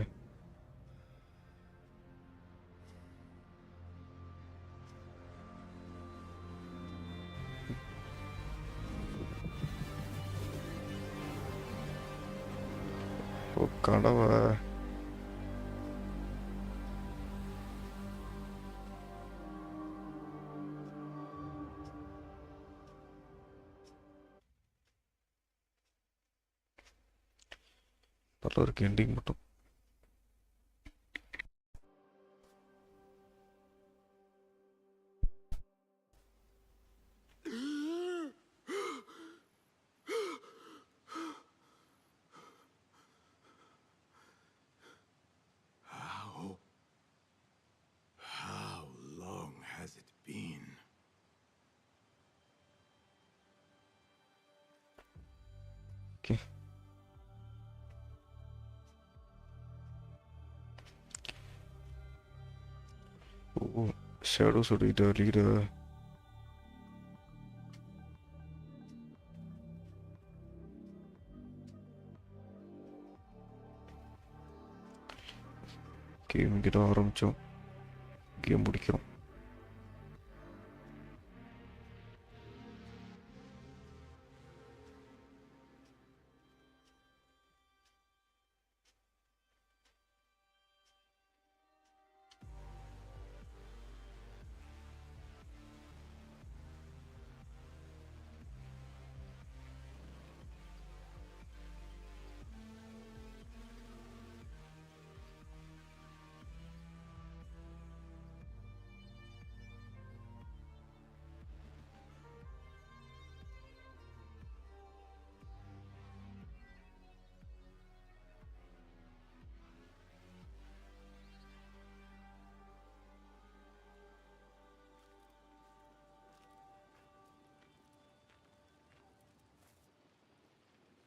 ஓ கனவா? நல்லா இருக்கு எண்டிங் மட்டும். How long has it been? Okay. Oh, shadows or leader. Game கிட்ட ஆரம்பிச்சோம். கேம் முடிக்கிறோம்.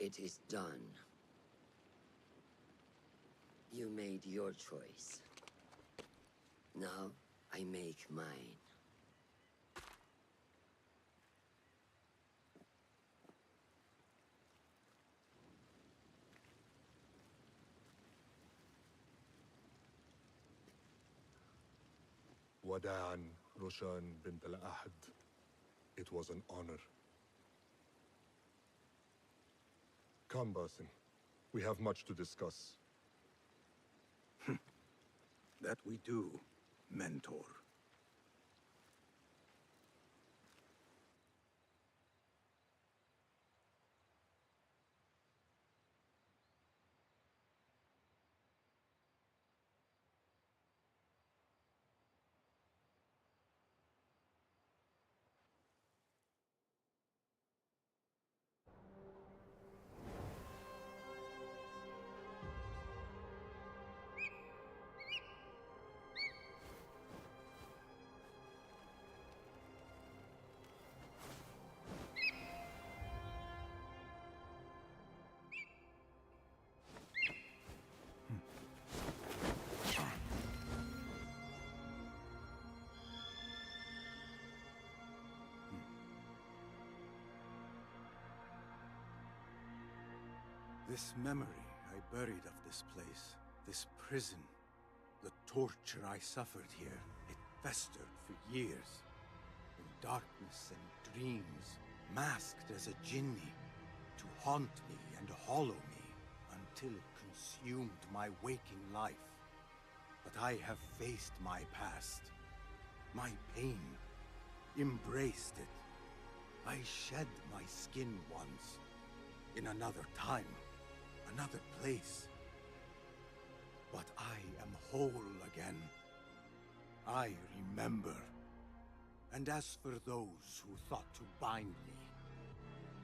It is done. You made your choice. Now I make mine. وداعاً روشان بنت الأحد. It was an honor. Come, Basim. We have much to discuss. That we do, mentor. This memory I buried of this place, this prison, the torture I suffered here, it festered for years. In darkness and dreams, masked as a jinni, to haunt me and hollow me, until it consumed my waking life. But I have faced my past, my pain, embraced it. I shed my skin once, in another time, another place. But I am whole again. I remember. And as for those who thought to bind me,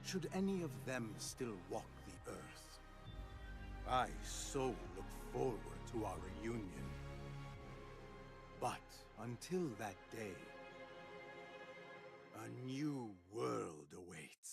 should any of them still walk the earth, I so look forward to our reunion. But until that day, a new world awaits.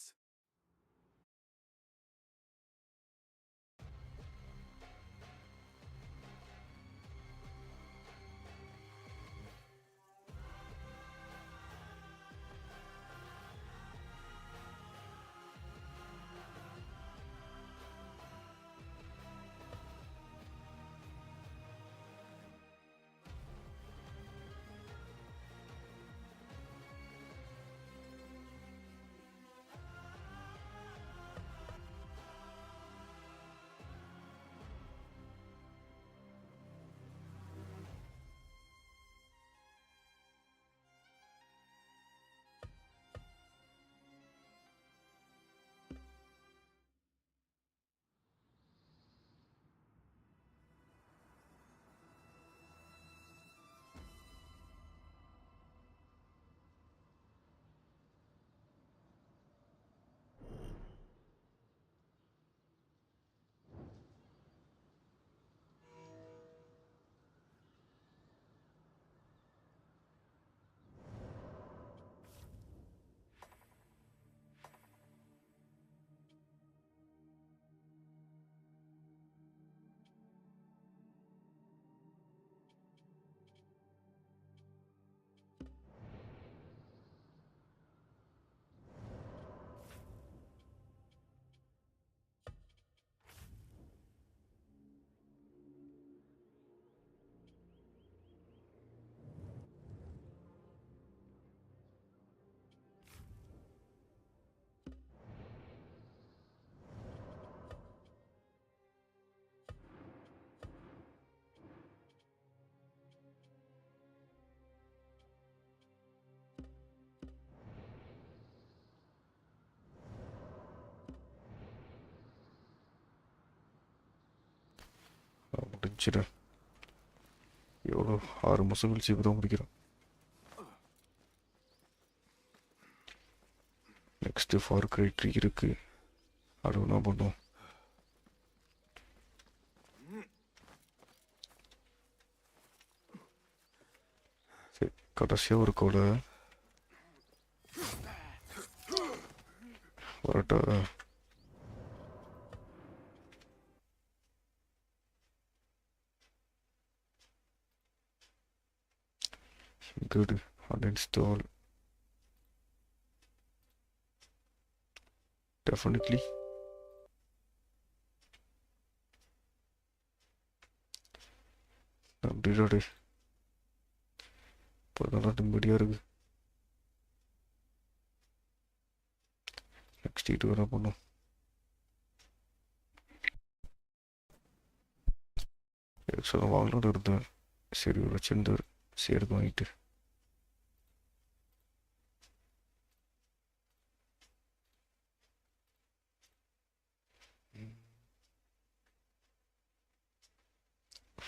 முடிஞ்சிட எவ்வளோ 6 மாதம் கழிச்சு இப்போ தான் முடிக்கிறோம். Next for கிரை 3 இருக்குது, அது என்ன பண்ணுவோம். சரி, கடைசியாக ஒரு கொலை வரட்டா. Good. Uninstall. Definitely. நன்றிடாடே, இப்போ நல்லா நிம்மதியாக இருக்கு. நெக்ஸ்ட் இது என்ன பண்ணும். எக்ஸ்ட்ரா வாங்கலாம்னு இருந்தேன், சரி ஒரு வச்சுருந்தார், சரி எடுத்து வாங்கிட்டு.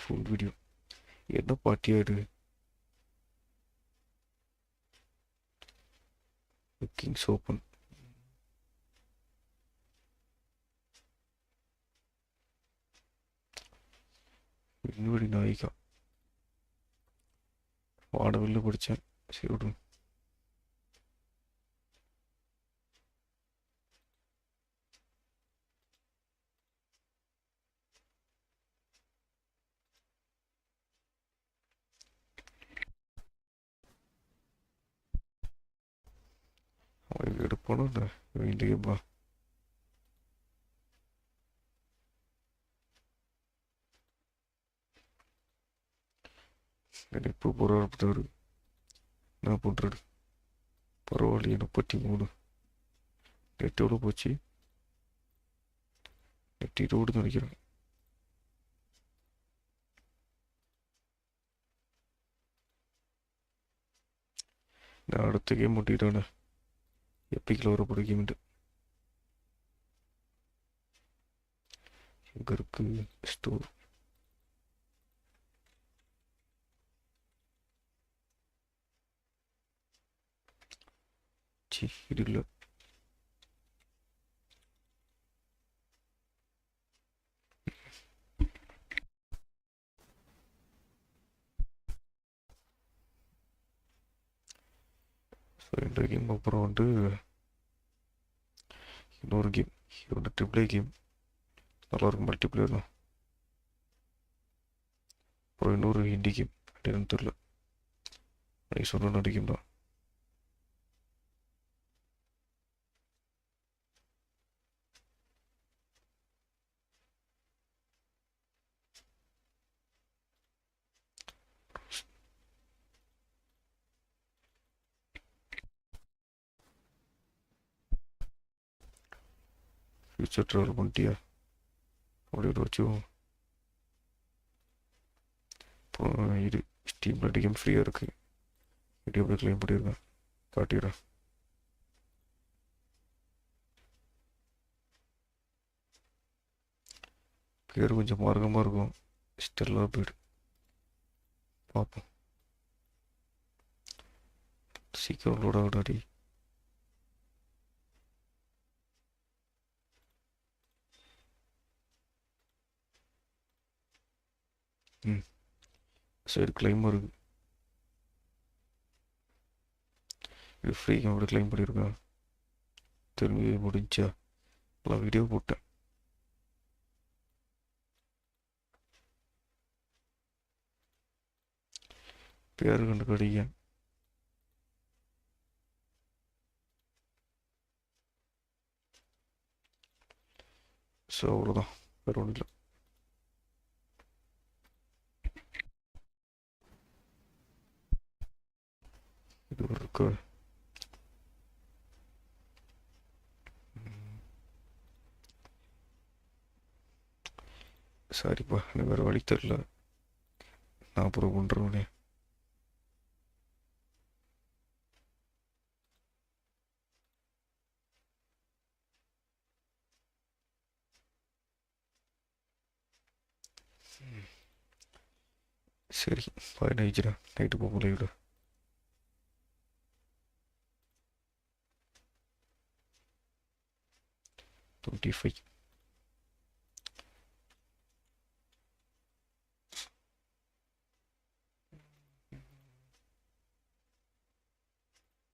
ஃபுல் வீடியோ என்ன பாட்டியாடு. Kings open. விண்வெளி நாயிகா வாடவில்லை படித்தேன், சரி விடும். எடுப்பானோ இல்லை இந்த கேப்பா. இப்போ போராடுறாரு. என்ன பண்ணுறது? பரவாயில்லையே 33. நெட் எவ்வளோ போச்சு? நெட் 20 நினைக்கிறேன். நான் அடுத்த கேம் முட்டிட்டானே. எப்பிக்கில் வரப்போகிற கேம்ட்டு எங்கே இருக்கு? ஸ்டோர். சி இது இல்லை. ஸோ இந்த கேம் அப்புறம் வந்து இன்னொரு கேம், இது வந்து ட்ரிபிள் கேம், நல்லாயிருக்கும் மல்டிப்ளேயர் தான். அப்புறம் இன்னொரு ஹிந்தி கேம், என்னன்னு தெரில, நீ சொன்ன நடி கேம் தான். ஃபியூச்சர் ட்ராவல் பண்ணிட்டியா? அப்படி ஒரு வச்சு அப்புறம் இது ஸ்டீமில் கேம் ஃப்ரீயாக இருக்குது. இது எப்படி கிளைம் பண்ணியிருக்கேன் காட்டிடுறேன். பேர் கொஞ்சம் மார்க்கமாக இருக்கும். ஸ்டெல்லா பேர் பார்ப்போம். சீக்கிரம் லோட விடாடி. சரி கிளைம் இருக்கு. இது ஃப்ரீ எப்படி கிளைம் பண்ணியிருக்கேன் திரும்பி முடிஞ்சா எல்லாம் வீடியோ போட்டேன். பேர் கண்டு கிடைக்க. ஸோ அவ்வளோதான், வேறு ஒன்றும் இல்லை. இது ஒரு இருக்கு. சரிப்பா, எனக்கு வேறு வழி தெரில, நான் அப்புறம் பண்ணுறவனே. சரி பாய், நைச்சிடா, நைட்டு போகல விட. $25